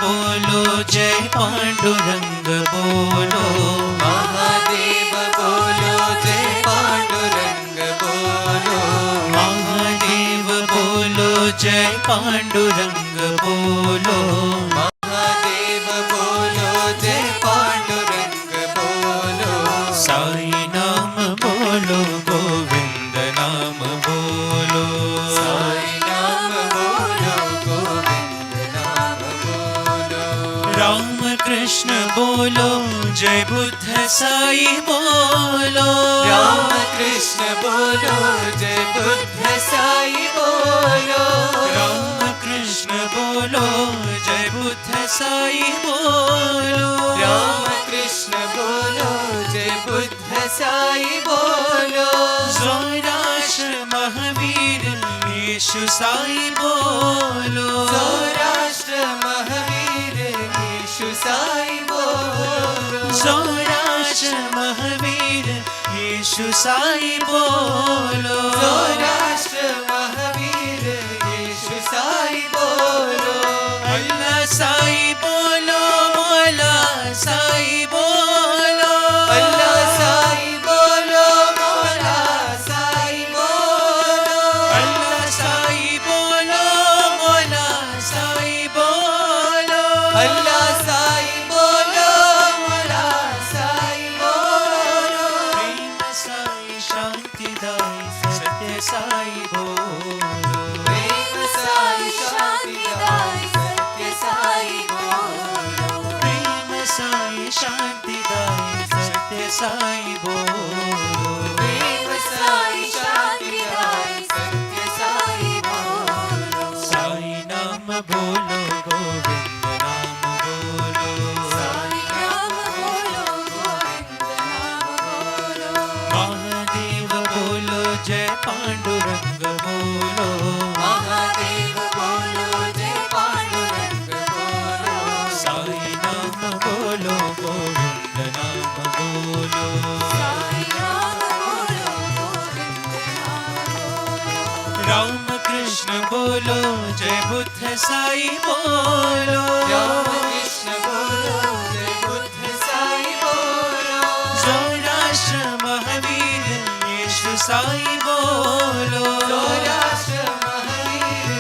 बोलो जय पांडुरंग बोलो महादेव बोलो जय पांडुरंग बोलो महादेव बोलो जय पांडुरंग बोलो महादेव बोलो जय पांडुरंग बोलो साई नाम बोलो गोविंद नाम बोलो साई नाम बोलो गोविंद नाम बोलो राम कृष्ण बोलो जय बुद्ध साई बोलो राम कृष्ण बोलो जय बुद्ध साई बोलो राम कृष्ण बोलो जय बुद्ध साई बोलो राम कृष्ण बोलो जय बुद्ध साई बोलो सौराष्ट्र महावीर यीशु साई बोलो सौराष्ट्र महावीर यीशु साई बोलो सौराष्ट्र महावीर यीशु साई बोलो सौराष्ट्र महावीर यीशु साई बोलो अल्लाह साई बोलो मौला साई बोलो अल्लाह साई बोलो मौला साई बोलो अल्लाह साई बोलो मौला साई बोलो अल्लाह साई बोलो मौला साई बोलो प्रेम साई शांतिदाई सत्य साई बोलो प्रेम साई शांतिदाई सत्य साई बोलो प्रेम साई शांतिदाई सत्य साई बोलो प्रेम साई शांतिदाई सत्य साई बोलो साई नाम बोलो गोविंद नाम बोलो साई नाम बोलो गोविंद नाम बोलो महादेव बोलो जय पांडुरंग बोलो महादेव बोलो जय पांडुरंग बोलो साई नाम बोलो गोविंद नाम बोलो साई नाम बोलो गोविंद नाम बोलो राम कृष्ण बोलो जय बुद्ध साई बोलो राम कृष्ण बोलो जय बुद्ध साई बोलो सौराष्ट्र महावीर यीशु साई बोलो सौराष्ट्र महावीर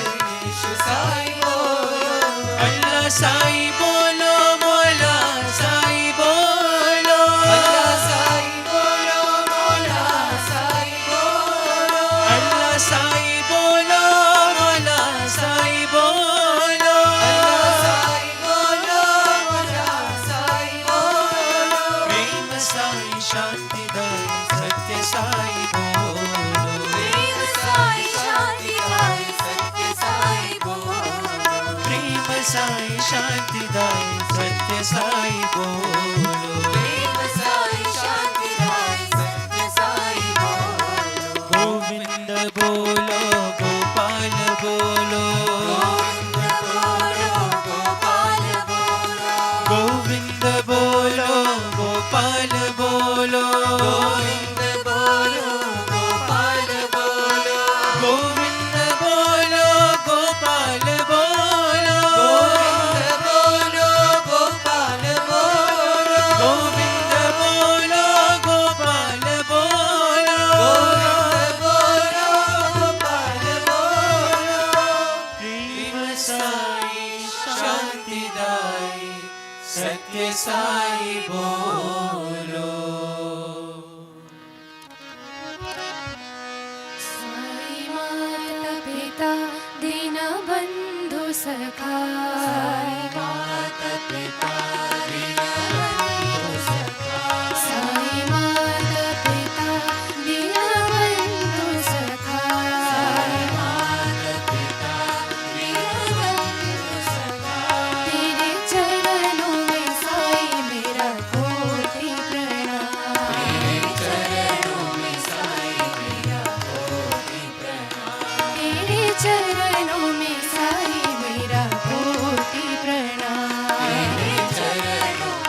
यीशु साई बोलो अल्लाह साई बोलो मौला साई बोलो अल्लाह साई बोलो मौला साई बोलो अल्लाह साई बोलो मौला साई बोलो अल्लाह साई बोलो मौला साई बोलो प्रेम साई शांतिदाई सत्य साई बोलो प्रेम साई शांतिदाई सत्य साई बोलो प्रेम साई शांतिदाई सत्य साई बोलो प्रेम साई शांतिदाई सत्य साई बोलो गोविंद बोलो गोपाल बोलो गोविंद बोलो गोपाल बोलो गोविंद बोलो गोपाल बोलो गोविंद बोलो गोपाल बोलो गोविंद बोलो गोपाल बोलो गोविंद बोलो गोपाल बोलो गोविंद बोलो गोपाल बोलो गोविंद बोलो गोपाल बोलो प्रेम साई शांतिदाई सत्य साई बोलो साई माता पिता दीना बंधु सखा साई माता पिता दीना बंधु सखा साई माता पिता दीना बंधु सखा साई माता पिता दीना बंधु सखा तेरे चरणों में साई मेरा कोटि प्रणाम तेरे चरणों में साई मेरा कोटि प्रणाम तेरे चरणों में साई मेरा कोटि प्रणाम तेरे चरणों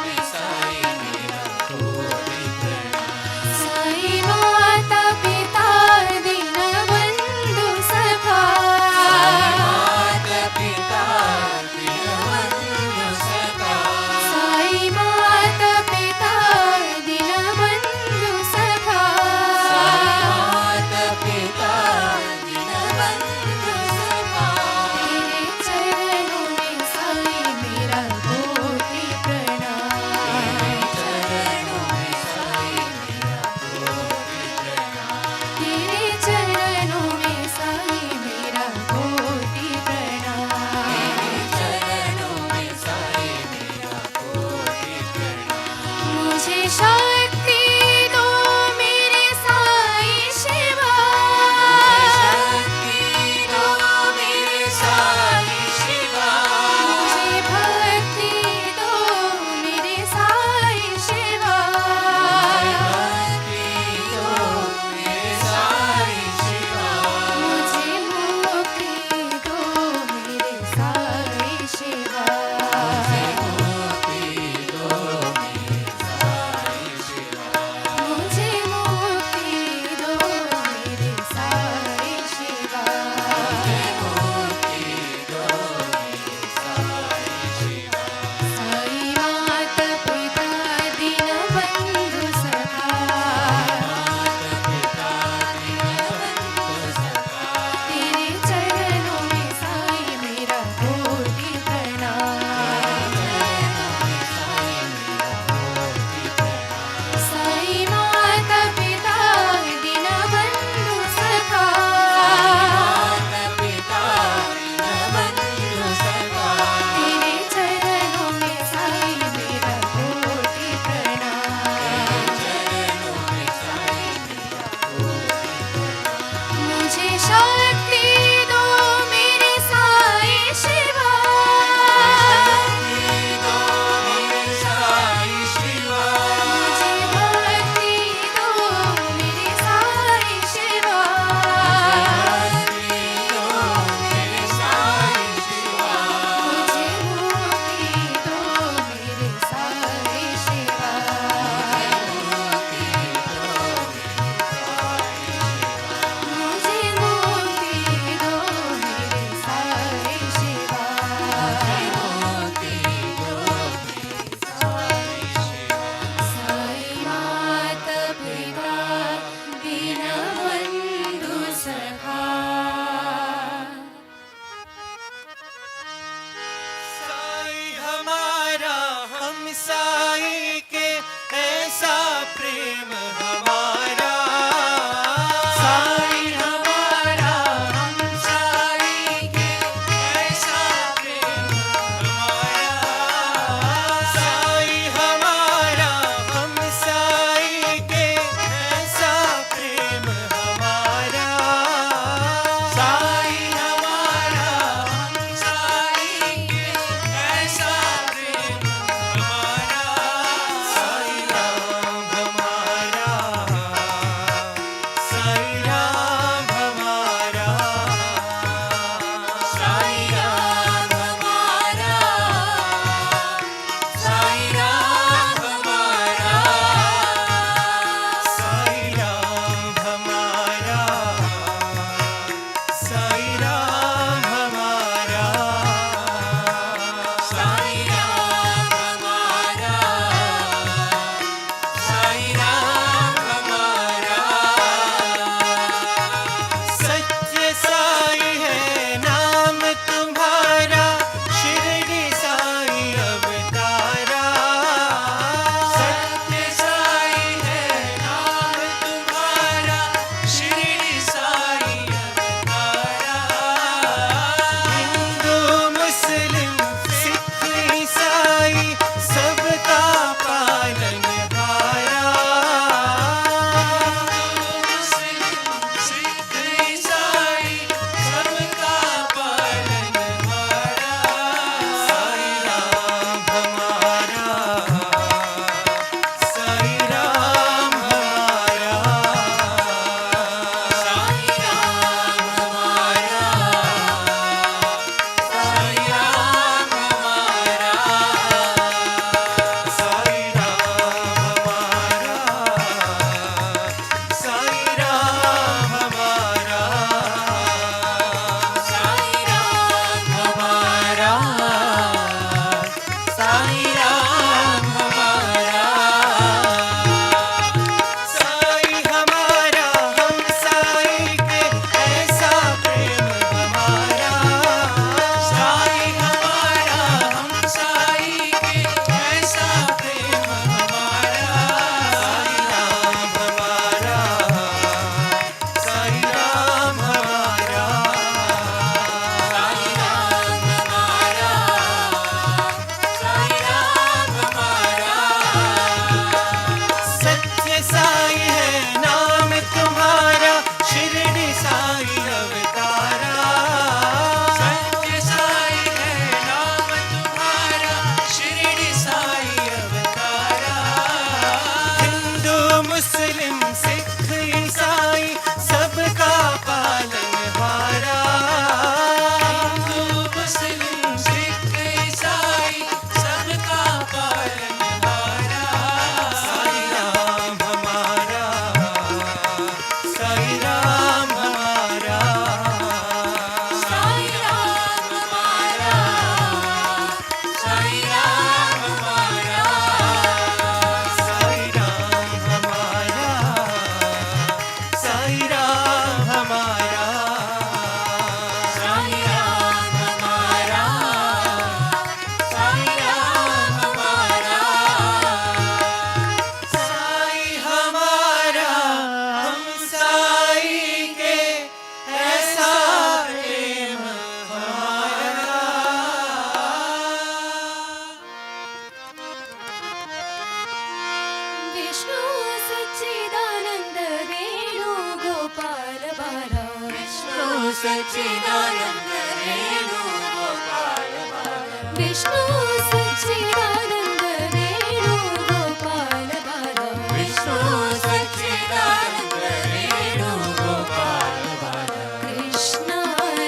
Vishnu Satchidananda Venu Gopala Bala. Vishnu Satchidananda Venu Gopala Bala. Krishna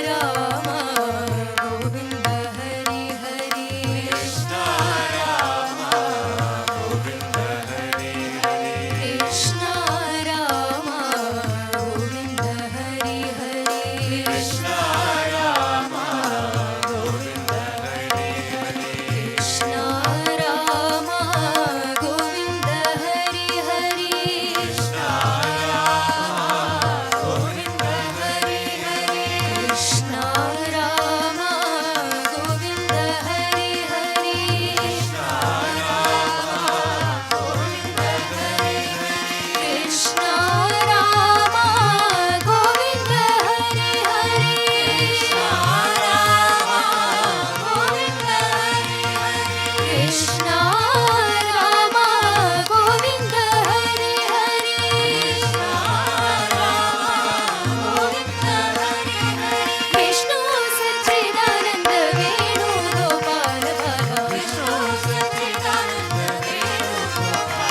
Rama Govinda Hari Hari. Krishna Rama Govinda Hari Hari. Krishna Rama Govinda Hari Hari. Krishna Rama Govinda Hari Hari. Krishna Rama Govinda Hari Hari. Krishna Rama Govinda Hari Hari. Krishna Rama Govinda Hari Hari. Krishna Rama Govinda Hari Hari. Krishna Rama Govinda Hari Hari. Krishna Rama Govinda Hari Hari. Krishna Rama Govinda Hari Hari. Vishnu Satchidananda Venu Gopala Bala. Vishnu Satchidananda Venu Gopala.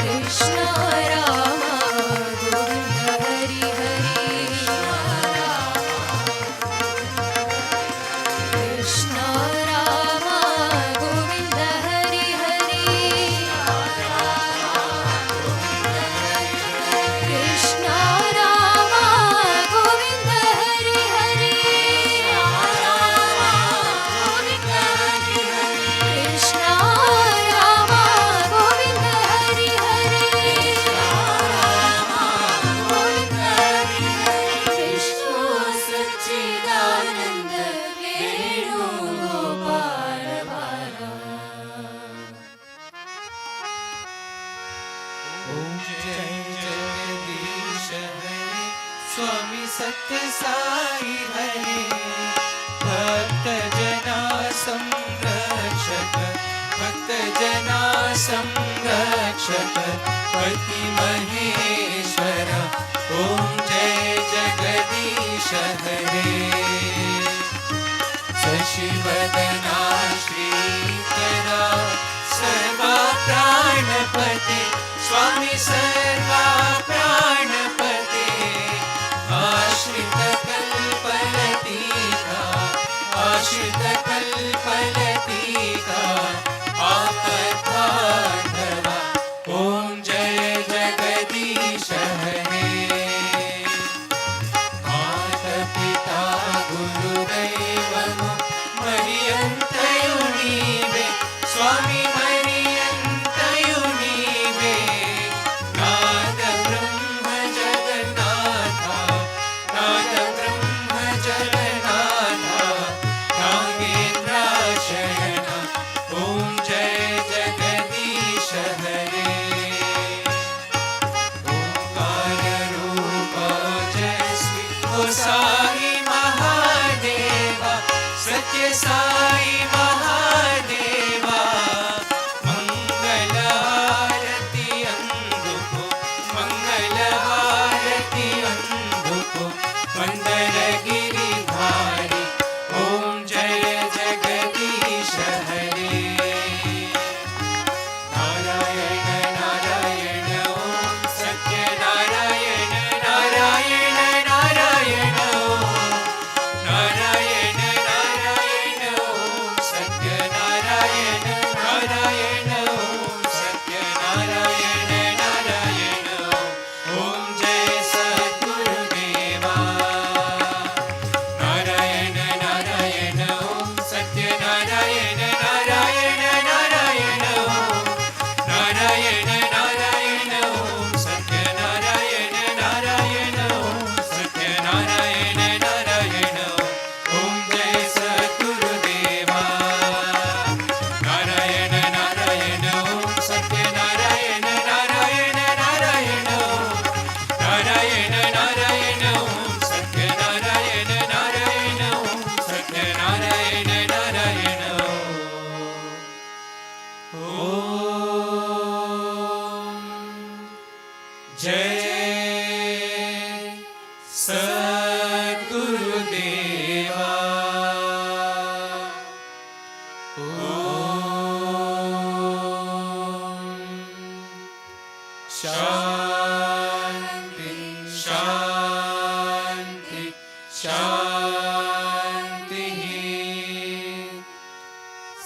Krishna Rama Govinda Hari Hari. Krishna Rama Govinda Hari Hari. Krishna Rama Govinda Hari Hari. Krishna Rama Govinda Hari Hari. Vishnu Satchidananda Venu Gopala Bala. Om Jai Jagadish Hare Swami Satya Sai Hare Bhakta Jana Samrakshak Bhakta Jana Samrakshak Pati Maheshwara Om Jai Jagadish Hare Sashivadana Shrikara Sarva Pranapate Swami Sarva Pranapate Ashrita Kalpalatika Ashrita Kalpalatika Apadbandhava Om Jai Jagadish Hare Mata Pita Guru Devamu Mariyantayunive Swami Mariyantayunive Nada Brahma Jagannatha Nada Brahma Jagannatha Nagendra Shayana Om Jai Jagadish Hare Omkara Rupa Jasvi O Sai Mahadeva Satya Sai Mahadeva Mangala Arati Anduko Mangala Arati Anduko Mandaragiri Dhari Om Jaya Jagadish Hare Narayana Narayana Om Satya Narayana Narayana Narayana Om Narayana Narayana Om Satya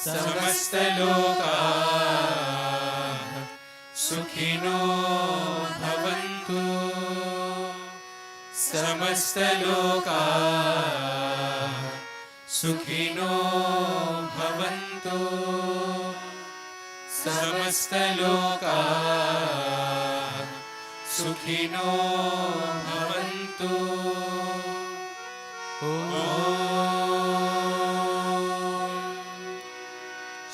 समस्तलोकाः सुखिनो भवन्तु समस्तलोकाः सुखिनो भवन्तु समस्तलोकाः सुखिनो भवन्तु ॐ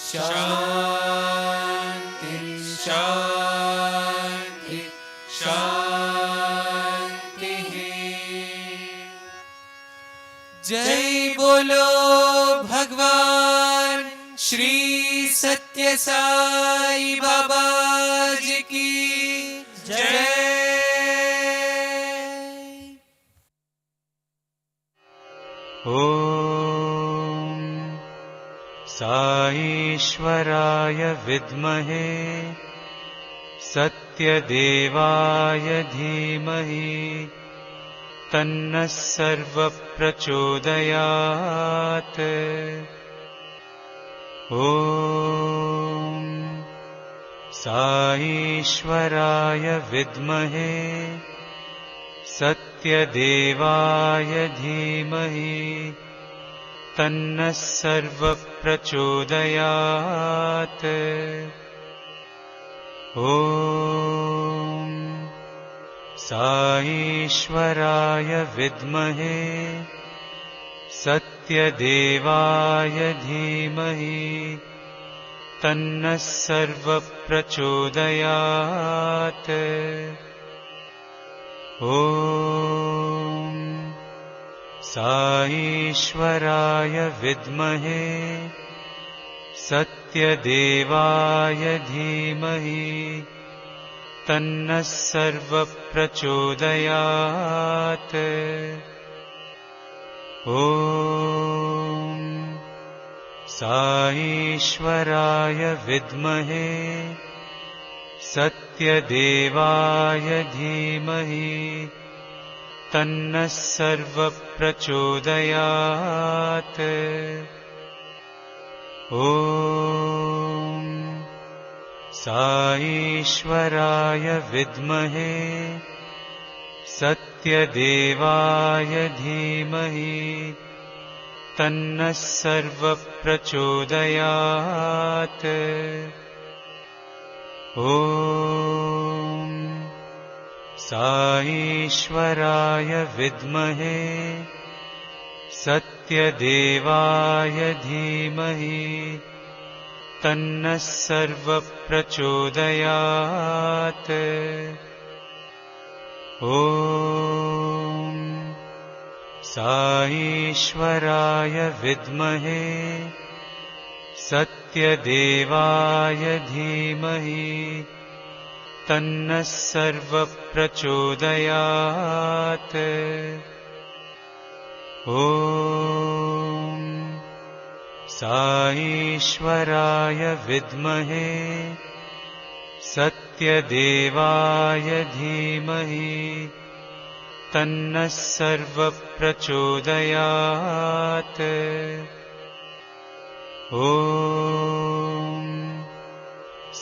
शान्ति शान्ति शान्तिः जय बोलो भगवान श्री सत्य साई बाबा जी की जय। ॐ साईश्वराय विद्महे सत्यदेवाय धीमहि तन्नः सर्वप्रचोदयात्। ॐ साईश्वराय विद्महे सत्यदेवाय धीमहि तन्नः सर्वप्रचोदयात्। ॐ साईश्वराय विद्महे सत्यदेवाय धीमहि तन्नः सर्वप्रचोदयात्। ॐ साईश्वराय विद्महे सत्यदेवाय धीमहि तन्नः सर्वप्रचोदयात्। ॐ साईश्वराय विद्महे सत्यदेवाय धीमहि तन्नः सर्वप्रचोदयात्। ॐ साईश्वराय विद्महे सत्यदेवाय धीमहि तन्नः सर्वप्रचोदयात्। ॐ साईश्वराय विद्महे सत्यदेवाय धीमहि तन्नः सर्वप्रचोदयात्। ॐ साईश्वराय विद्महे सत्यदेवाय धीमहि तन्नः सर्वप्रचोदयात्। ॐ साईश्वराय विद्महे सत्यदेवाय धीमहि तन्नः सर्वप्रचोदयात्। ॐ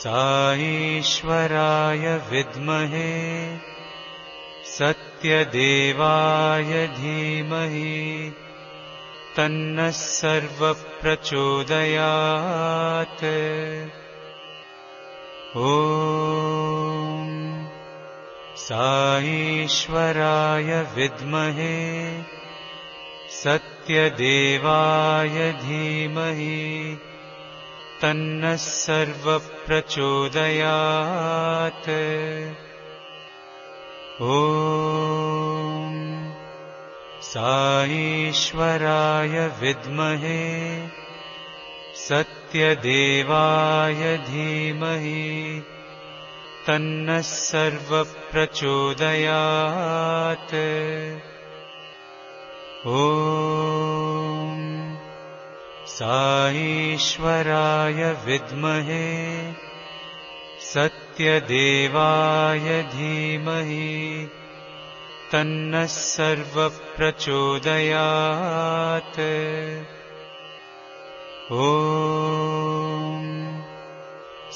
साईश्वराय विद्महे सत्यदेवाय धीमहि तन्नः सर्वप्रचोदयात्। ॐ साईश्वराय विद्महे सत्यदेवाय धीमहि तन्नः सर्वप्रचोदयात्। ॐ साईश्वराय विद्महे सत्यदेवाय धीमहि तन्नः सर्वप्रचोदयात्। ॐ साईश्वराय विद्महे सत्यदेवाय धीमहि तन्नः सर्वप्रचोदयात्। ॐ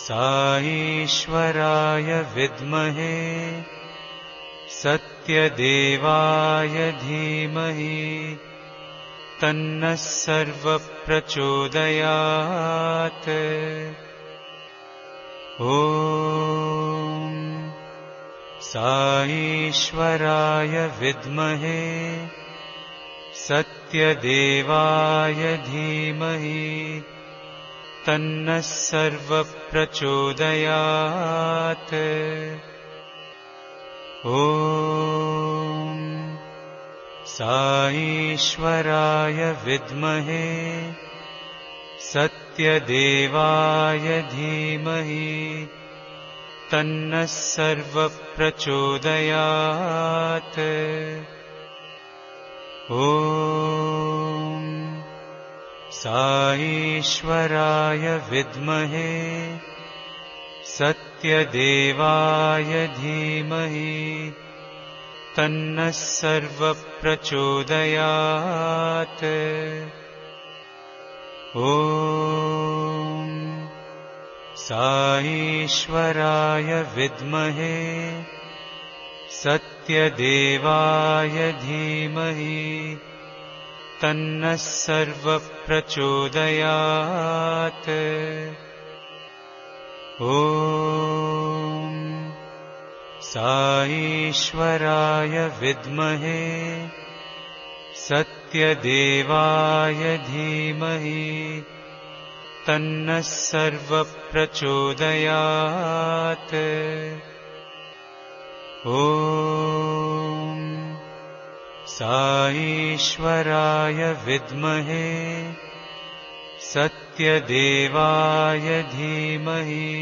साईश्वराय विद्महे सत्यदेवाय धीमहि तन्नः सर्वप्रचोदयात्। ॐ साईश्वराय विद्महे सत्यदेवाय धीमहि तन्नः सर्वप्रचोदयात्। ॐ साईश्वराय विद्महे सत्यदेवाय धीमहि तन्नः सर्वप्रचोदयात्। ॐ साईश्वराय विद्महे सत्यदेवाय धीमहि तन्नः सर्वप्रचोदयात्। ॐ साईश्वराय विद्महे सत्यदेवाय धीमहि तन्नः सर्वप्रचोदयात्। ॐ साईश्वराय विद्महे सत्यदेवाय धीमहि तन्नः सर्वप्रचोदयात्। ॐ साईश्वराय विद्महे सत्यदेवाय धीमहि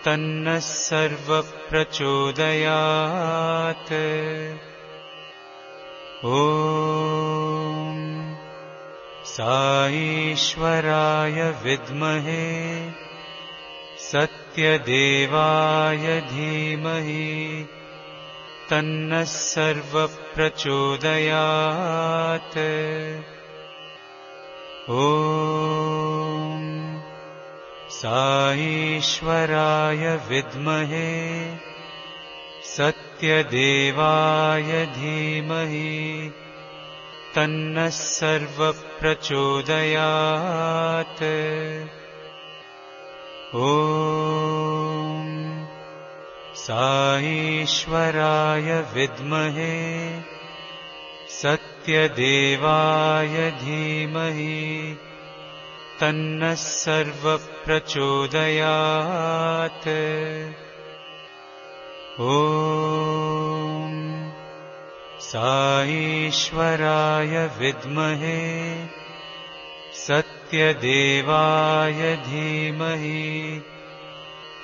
तन्नः सर्वप्रचोदयात्। ॐ साईश्वराय विद्महे सत्यदेवाय धीमहि तन्नः सर्वप्रचोदयात्। ॐ साईश्वराय विद्महे सत्यदेवाय धीमहि तन्नः सर्वप्रचोदयात्। ॐ साईश्वराय विद्महे सत्यदेवाय धीमहि तन्नः सर्वप्रचोदयात्। ॐ साईश्वराय विद्महे सत्यदेवाय धीमहि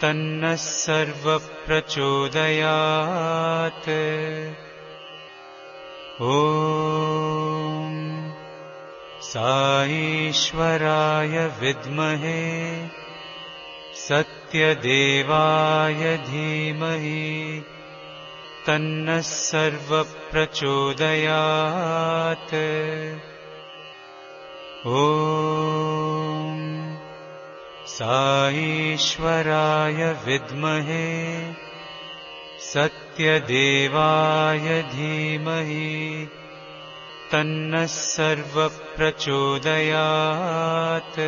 तन्नः सर्वप्रचोदयात्। ॐ साईश्वराय विद्महे सत्यदेवाय धीमहि तन्नः सर्वप्रचोदयात्। ॐ साईश्वराय विद्महे सत्यदेवाय धीमहि तन्नः सर्वप्रचोदयात्।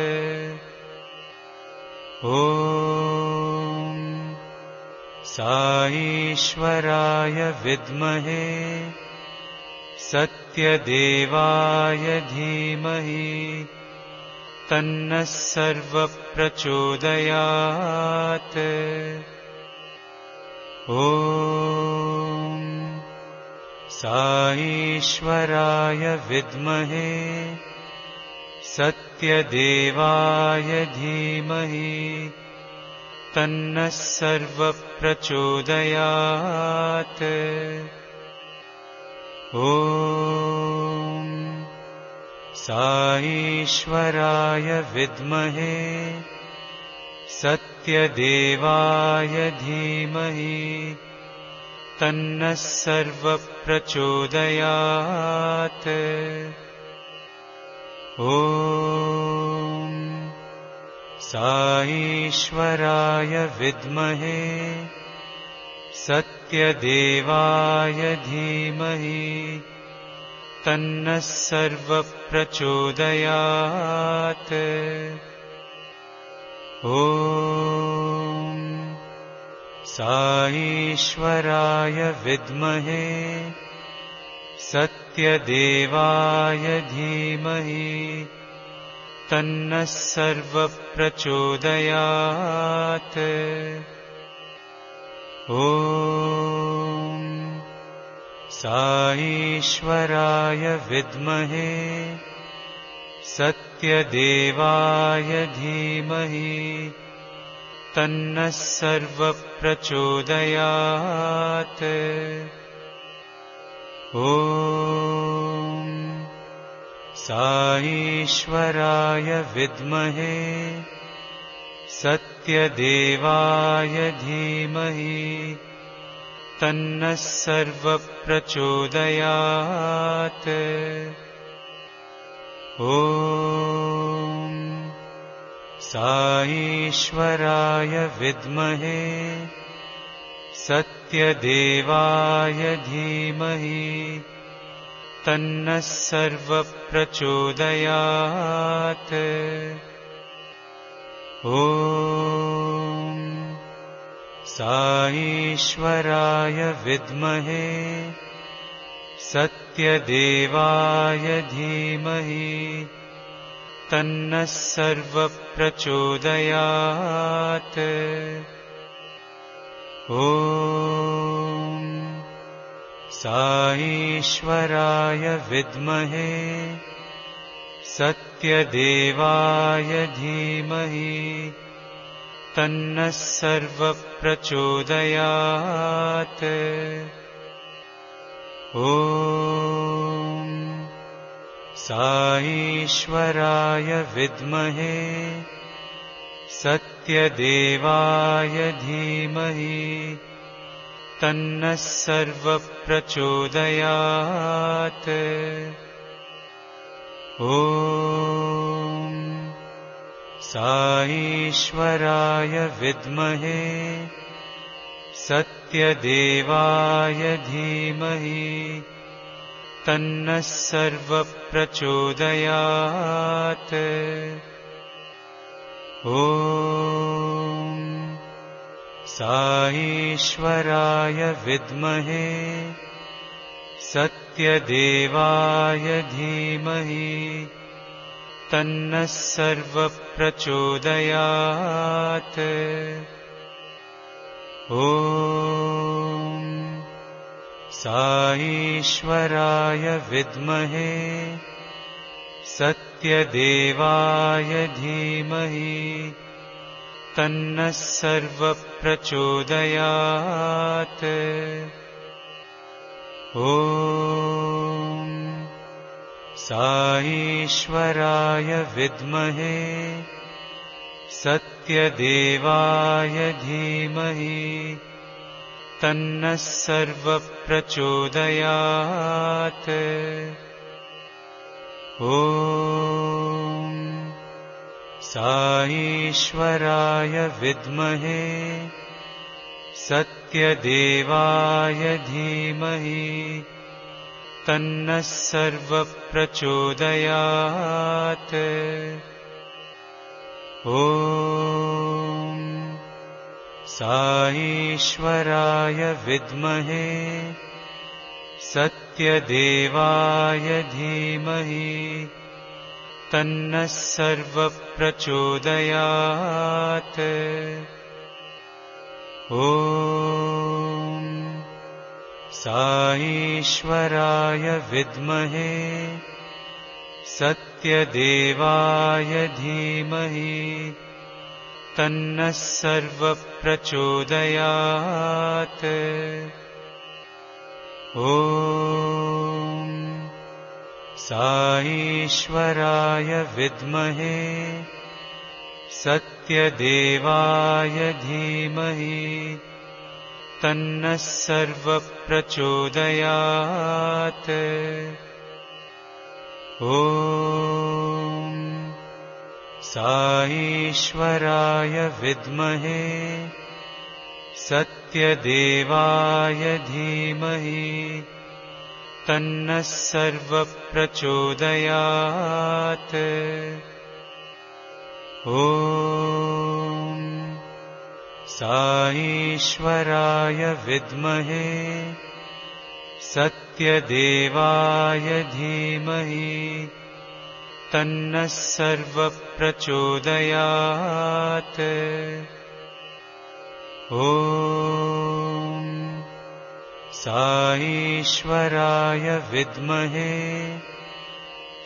ॐ साईश्वराय विद्महे सत्यदेवाय धीमहि तन्नः सर्वप्रचोदयात्। ॐ साईश्वराय विद्महे सत्यदेवाय धीमहि तन्नः सर्वप्रचोदयात्। ॐ साईश्वराय विद्महे सत्यदेवाय धीमहि तन्नः सर्वप्रचोदयात्। ॐ साईश्वराय विद्महे सत्यदेवाय धीमहि तन्नः सर्वप्रचोदयात्। ॐ साईश्वराय विद्महे सत्यदेवाय धीमहि तन्नः सर्वप्रचोदयात्। ॐ साईश्वराय विद्महे सत्यदेवाय धीमहि तन्नः सर्वप्रचोदयात्। ॐ साईश्वराय विद्महे सत्यदेवाय धीमहि तन्नः सर्वप्रचोदयात्। ॐ साईश्वराय विद्महे सत्यदेवाय धीमहि तन्नः सर्वप्रचोदयात्। ॐ साईश्वराय विद्महे सत्यदेवाय धीमहि तन्नः सर्वप्रचोदयात्। ॐ साईश्वराय विद्महे सत्यदेवाय धीमहि तन्नः सर्वप्रचोदयात्। ॐ साईश्वराय विद्महे सत्यदेवाय धीमहि तन्नः सर्वप्रचोदयात्। ॐ साईश्वराय विद्महे सत्यदेवाय धीमहि तन्नः सर्वप्रचोदयात्। ॐ साईश्वराय विद्महे सत्यदेवाय धीमहि तन्नः सर्वप्रचोदयात्। ॐ साईश्वराय विद्महे सत्यदेवाय धीमहि तन्नः सर्वप्रचोदयात्। ॐ साईश्वराय विद्महे सत्यदेवाय धीमहि तन्नः सर्वप्रचोदयात्। ॐ साईश्वराय विद्महे सत्यदेवाय धीमहि तन्नः सर्वप्रचोदयात्। ॐ साईश्वराय विद्महे सत्यदेवाय धीमहि तन्नः सर्वप्रचोदयात्। ॐ साईश्वराय विद्महे सत्यदेवाय धीमहि तन्नः सर्वप्रचोदयात्। ॐ साईश्वराय विद्महे सत्यदेवाय धीमहि तन्नः सर्वप्रचोदयात्। ॐ साईश्वराय विद्महे सत्यदेवाय धीमहि तन्नः सर्वः प्रचोदयात्। ॐ साईश्वराय विद्महे सत्यदेवाय धीमहि तन्नः सर्वः प्रचोदयात्। ॐ साईश्वराय विद्महे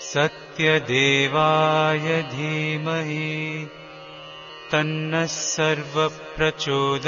सत्यदेवाय धीमहि तन्नः सर्वः प्रचोदयात्।